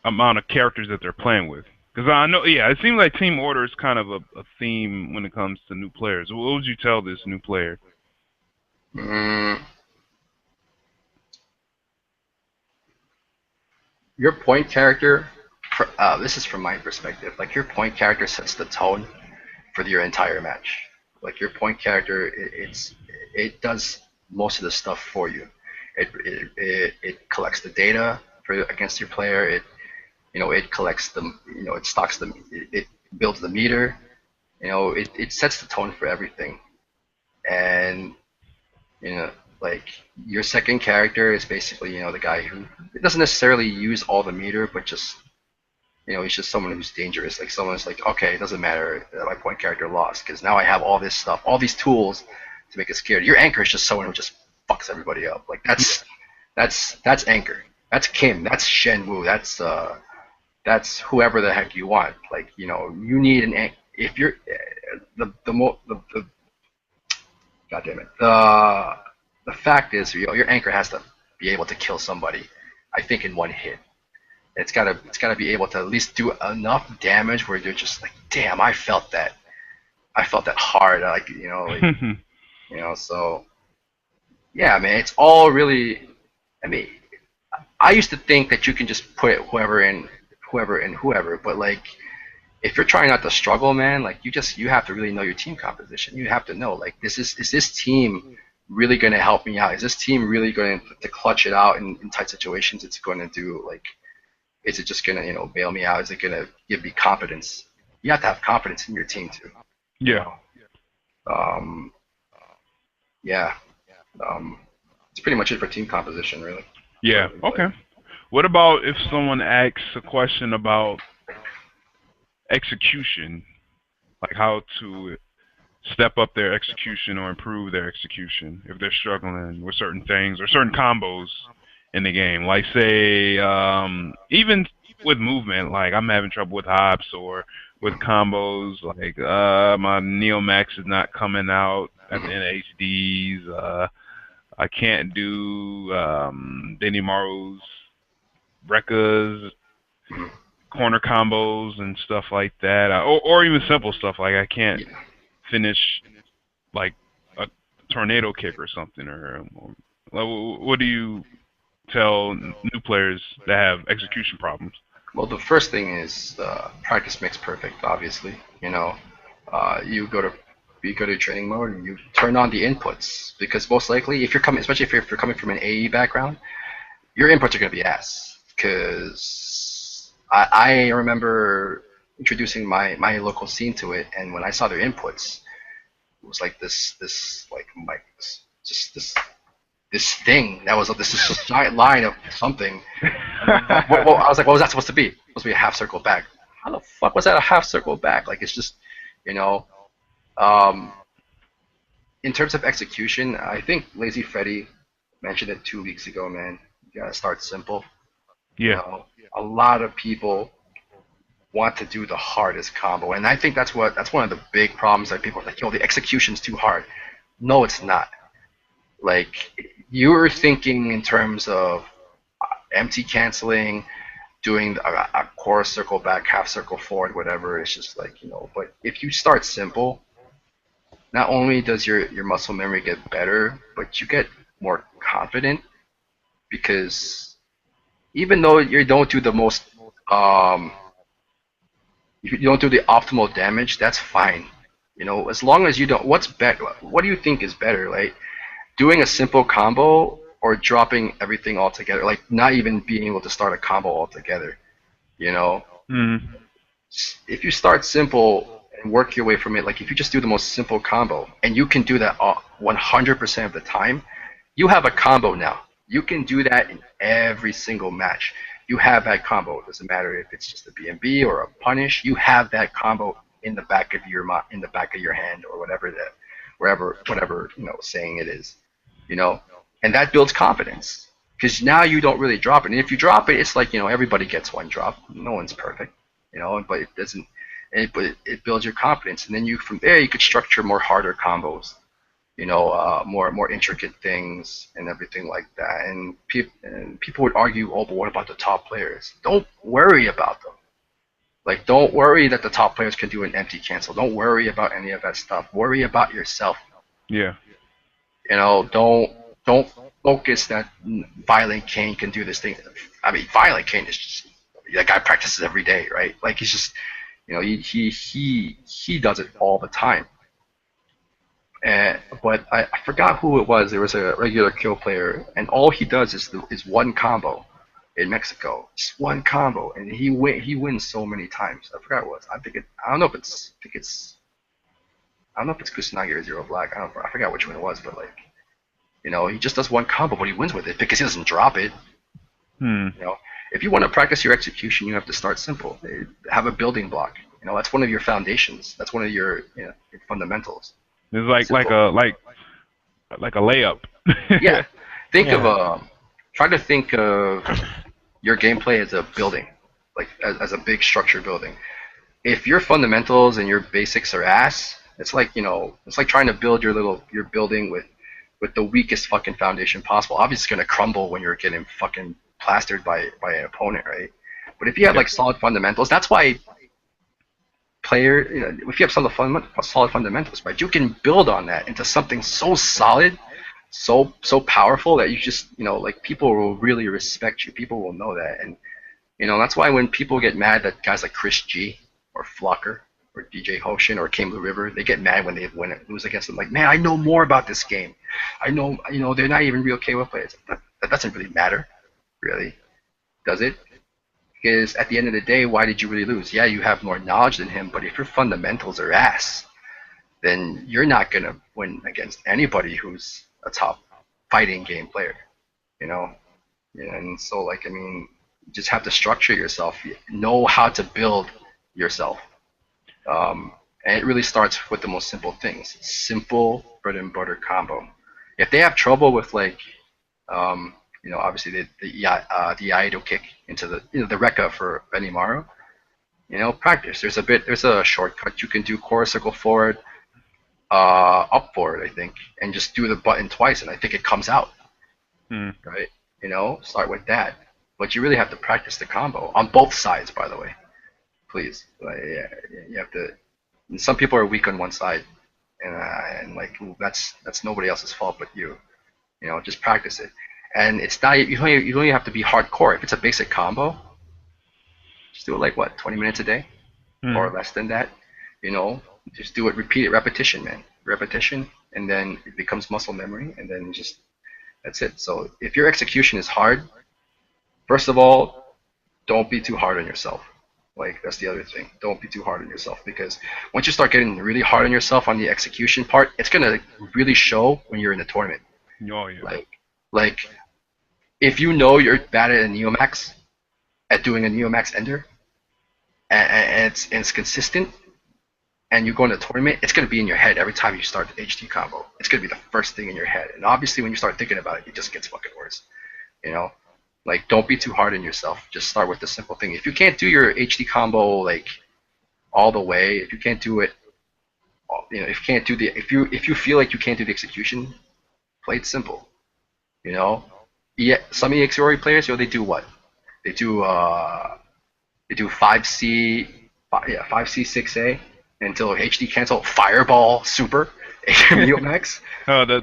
amount of characters that they're playing with? Because I know, yeah, it seems like team order is kind of a theme when it comes to new players. What would you tell this new player? Mm, your point character. This is from my perspective. Like your point character sets the tone for your entire match. Like your point character, it does most of the stuff for you. It collects the data for against your player. It collects them. It stocks them. It builds the meter. It sets the tone for everything. And you know, like your second character is basically the guy who doesn't necessarily use all the meter, but just he's just someone who's dangerous. Like someone's like, okay, it doesn't matter that my point character lost because now I have all this stuff, all these tools to make it scared. Your anchor is just someone who just fucks everybody up. Like that's anchor. That's Kim. That's Shenwu. That's whoever the heck you want. Like you need an if you're the God damn it the fact is your anchor has to be able to kill somebody. I think in one hit. It's gotta be able to at least do enough damage where you're just like, damn, I felt that. I felt that hard. So yeah, man, it's all really. I mean, I used to think that you can just put whoever, but like, if you're trying not to struggle, man, like you have to really know your team composition. You have to know like is this team really going to help me out? Is this team really going to clutch it out in tight situations? It's going to do like is it just gonna, bail me out? Is it gonna give me confidence? You have to have confidence in your team too. You Yeah. know. Um, yeah. Um, it's pretty much it for team composition, really. Yeah. Okay. What about if someone asks a question about execution, like how to step up their execution or improve their execution if they're struggling with certain things or certain combos in the game. Like say, even with movement, like I'm having trouble with hops or with combos. Like my Neo Max is not coming out at the Mhm. end of HDs. I can't do Denny Morrow's Rekkas, Mhm. corner combos and stuff like that, or even simple stuff like I can't Yeah. finish like a tornado kick or something, or like, what do you tell new players that have execution problems? Well, the first thing is practice makes perfect. Obviously, you go to training mode and you turn on the inputs because most likely, if you're coming, especially if you're coming from an AE background, your inputs are going to be ass. Because I remember introducing my local scene to it, and when I saw their inputs, it was like this like just this thing that was this giant line of something. I was like, what was that supposed to be? Supposed to be a half circle back. How the fuck was that a half circle back? Like it's just, you know. Um, in terms of execution, I think Lazy Freddy mentioned it 2 weeks ago, man. You gotta start simple. You Yeah. know, a lot of people want to do the hardest combo, and I think that's one of the big problems that people are like, yo, the execution's too hard. No, it's not. Like you're thinking in terms of empty canceling, doing a core circle back, half circle forward, whatever. It's just like But if you start simple, not only does your muscle memory get better, but you get more confident because even though you don't do the um, you don't do the optimal damage, that's fine. You know, as long as you don't, what's better? What do you think is better? Like doing a simple combo or dropping everything altogether? Like not even being able to start a combo altogether. You know, Mm. if you start simple and work your way from it, like if you just do the most simple combo and you can do that 100% of the time, you have a combo now. You can do that in every single match. You have that combo. It doesn't matter if it's just a BMB or a punish. You have that combo in the back of in the back of your hand or whatever that, wherever, whatever saying it is, you know, and that builds confidence because now you don't really drop it. And if you drop it, it's like everybody gets one drop. No one's perfect, but it doesn't. But it builds your confidence, and then from there you could structure more harder combos, more intricate things and everything like that. And people would argue, oh, but what about the top players? Don't worry about them. Like, don't worry that the top players can do an empty cancel. Don't worry about any of that stuff. Worry about yourself. Yeah. Don't focus that Violent Kane can do this thing. I mean, Violent Kane is just that guy practices every day, right? Like he's just, he does it all the time. But I forgot who it was. There was a regular kill player, and all he does is one combo in Mexico. Just one combo, and he wins so many times. I forgot what it was. I don't know if it's Kusanagi or Zero Black. I forgot which one it was, but like, he just does one combo, but he wins with it because he doesn't drop it. If you want to practice your execution, you have to start simple. Have a building block. That's one of your foundations. That's one of your your fundamentals. It's like a layup. Yeah. Try to think of your gameplay as a building, like as a big structure building. If your fundamentals and your basics are ass, it's like trying to build your building with the weakest fucking foundation possible. Obviously, it's gonna crumble when you're getting fucking plastered by an opponent, right? But if you have like solid fundamentals, that's why if you have solid fundamentals, right, you can build on that into something so solid, so powerful that you just like people will really respect you. People will know that, and that's why when people get mad that guys like Chris G or Flocker or DJ Hoshin or King Blue River, they get mad when they lose against them. Like, man, I know more about this game. I know, they're not even real KO players. That doesn't really matter, really, does it? Because at the end of the day, why did you really lose? Yeah, you have more knowledge than him, but if your fundamentals are ass, then you're not gonna win against anybody who's a top fighting game player. And so like, I mean, you just have to structure yourself, know how to build yourself. And it really starts with the most simple things. Simple bread and butter combo. If they have trouble with like, obviously the Iaido kick into the the Rekka for Benimaru, practice. There's a shortcut you can do: core circle forward, up forward, I think, and just do the button twice, and I think it comes out. Right? Start with that. But you really have to practice the combo on both sides, by the way. Please, yeah, you have to. And some people are weak on one side, and like that's nobody else's fault but you. Just practice it. And it's not you don't even have to be hardcore. If it's a basic combo, just do it like 20 minutes a day, or less than that. Just do it, repeat it, repetition, man, repetition, and then it becomes muscle memory, and then that's it. So if your execution is hard, first of all, don't be too hard on yourself. Like, that's the other thing. Don't be too hard on yourself, because once you start getting really hard on yourself on the execution part, it's gonna really show when you're in the tournament. Oh yeah. Like, if you're bad at a Neomax, at doing a Neomax ender, and it's consistent, and you go in a tournament, it's going to be in your head every time you start the HD combo. It's going to be the first thing in your head. And obviously, when you start thinking about it, it just gets fucking worse. Like, don't be too hard on yourself. Just start with the simple thing. If you can't do your HD combo like all the way, if you can't do it, if you feel like you can't do the execution, play it simple. Yeah, some EXORI players, they do what? They do 5C, 5C 6A until HD cancel Fireball Super Neomax. Oh, the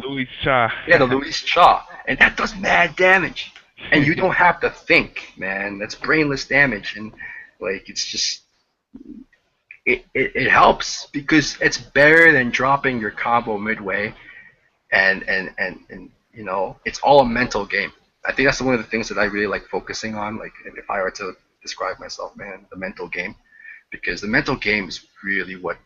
Louis Cha. Yeah, the Louis Cha, and that does mad damage. And you don't have to think, man. That's brainless damage, and like it's just it helps because it's better than dropping your combo midway, and it's all a mental game. I think that's one of the things that I really like focusing on. Like if I were to describe myself, man, the mental game, because the mental game is really what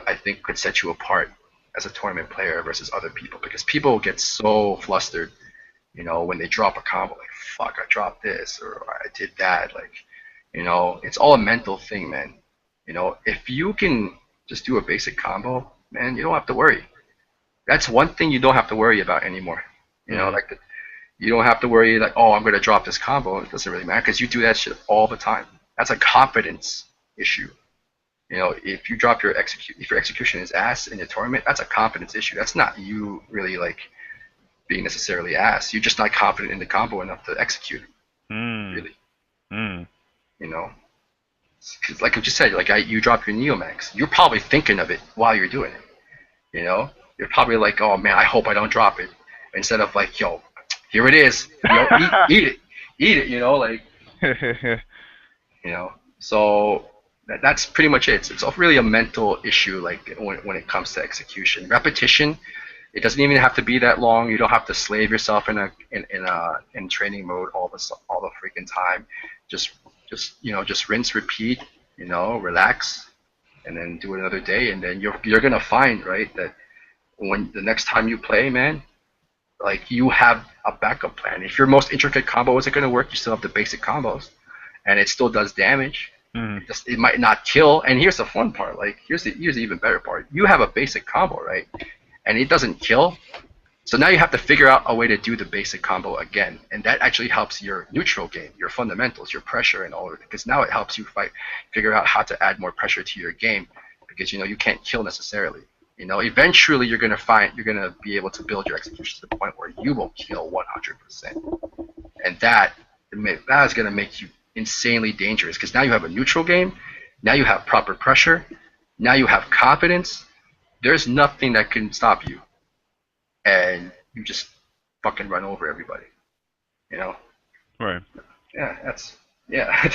I think could set you apart as a tournament player versus other people. Because people get so flustered, when they drop a combo, like fuck, I dropped this or I did that. Like, it's all a mental thing, man. If you can just do a basic combo, man, you don't have to worry. That's one thing you don't have to worry about anymore. Mm. Like you don't have to worry like, oh, I'm gonna drop this combo. It doesn't really matter because you do that shit all the time. That's a confidence issue. If you drop if your execution is ass in your tournament, that's a confidence issue. That's not you really like being necessarily ass. You're just not confident in the combo enough to execute. Mm. Really, Mm. you know. Because like I just said, like you drop your Neomax, you're probably thinking of it while you're doing it. You're probably like, oh man, I hope I don't drop it. Instead of like, yo, here it is, eat it, eat it. Like you know. So that's pretty much it. It's really a mental issue, like when it comes to execution, repetition. It doesn't even have to be that long. You don't have to slave yourself in training mode all the freaking time. Just just rinse, repeat. Relax, and then do it another day, and then you're gonna find right that when the next time you play, man, like you have a backup plan. If your most intricate combo isn't gonna work, you still have the basic combos, and it still does damage. Mm. It might not kill. And here's the fun part. Like here's the even better part. You have a basic combo, right? And it doesn't kill. So now you have to figure out a way to do the basic combo again, and that actually helps your neutral game, your fundamentals, your pressure, and all of it. Because now it helps you figure out how to add more pressure to your game, because you can't kill necessarily. Eventually you're gonna be able to build your execution to the point where you will kill 100%, and that is gonna make you insanely dangerous because now you have a neutral game, now you have proper pressure, now you have confidence. There's nothing that can stop you, and you just fucking run over everybody. You know? Right. Yeah, yeah,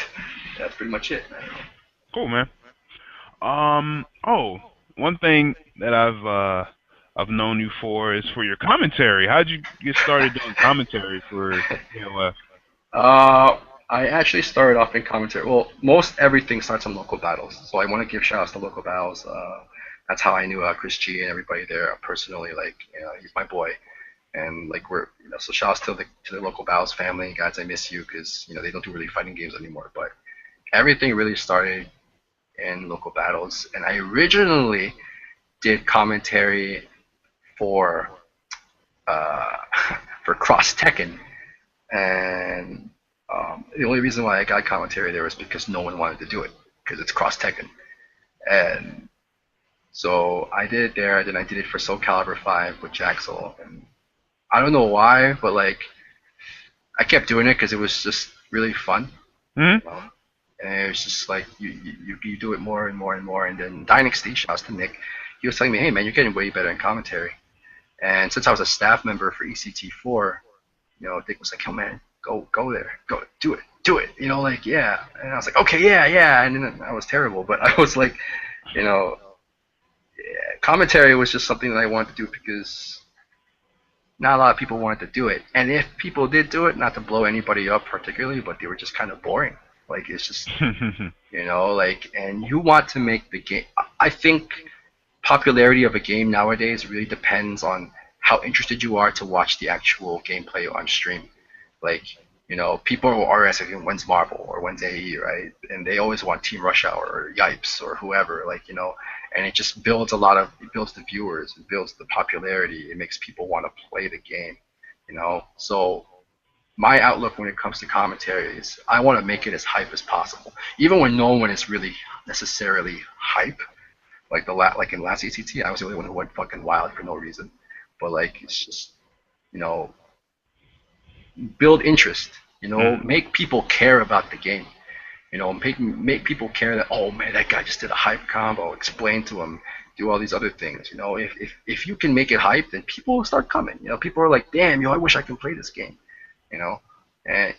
that's pretty much it, man. Cool, man. Oh, one thing that I've known you for is for your commentary. How'd you get started doing commentary for KOF? Uh, I actually started off in commentary. Well, most everything starts on local battles, so I want to give shout outs to local battles. That's how I knew Chris G and everybody there personally. Like, he's my boy, and like so shout outs to the local battles family, guys. I miss you because they don't do really fighting games anymore. But everything really started in local battles, and I originally did commentary for uh, for Cross Tekken, and the only reason why I got commentary there was because no one wanted to do it because it's Cross Tekken, and so I did it there. Then I did it for Soul Calibur 5 with Jaxel, and I don't know why, but like I kept doing it because it was just really fun. Hmm? You know? And it was just like you do it more and more and more. And then Dynasty, shouts to Nick, he was telling me, hey man, you're getting way better in commentary. And since I was a staff member for ECT4, Dick was like, oh man, go there, go do it. Like yeah. And I was like, okay, yeah. And then I was terrible, but I was like, you know, yeah, commentary was just something that I wanted to do because not a lot of people wanted to do it. And if people did do it, not to blow anybody up particularly, but they were just kind of boring. Like it's just and you want to make the game. I think popularity of a game nowadays really depends on how interested you are to watch the actual gameplay on stream. Like, people are asking when's Marvel or when's AE, right? And they always want Team Rush Hour or Yipes or whoever, like, and it just builds it builds the viewers, it builds the popularity, it makes people want to play the game. So my outlook when it comes to commentary is I want to make it as hype as possible, even when no one is really necessarily hype. Like like in last ECT, I was the only one who went fucking wild for no reason. But like it's just you know build interest. Mm. Make people care about the game. Make people care that oh man that guy just did a hype combo. Explain to them. Do all these other things. If you can make it hype, then people will start coming. People are like damn I wish I could play this game. You know, and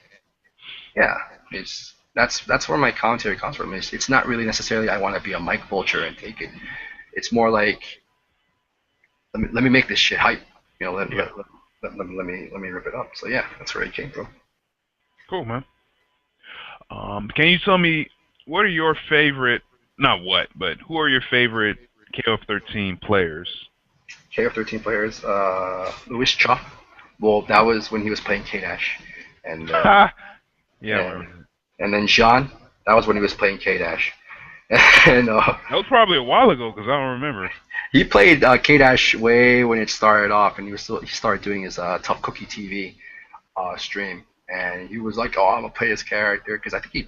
yeah, it's that's where my commentary comes from. It's not really necessarily I want to be a mic vulture and take it. It's more like let me make this shit hype. You know, Yeah. let me rip it up. So yeah, that's where it came from. Cool, man. Can you tell me what are your favorite? Not what, but who are your favorite KOF 13 players? KF13 players, Louis Cha. Well, that was when he was playing K Dash, and Ha! Yeah, I and remember that. and then Jean. That was when he was playing K Dash, and That was probably a while ago because I don't remember. he played K Dash way when it started off, and he started doing his Tough Cookie TV stream, and he was like, "Oh, I'm gonna play this character," because I think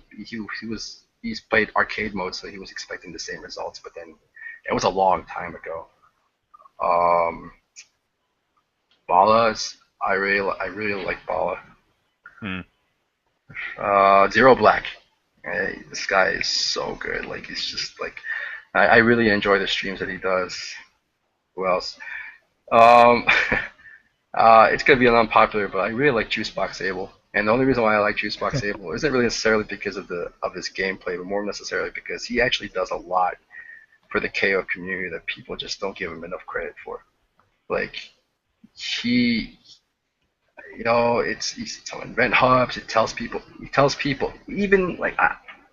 he's played arcade mode, so he was expecting the same results. But then it was a long time ago. Um, Bala's I really like Bala. Hmm. Zero Black. Hey, this guy is so good. Like he's just like I really enjoy the streams that he does. Who else? Um, it's gonna be an unpopular, but I really like Juicebox Abel. And the only reason why I like Juicebox Abel isn't really necessarily because of his gameplay, but more necessarily because he actually does a lot for the KO community that people just don't give him enough credit for. Like he it's he's telling rent hubs. He tells people even like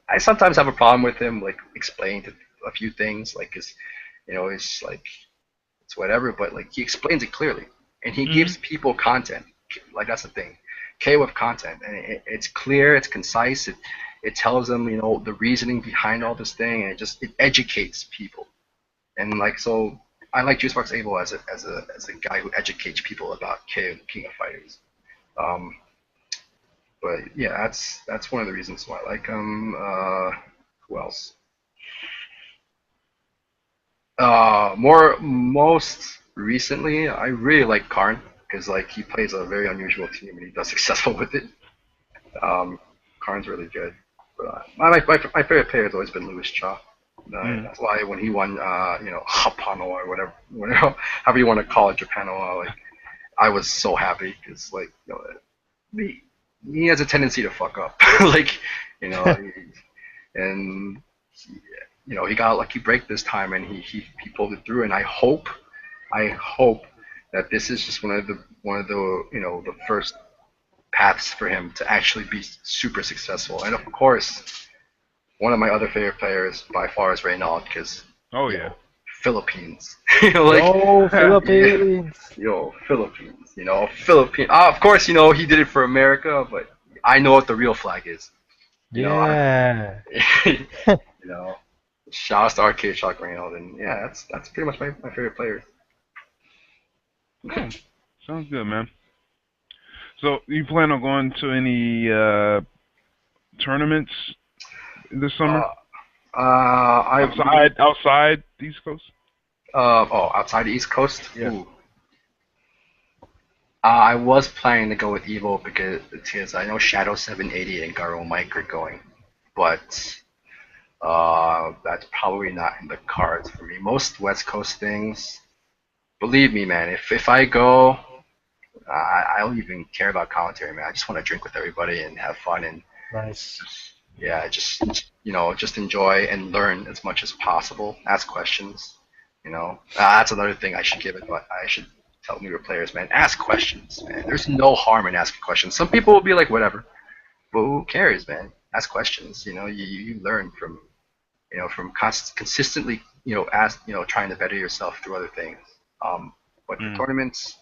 I sometimes have a problem with him like explaining a few things like it's like it's whatever, but like he explains it clearly and he Hmm. gives people content. Like that's the thing, K with content, and it's clear, it's concise. It tells them the reasoning behind all this thing, and it educates people. And like so, I like Juicebox Able as a guy who educates people about King of Fighters. Um, but yeah, that's one of the reasons why I like him. Who else? Most recently, I really like Karn because like he plays a very unusual team and he does successful with it. Um, Karn's really good. But, my favorite player has always been Louis Cha. Hmm. That's why when he won, Japanoa or whatever, however you want to call it, Japanoa, like I was so happy because like he, he has a tendency to fuck up, like you know, and he, he got a lucky break this time and he pulled it through. And I hope that this is just one of the the first paths for him to actually be super successful. And of course, one of my other favorite players by far is Reynald because Oh you yeah. know Philippines, like Yo, yeah, Philippines. Philippines, Philippines. Of course, he did it for America, but I know what the real flag is. You know, I, Yeah. you know, shouts to Arcade Shock Reynald, and yeah, that's pretty much my favorite players. Cool. Sounds good, man. So you plan on going to any tournaments this summer? Uh, I Outside the East Coast? outside the East Coast. Yeah. Ooh. I was planning to go with Evo because I know Shadow 780 and Garo Mike are going, but that's probably not in the cards for me. Most West Coast things, believe me, man. If I go, I don't even care about commentary, man. I just want to drink with everybody and have fun and Nice. yeah, just enjoy and learn as much as possible. Ask questions. That's another thing I should give it. But I should tell newer players, man. Ask questions, man. There's no harm in asking questions. Some people will be like, whatever, but who cares, man? Ask questions. You learn from consistently, trying to better yourself through other things. Um, but for Mm. tournaments,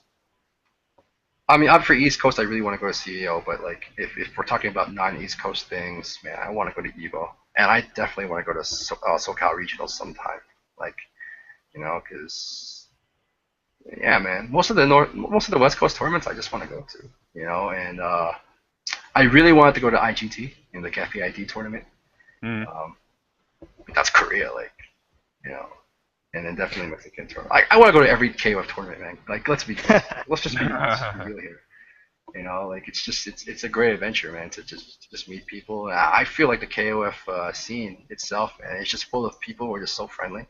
I mean, I'm for East Coast. I really want to go to CEO, but like, if we're talking about non-East Coast things, man, I want to go to Evo, and I definitely want to go to SoCal Regionals sometime. Like, because yeah, man, most of the West Coast tournaments, I just want to go to, and I really wanted to go to IGT in the Cafe ID tournament. Mm. Um, but that's Korea, like, you know, and then definitely Mexican tournament. I want to go to every KOF tournament, man. Like, let's just be real here. Like it's a great adventure, man, to just meet people. I feel like the KOF scene itself, man, it's just full of people who are just so friendly,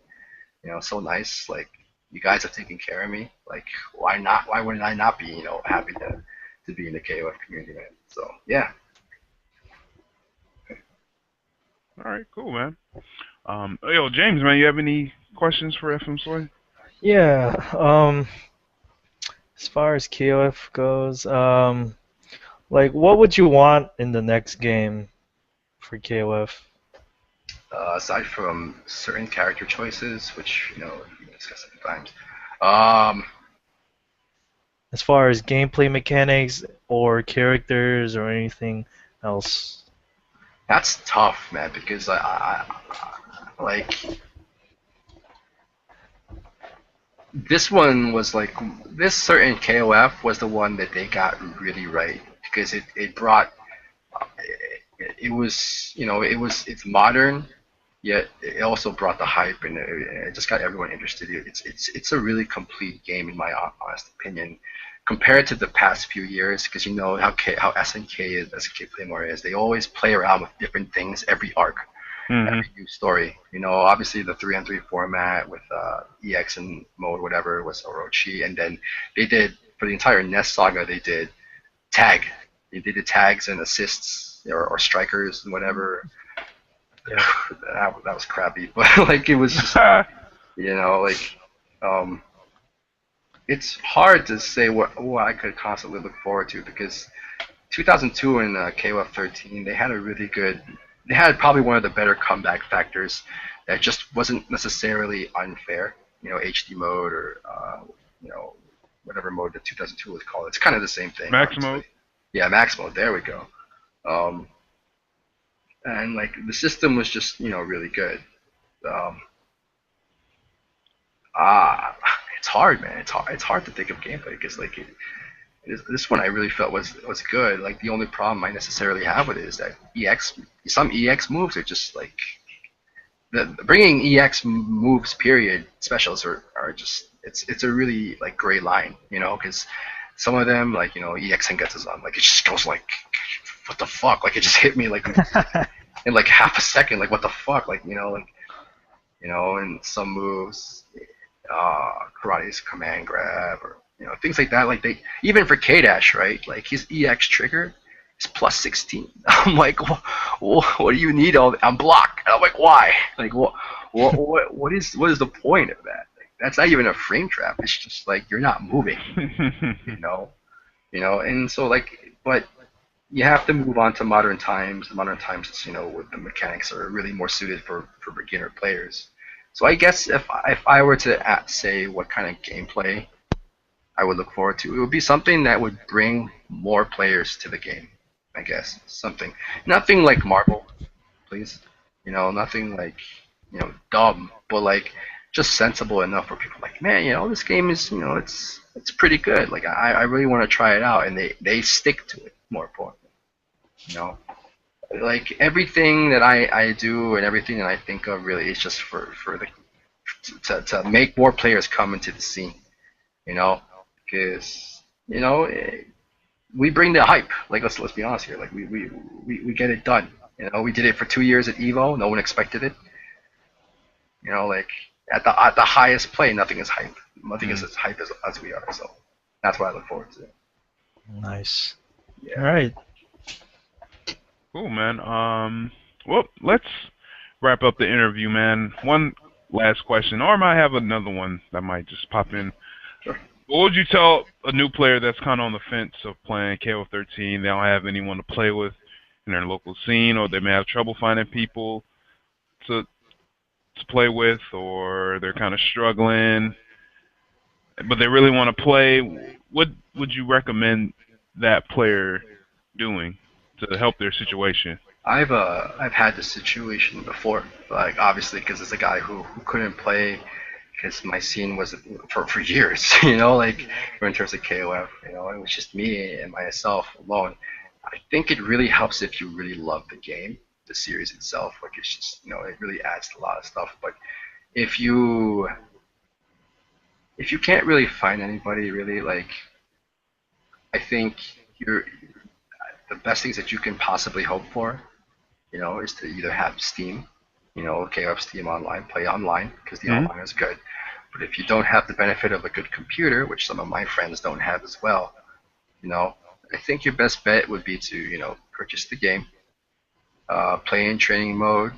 so nice. Like you guys have taken care of me. Like why not? Why wouldn't I not be, happy to be in the KOF community, man? So yeah, All right, cool, man. Yo, James, man, you have any questions for FM Soy? Yeah. As far as KOF goes, like, what would you want in the next game for KOF? Aside from certain character choices, which we discussed at times, um, As far as gameplay mechanics or characters or anything else? that's tough, man, because like this one was like this certain KOF was the one that they got really right because it brought it was it's modern yet it also brought the hype and it just got everyone interested. It's a really complete game in my honest opinion compared to the past few years because you know how SNK is SNK Playmore is they always play around with different things every arc Mm-hmm. every new story. Obviously the 3-on-3 format with EX and mode, whatever, was Orochi, and then they did for the entire Nest saga. They did tag. They did the tags and assists or strikers and whatever. Yeah. That was crappy, but like it was just like um, it's hard to say what I could constantly look forward to because 2002 and KOF 13, they had a really good, they had probably one of the better comeback factors that just wasn't necessarily unfair. HD mode or whatever mode that 2002 was called. It's kind of the same thing, Maximo. obviously. Yeah, max mode. There we go. Um, and like the system was just really good. Um, ah, it's hard, man. It's hard to think of gameplay because like this one I really felt was good. Like the only problem I necessarily have with it is that some EX moves are just like bringing EX moves period specials are just it's a really like gray line, because some of them like EX and gets on like it just goes like what the fuck like it just hit me like in like half a second like what the fuck like and some moves karate's command grab or things like that. Like they even for K Dash, right? Like his EX trigger is plus 16. I'm like, what do you need all? I'm block. And I'm like, why? Like what is the point of that? Like, that's not even a frame trap. It's just like you're not moving, you know, And so like, but you have to move on to modern times. Modern times, with the mechanics are really more suited for beginner players. So I guess if I were to say what kind of gameplay I would look forward to, it would be something that would bring more players to the game. I guess something, nothing like Marvel, please. Nothing like dumb, but like just sensible enough for people like, man, this game is it's pretty good. Like I really want to try it out, and they stick to it more importantly. You know, like everything that I do and everything that I think of really is just for the to make more players come into the scene. You know, because we bring the hype. Like let's be honest here. Like we get it done. We did it for 2 years at Evo. No one expected it. Like at the highest play, nothing is hype. Nothing is as hype as we are. So that's what I look forward to. Nice. All Yeah. right. Cool, man. Well, let's wrap up the interview, man. One last question, or I might have another one that might just pop in. Sure. What would you tell a new player that's kind of on the fence of playing KO 13? They don't have anyone to play with in their local scene, or they may have trouble finding people to play with, or they're kind of struggling, but they really want to play. What would you recommend that player doing to help their situation? I've had this situation before, like obviously because it's a guy who couldn't play because my scene was for years, like in terms of KOF, it was just me and myself alone. I think it really helps if you really love the game, the series itself. Like it's just, it really adds to a lot of stuff. But if you if you can't really find anybody really, like I think you're the best things that you can possibly hope for, is to either have Steam, KOF Steam Online, play online because the Hmm. online is good. But if you don't have the benefit of a good computer, which some of my friends don't have as well, you know, I think your best bet would be to, purchase the game, play in training mode,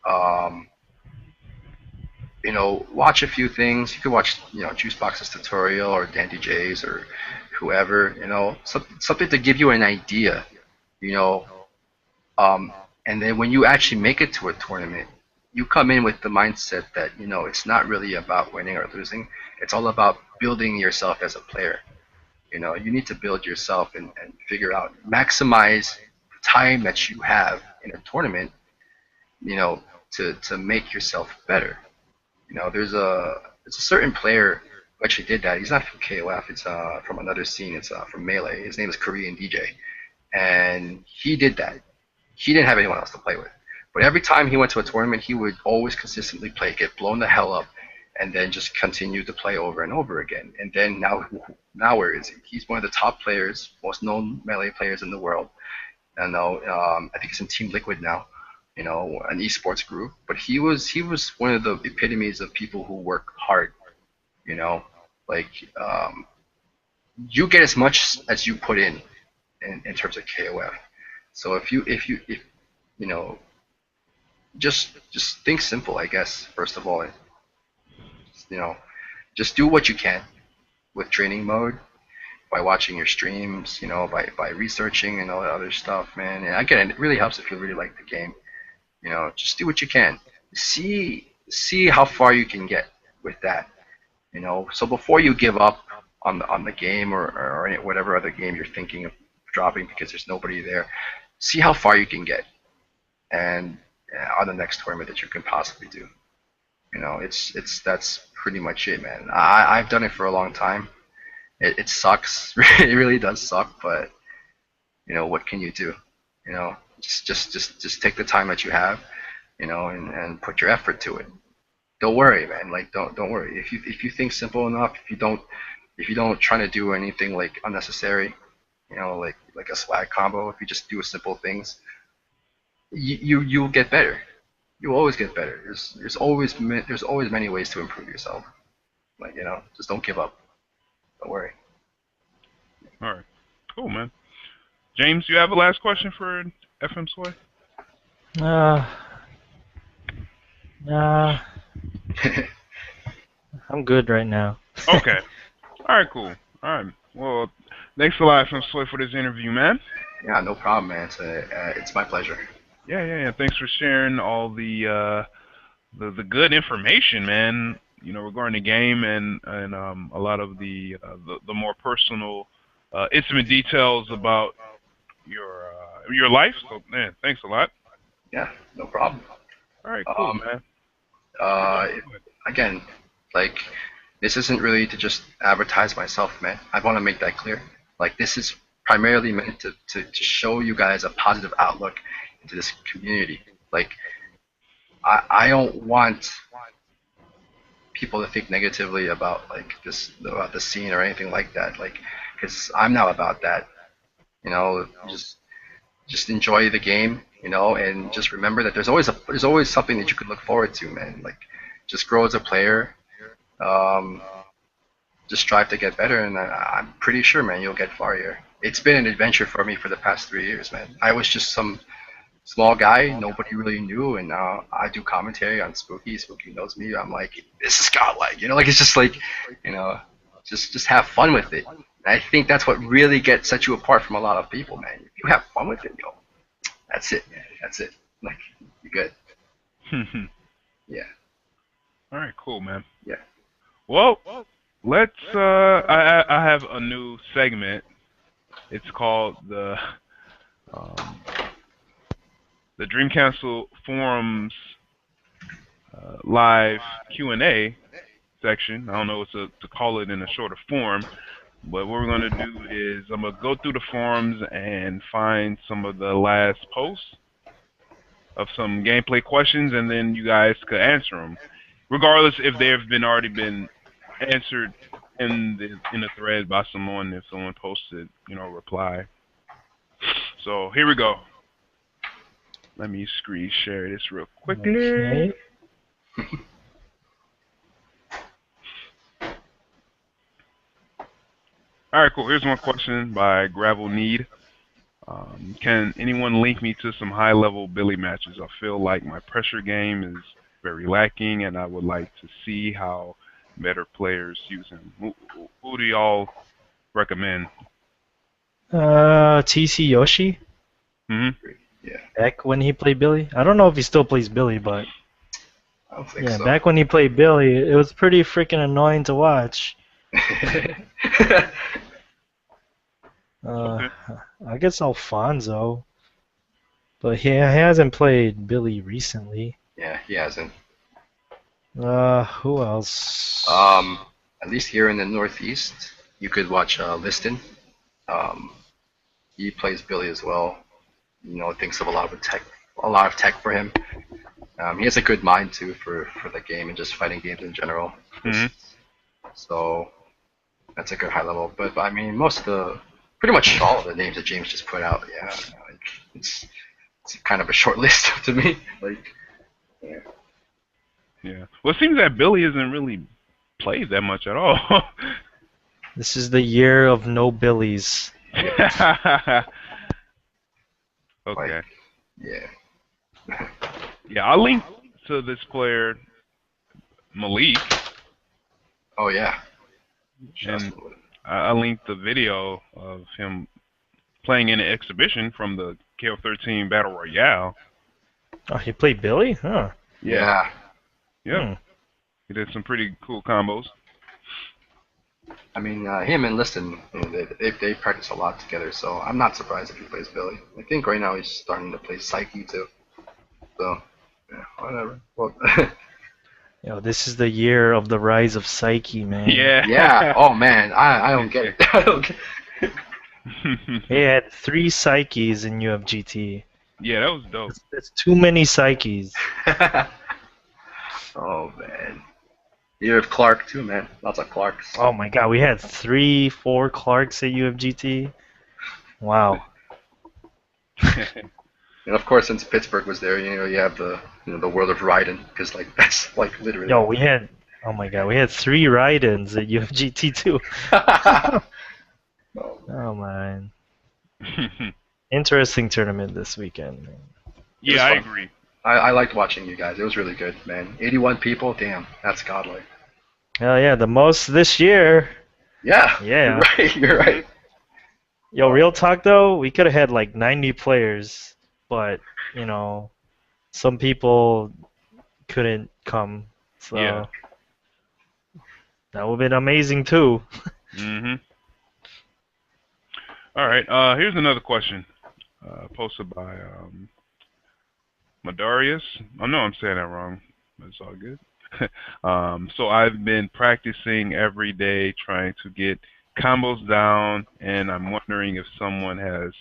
Um, watch a few things. You could watch, Juicebox's tutorial or Dandy J's or whoever, something to give you an idea, you know. Um, and then when you actually make it to a tournament, you come in with the mindset that, it's not really about winning or losing. It's all about building yourself as a player. You need to build yourself and figure out, maximize the time that you have in a tournament, you know, to make yourself better. There's a certain player who actually did that. He's not from KOF. It's from another scene. It's from Melee. His name is Korean DJ, and he did that. He didn't have anyone else to play with. But every time he went to a tournament, he would always consistently play, get blown the hell up, and then just continue to play over and over again. And then now where is he? He's one of the top players, most known Melee players in the world. And now I think he's in Team Liquid now, an esports group. But he was one of the epitomes of people who work hard. You know, like you get as much as you put in terms of KOF. So if you know just think simple, I guess. First of all, you know, just do what you can with training mode by watching your streams, by researching and all that other stuff, man. And again, it really helps if you really like the game. Just do what you can. See how far you can get with that. So before you give up on the game or whatever other game you're thinking of dropping because there's nobody there, see how far you can get, and on the next tournament that you can possibly do. It's that's pretty much it, man. I've done it for a long time. It sucks. It really does suck, but what can you do? Just take the time that you have, and put your effort to it. Don't worry, man. Like don't worry. If you think simple enough, if you don't try to do anything like unnecessary, like a swag combo, if you just do simple things, you'll get better. You'll always get better. There's always many ways to improve yourself. Like just don't give up. Don't worry. All right. Cool, man. James, you have a last question for FM Sway? Uh, nah, I'm good right now. Okay. All right, cool. All right. Well, thanks a lot, FM Sway, for this interview, man. Yeah, no problem, man. It's my pleasure. Yeah. Thanks for sharing all the good information, man. Regarding the game and a lot of the more personal, intimate details about your life. So, man, thanks a lot. Yeah, no problem. All right, cool, Um, man. uh, Again, like this isn't really to just advertise myself, man. I want to make that clear. Like this is primarily meant to show you guys a positive outlook into this community. Like I don't want people to think negatively about like this about the scene or anything like that. Like, because I'm not about that. Just enjoy the game, and just remember that there's always something that you can look forward to, man. Like, just grow as a player. Um, just strive to get better, and I'm pretty sure, man, you'll get far here. It's been an adventure for me for the past 3 years, man. I was just some small guy nobody really knew, and now I do commentary on Spooky. Spooky knows me. I'm like, this is godlike, like it's just like, you know, just have fun with it. And I think that's what really sets you apart from a lot of people, man. If you have fun with it, that's it, man. That's it. Like, you're good. Yeah, All right, cool, man. yeah. Well, let's. I have a new segment. It's called um, the Dream Council forums live Q&A section. I don't know what to call it in a shorter form, but what we're going to do is I'm going to go through the forums and find some of the last posts of some gameplay questions, and then you guys could answer them, regardless if they've already been answered in the thread by someone, if someone posted, a reply. So here we go. Let me screen share this real quickly. Okay. All right, cool. Here's one question by Gravel Need. Can anyone link me to some high-level Billy matches? I feel like my pressure game is very lacking, and I would like to see how better players use him. Who do y'all recommend? TC Yoshi, Hmm. Yeah, back when he played Billy. I don't know if he still plays Billy, but I don't think yeah, so. back when he played Billy, it was pretty freaking annoying to watch. Uh, Okay. I guess Alfonso, but he hasn't played Billy recently. Yeah, he hasn't. Who else? At least here in the Northeast, you could watch Liston. Um, he plays Billy as well. You know, thinks of a lot of tech for him. He has a good mind too for the game and just fighting games in general. Hmm. So that's a good high level. But I mean, pretty much all of the names that James just put out, yeah, like, it's kind of a short list to me. Like, yeah. Yeah. Well, it seems that Billy isn't really played that much at all. This is the year of no Billies. Like, Okay. yeah. Yeah, I'll link to this player Malik, Oh yeah. and Shasta would. I linked the video of him playing in an exhibition from the KO13 Battle Royale. Oh, he played Billy? Huh. Yeah. Yeah. Yep. Hmm. He did some pretty cool combos. I mean, him and Liston, you know, they practice a lot together, so I'm not surprised if he plays Billy. I think right now he's starting to play Psyche too. So, yeah, whatever. Well, Yo, this is the year of the rise of Psyche, man. Yeah. yeah. Oh man, I don't get it. I don't get. He had 3 Psyches in UFGT. Yeah, that was dope. That's too many Psyches. Oh man. You have Clark too, man. Lots of Clarks. Oh my god, we had 3, 4 Clarks at UFGT. Wow. And of course, since Pittsburgh was there, you know, you have the world of Raiden, because like that's like literally. Yo, oh my god, we had 3 Raidens at UFGT too. Oh, Oh man. Interesting tournament this weekend, man. Yeah, I fun. agree. I liked watching you guys. It was really good, man. 81 people, damn, that's godlike. Hell yeah, the most this year. Yeah, Yeah. you're right. You're right. Yo, real talk though, we could have had like 90 players, but you know, some people couldn't come, so Yeah. that would have been amazing too. Mhm. All right. Here's another question. Posted by Madarius. Oh no, I'm saying that wrong. It's all good. So I've been practicing every day trying to get combos down, and I'm wondering if someone has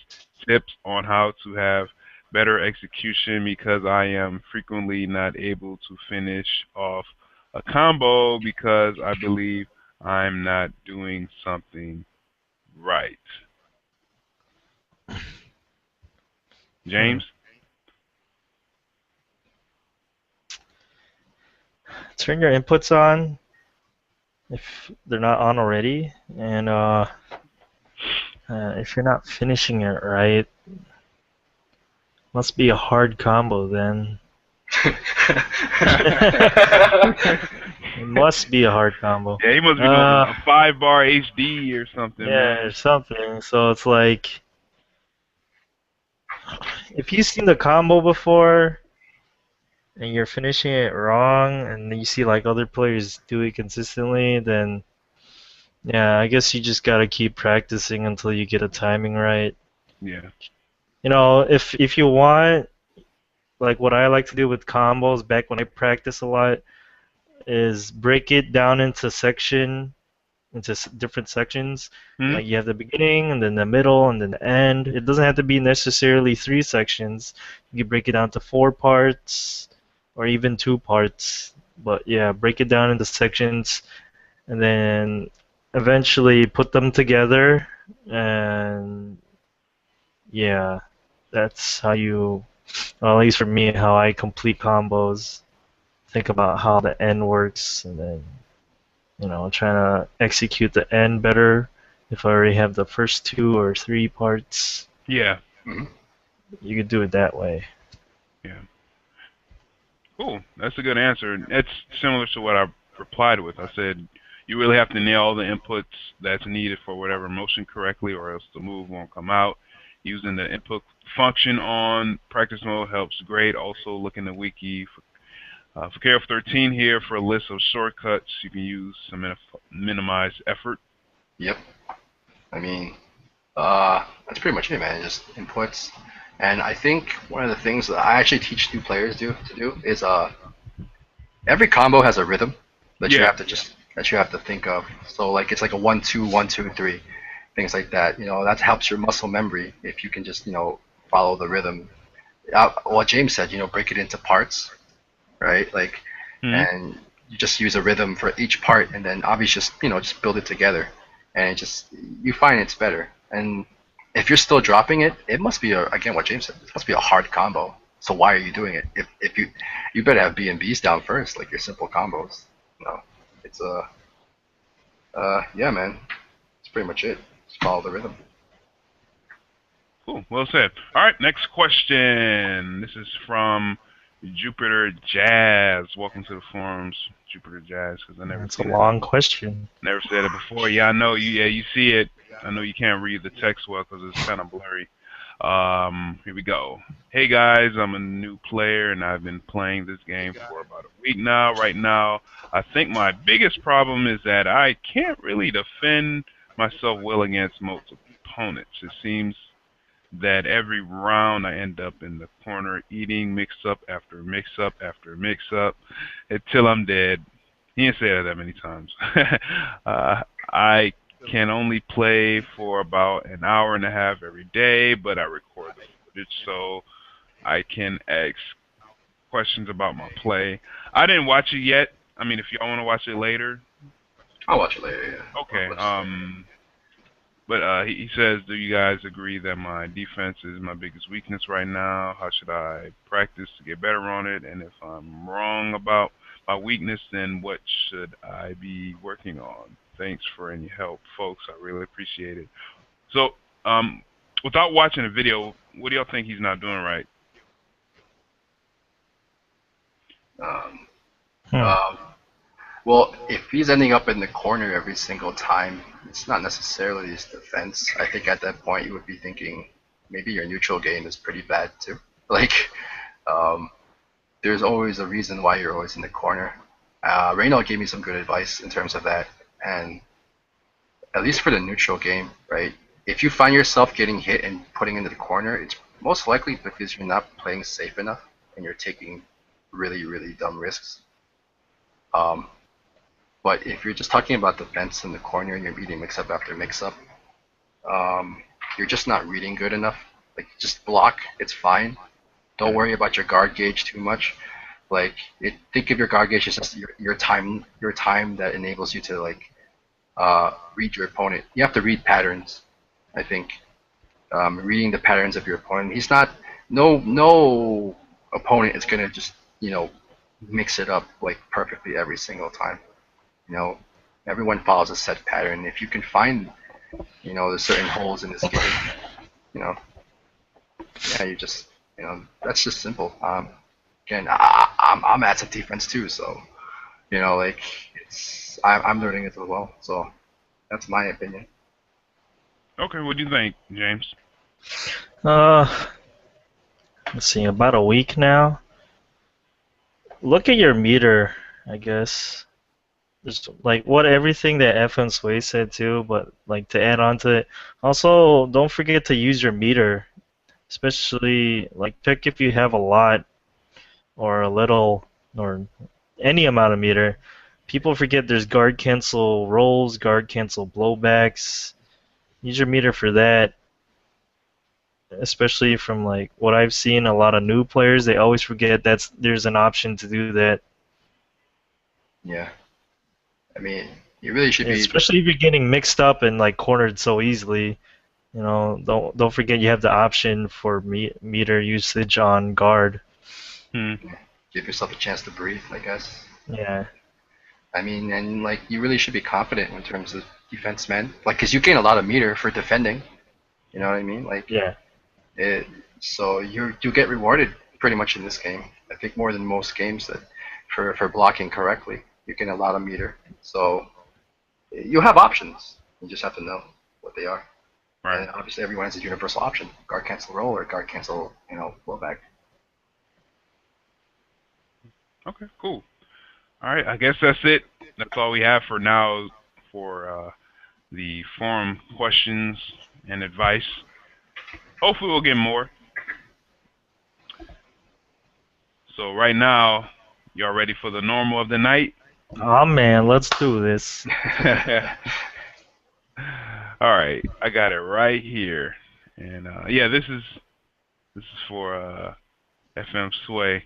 tips on how to have better execution because I am frequently not able to finish off a combo because I believe I'm not doing something right. Hmm. James? Turn your inputs on if they're not on already, and if you're not finishing it right, must be a hard combo then. It must be a hard combo. Yeah, he must be doing a 5-bar HD or something, Yeah, man. or something. So it's like, if you've seen the combo before and you're finishing it wrong, and then you see like other players do it consistently, then yeah, I guess you just gotta keep practicing until you get a timing right. Yeah. You know, if you want, like what I like to do with combos back when I practice a lot is break it down into different sections. Hmm? Like you have the beginning and then the middle and then the end. It doesn't have to be necessarily 3 sections. You can break it down to 4 parts or even 2 parts. But yeah, break it down into sections and then eventually put them together. And yeah, that's how you, well, at least for me, how I complete combos. Think about how the end works and then trying to execute the end better if I already have the first 2 or 3 parts. Yeah. Hmm. You could do it that way. Yeah. Cool. That's a good answer. It's similar to what I replied with. I said you really have to nail all the inputs that's needed for whatever motion correctly, or else the move won't come out. Using the input function on practice mode helps great. Also, look in the wiki for KF 13 here for a list of shortcuts you can use to minimize effort. Yep. I mean, that's pretty much it, man. Just inputs. And I think one of the things that I actually teach new players to do is every combo has a rhythm that you Yeah. have to think of. So like it's like a 1 2 1 2 3, things like that. That helps your muscle memory if you can just follow the rhythm. What James said, break it into parts, right? Like, Hmm. and you just use a rhythm for each part, and then obviously just build it together, and you find it's better. And if you're still dropping it, it must be again what James said. It must be a hard combo. So why are you doing it? If you better have B and Bs down first, like your simple combos. No, it's yeah, man. That's pretty much it. Just follow the rhythm. Cool. Well said. All right. Next question. This is from Jupiter Jazz. Welcome to the forums, Jupiter Jazz, because I never It's a seen it. long question. Never said it before. Yeah, I know you. Yeah, you see it. I know you can't read the text well because it's kind of blurry. Here we go. Hey guys, I'm a new player and I've been playing this game for about a week now. Right now, I think my biggest problem is that I can't really defend myself well against most opponents. It seems that every round I end up in the corner eating mix up after mix up after mix up until I'm dead. He didn't say that many times. I can only play for about an hour and a half every day, but I record the footage so I can ask questions about my play. I didn't watch it yet. I mean, if y'all want to watch it later, I'll watch it later. Yeah, I'll okay. watch it later. But he says, do you guys agree that my defense is my biggest weakness right now? How should I practice to get better on it? And if I'm wrong about my weakness, then what should I be working on? Thanks for any help, folks. I really appreciate it. So, without watching the video, what do y'all think he's not doing right? Um, Hmm. um, Well, if he's ending up in the corner every single time, it's not necessarily his defense. I think at that point you would be thinking maybe your neutral game is pretty bad too. Like, um, there's always a reason why you're always in the corner. Reynald gave me some good advice in terms of that, and at least for the neutral game, right? If you find yourself getting hit and putting into the corner, it's most likely because you're not playing safe enough and you're taking really, really dumb risks. Um, But if you're just talking about defense in the corner and you're reading mix-up after mix-up, you're just not reading good enough. Like, just block, it's fine. Don't Okay. worry about your guard gauge too much. Like, think of your guard gauge as just your time that enables you to read your opponent. You have to read patterns. I think reading the patterns of your opponent. He's not no opponent is gonna just mix it up like perfectly every single time. You know, everyone follows a set pattern. If you can find, the certain holes in this game, you know, yeah, that's just simple. Again, I'm at some defense too, so like I'm learning it as well. So that's my opinion. Okay, what do you think, James? Uh, let's see, about a week now. Look at your meter, I guess. Just like what everything that FM Sway said too, but like to add on to it, also don't forget to use your meter, especially like check if you have a lot or a little or any amount of meter. People forget there's guard cancel rolls, guard cancel blowbacks. Use your meter for that, especially from like what I've seen a lot of new players, they always forget there's an option to do that. Yeah, I mean, you really should be. Especially if you're getting mixed up and like cornered so easily. Don't forget you have the option for meter usage on guard. Hmm. Give yourself a chance to breathe, I guess. Yeah. I mean, and like you really should be confident in terms of defense, man. Like, cause you gain a lot of meter for defending. You know what I mean? Like, Yeah. It, so you get rewarded pretty much in this game. I think more than most games that for blocking correctly, you can allow a meter. So you have options. You just have to know what they are. Right. And obviously everyone has a universal option: guard cancel roll or guard cancel, blowback. Okay. Cool. All right. I guess that's it. That's all we have for now for the forum questions and advice. Hopefully, we'll get more. So right now, y'all ready for the normal of the night? Oh man, let's do this. All right, I got it right here, and yeah, this is for FM Sway.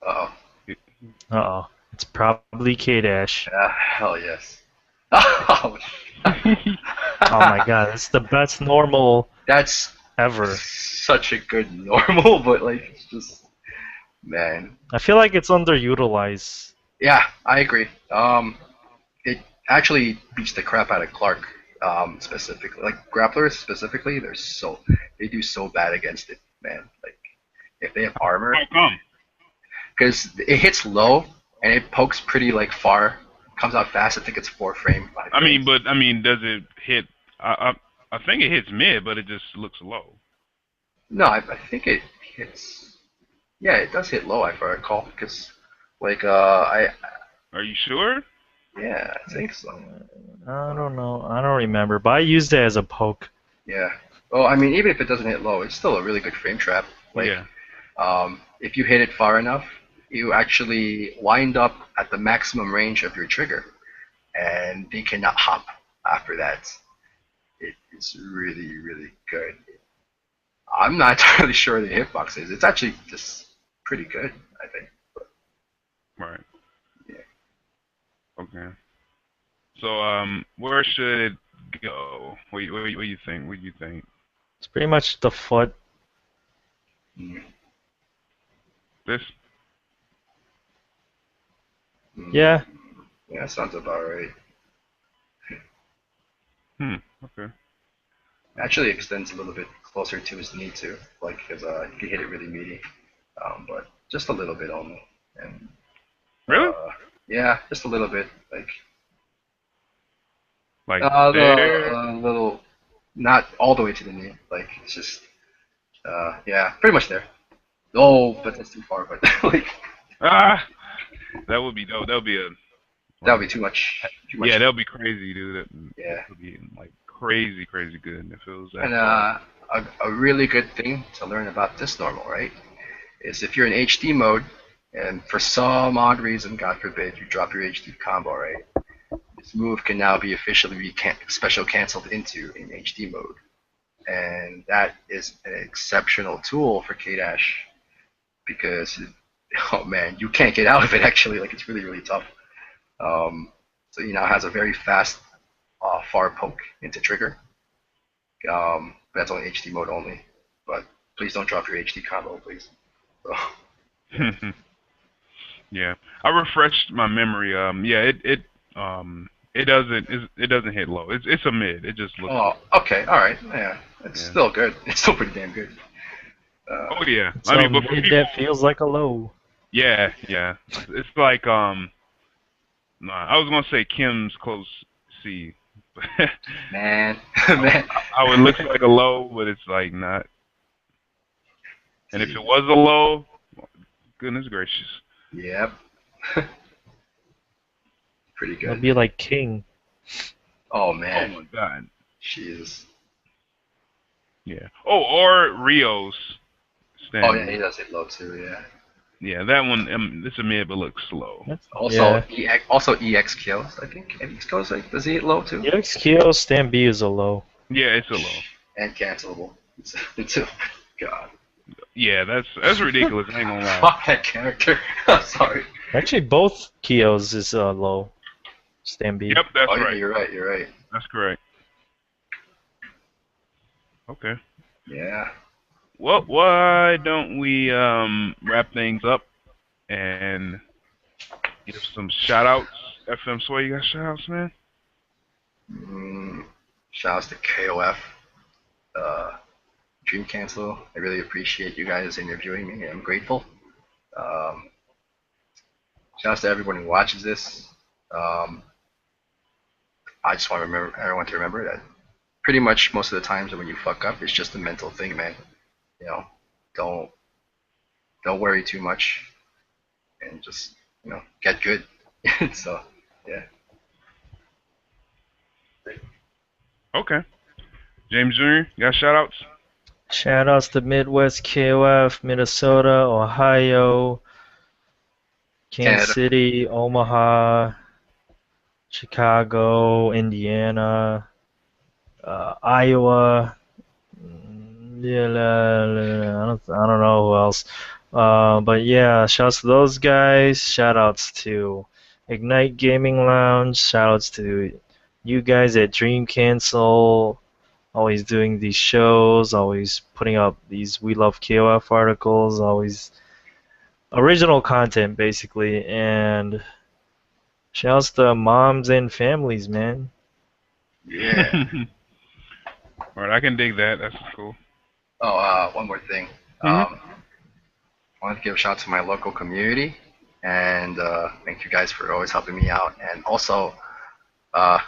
Uh-oh. Uh-oh. It's probably K-Dash. Hell yes. Oh, Oh my god, it's the best normal that's ever. such a good normal, but like it's just man. I feel like it's underutilized. Yeah, I agree. It actually beats the crap out of Clark, specifically. Like grapplers specifically, they do so bad against it, man. Like if they have armor, How come? because it hits low and it pokes pretty like far, comes out fast. I think it's 4 frame, 5 I mean, frames. but I mean, does it hit? I think it hits mid, but it just looks low. No, I think it hits. Yeah, it does hit low. If I recall, because like Are you sure? yeah, I think so. I don't know. I don't remember, but I used it as a poke. Yeah. Well, I mean, even if it doesn't hit low, it's still a really good frame trap. Like, Yeah. if you hit it far enough, you actually wind up at the maximum range of your trigger, and they cannot hop after that. It is really, really good. I'm not entirely sure the hitbox is. It's actually just pretty good, I think. Right. Yeah. Okay. So where should it go? What do you think? What do you think? It's pretty much the foot. Mm. This? Yeah. Yeah, sounds about right. Okay. Actually extends a little bit closer to his knee too, like because you can hit it really meaty, but just a little bit only, and Really? yeah, just a little bit, like Like the there? little, not all the way to the knee, like it's just yeah, pretty much there. Oh, but that's too far, but like Ah, that would be dope. That would be a that would like be too much. yeah, that would be crazy, dude. That Yeah, would be like crazy, crazy good if it was that and far. a really good thing to learn about this normal, right, is if you're in HD mode, and for some odd reason, God forbid, you drop your HD combo, right? This move can now be officially special canceled into in HD mode, and that is an exceptional tool for K-Dash because, oh man, you can't get out of it actually. Like it's really really tough. So he now has a very fast far poke into trigger. That's on HD mode only, but please don't drop your HD combo, please. So, yeah. Yeah, I refreshed my memory. Yeah, it doesn't hit low. It's a mid. It just looks Oh, low. okay, all right, yeah, it's Yeah. still good. It's still pretty damn good. Oh yeah. It's I a mean, but for mid people, that feels like a low. yeah, yeah. It's like nah, I was gonna say Kim's close C. Man, How man. how it looks like a low, but it's like not. And if it See, was a low, goodness gracious. yep, pretty It'll good. be like King. Oh Oh man, my god. Jesus. Yeah. Oh, or Rio's Oh yeah, he Stanby. does hit low too. Yeah. Yeah, that one. It's a mid, but looks slow. Also, Yeah. EX kills. I think EX kills. Like, does he hit low too? EX Kyo Stand B is a low. Yeah, it's a low. And cancelable. It's a, God. Yeah, that's ridiculous. I ain't gonna lie. Fuck that character. I'm sorry. Actually, both Kios is low. Stand B. Yep, that's Oh yeah, right. you're right. You're right. That's correct. Okay. Yeah. Well, why don't we wrap things up and give some shout outs? FM Sway, you got shout outs, man? Mm, Shouts to KOF. Uh, Dream Cancel. I really appreciate you guys interviewing me. I'm grateful. Um, Shout out to everyone who watches this. Um, I just want to remember everyone to remember that pretty much most of the times when you fuck up, it's just a mental thing, man. You know, don't don't worry too much and just get good. So yeah. Okay. James Jr., you got shout outs? Shout outs to Midwest KOF, Minnesota, Ohio, Kansas Canada. City, Omaha, Chicago, Indiana, Iowa. Yeah, I don't know who else. But yeah, shouts to those guys. Shout outs to Ignite Gaming Lounge. Shout outs to you guys at Dream Cancel. Always doing these shows, always putting up these We Love KOF articles, always original content basically. And shouts to moms and families, man. Yeah. All right, I can dig that. That's cool. Oh, one more thing. Hmm. I want to give a shout out to my local community and thank you guys for always helping me out. And also uh,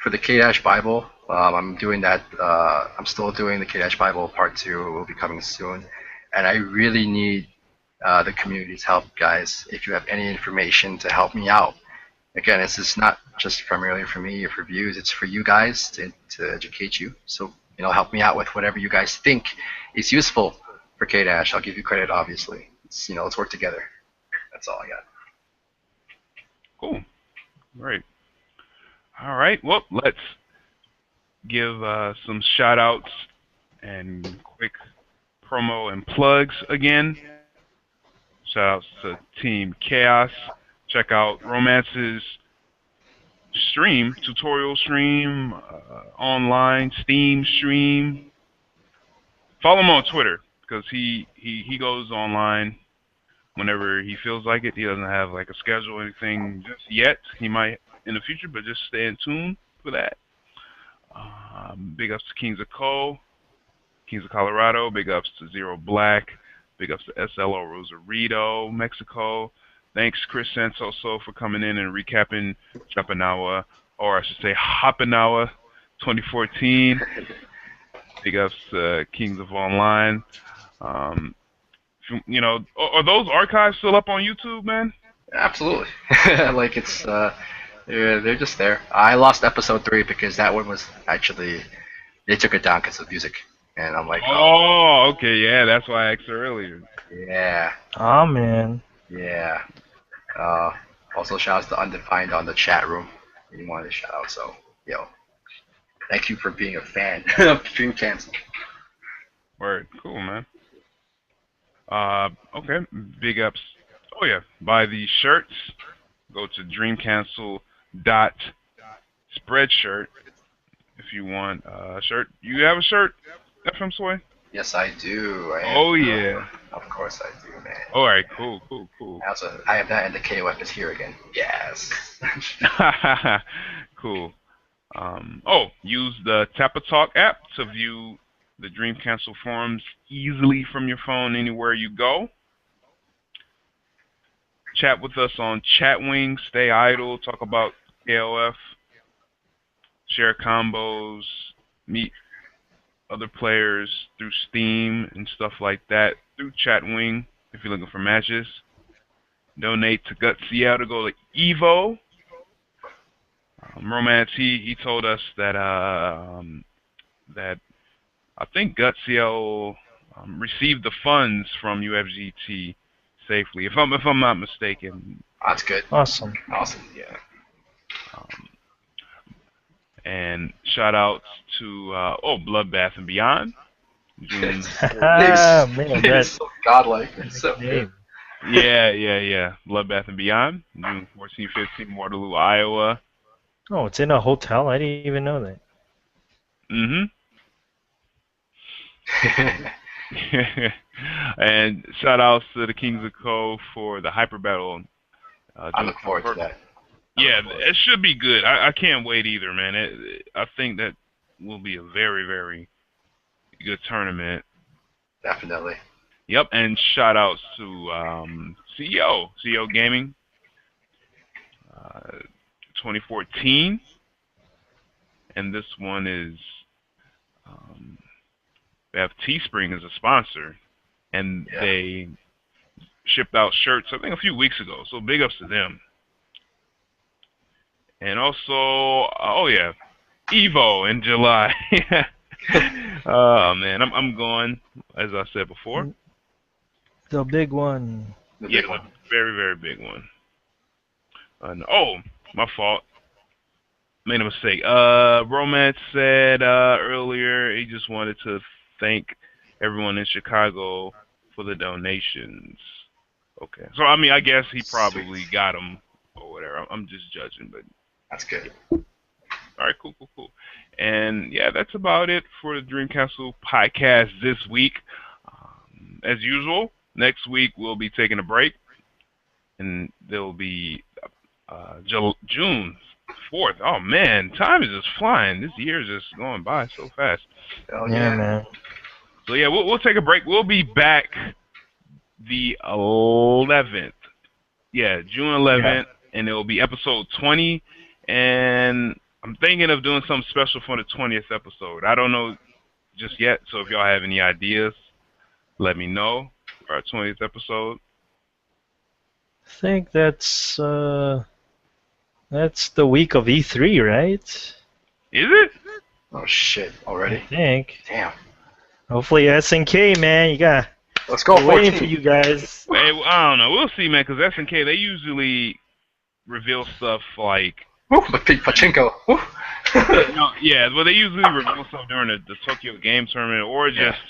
for the K Bible, I'm doing that. I'm still doing the K Bible Part 2. It will be coming soon. And I really need the community's help, guys. If you have any information to help me out, again, this is not just primarily for me or for views. It's for you guys to educate you. So help me out with whatever you guys think is useful for K Dash. I'll give you credit, obviously. Let's work together. That's all I got. Cool. Great. All right. Well, let's give some shout outs and quick promo and plugs again. Shout outs to Team Chaos. Check out Romance's stream, tutorial stream, online Steam stream. Follow him on Twitter because he goes online whenever he feels like it. He doesn't have like a schedule or anything just yet. He might in the future, but just stay in tune for that. Big ups to Kings of Kings of Colorado. Big ups to Zero Black. Big ups to SLO Rosarito, Mexico. Thanks, Chris Santoso, for coming in and recapping Japonawa, or I should say Hopinawa 2014. Big ups to Kings of Online. Are those archives still up on YouTube, man? Absolutely. Like they're just there. I lost episode 3 because that one was actually they took it down because of music, and I'm like, oh, okay, yeah, that's why I asked earlier. yeah, Oh man. yeah. Uh, Also, shout out to Undefined on the chat room. He wanted to shout out, so thank you for being a fan of Dream Cancel. Word, cool, man. Okay, big ups. Oh yeah, buy these shirts. Go to dreamcancel.spreadshirt if you want a shirt. You have a shirt, FM Sway? Yes, I do. Oh yeah. Of course I do, man. All right, cool. I have that, and the KOF is here again. Yes. Cool. Use the Tappa Talk app to view the Dream Cancel forums easily from your phone anywhere you go. Chat with us on Chatwing, stay idle, talk about KOF, share combos, meet other players through Steam and stuff like that through Chatwing if you're looking for matches. Donate to Gutsiel to go to Evo. Romance, he told us that that I think Gutsiel received the funds from UFGT safely, if I'm not mistaken. That's good. Awesome. Yeah. And shout outs to Bloodbath and Beyond. June. Man, It's so godlike. It's so good. Yeah. Bloodbath and Beyond. June 14, 15, Waterloo, Iowa. Oh, it's in a hotel? I didn't even know that. And shout outs to the Kings of Co for the Hyper Battle. I look forward to that. Yeah, it should be good. I can't wait either, man. I think that will be a very, very good tournament. Definitely. Yep, and shout outs to CEO Gaming, 2014, and this one is um, they have Teespring as a sponsor, and Yeah. they shipped out shirts I think a few weeks ago. So big ups to them. And also, oh yeah, Evo in July. Oh man, I'm going as I said before. The big one. The Yeah, big the one. very very big one. Oh, my fault. Made a mistake. Romance said earlier he just wanted to thank everyone in Chicago for the donations. Okay, so I mean, I guess he probably Sweet. got them or whatever. I'm just judging, but That's good. all right, cool. And yeah, that's about it for the Dream Castle podcast this week. As usual, next week we'll be taking a break, and there'll be June 4th. Oh man, time is just flying. This year is just going by so fast. Hell Yeah, yeah. man. So yeah, we'll take a break. We'll be back the 11th. Yeah, June 11th, and it will be episode 20. And I'm thinking of doing something special for the 20th episode. I don't know just yet, so if y'all have any ideas, let me know for our 20th episode. I think that's the week of E3, right? Is it? Oh shit. I Already? think. Damn. Hopefully SNK, man. Let's go. We're waiting for 14. you guys. Hey, I don't know. We'll see, man, because SNK, they usually reveal stuff like Woo, pachinko. Woo. yeah, well, they usually reveal stuff during the Tokyo Game Tournament or Yeah. just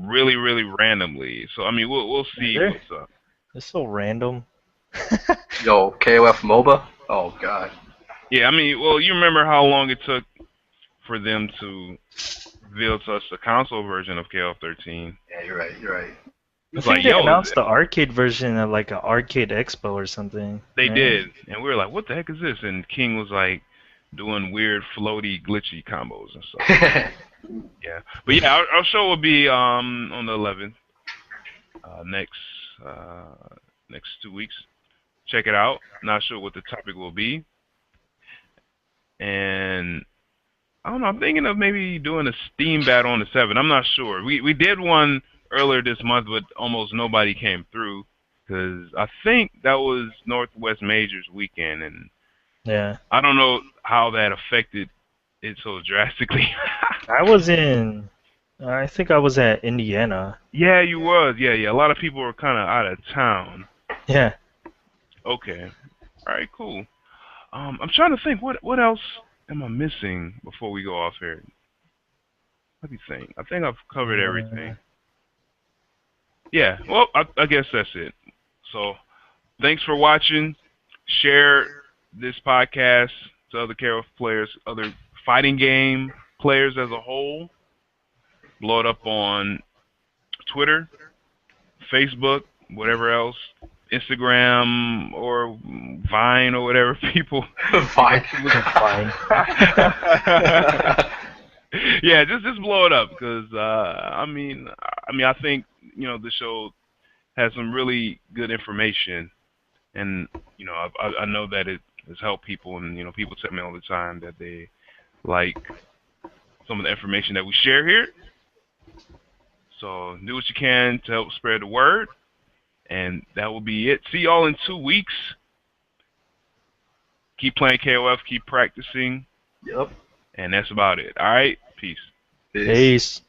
really, really randomly. So I mean, we'll see They're, what's up. they're so random. Yo, KOF MOBA. Oh god. Yeah, I mean, well, you remember how long it took for them to reveal to us the console version of KOF 13? Yeah, you're right. You're right. I It's think like, they yo, announced the arcade version at like an arcade expo or something. they right? did, and we were like, what the heck is this? And King was like doing weird, floaty, glitchy combos and stuff. Yeah, but yeah, our show will be on the 11th, next next 2 weeks. Check it out. Not sure what the topic will be, and I don't know. I'm thinking of maybe doing a Steam battle on the 7th. I'm not sure. We did one earlier this month, but almost nobody came through because I think that was Northwest Majors weekend, and Yeah. I don't know how that affected it so drastically. I think I was at Indiana. Yeah, you was. Yeah. A lot of people were kind of out of town. Yeah. Okay. All right. Cool. I'm trying to think. What else am I missing before we go off here? Let me think. I think I've covered everything. Yeah. Well, I guess that's it. So, thanks for watching. Share this podcast to other KOF players, other fighting game players as a whole. Blow it up on Twitter, Facebook, whatever else, Instagram or Vine or whatever people. Fine. Fine. Yeah, just blow it up because I mean I think the show has some really good information, and I know that it has helped people, and people tell me all the time that they like some of the information that we share here. So do what you can to help spread the word. And that will be it. See y'all in 2 weeks. Keep playing KOF, keep practicing. Yep. And that's about it. All right? Peace. Peace. Peace.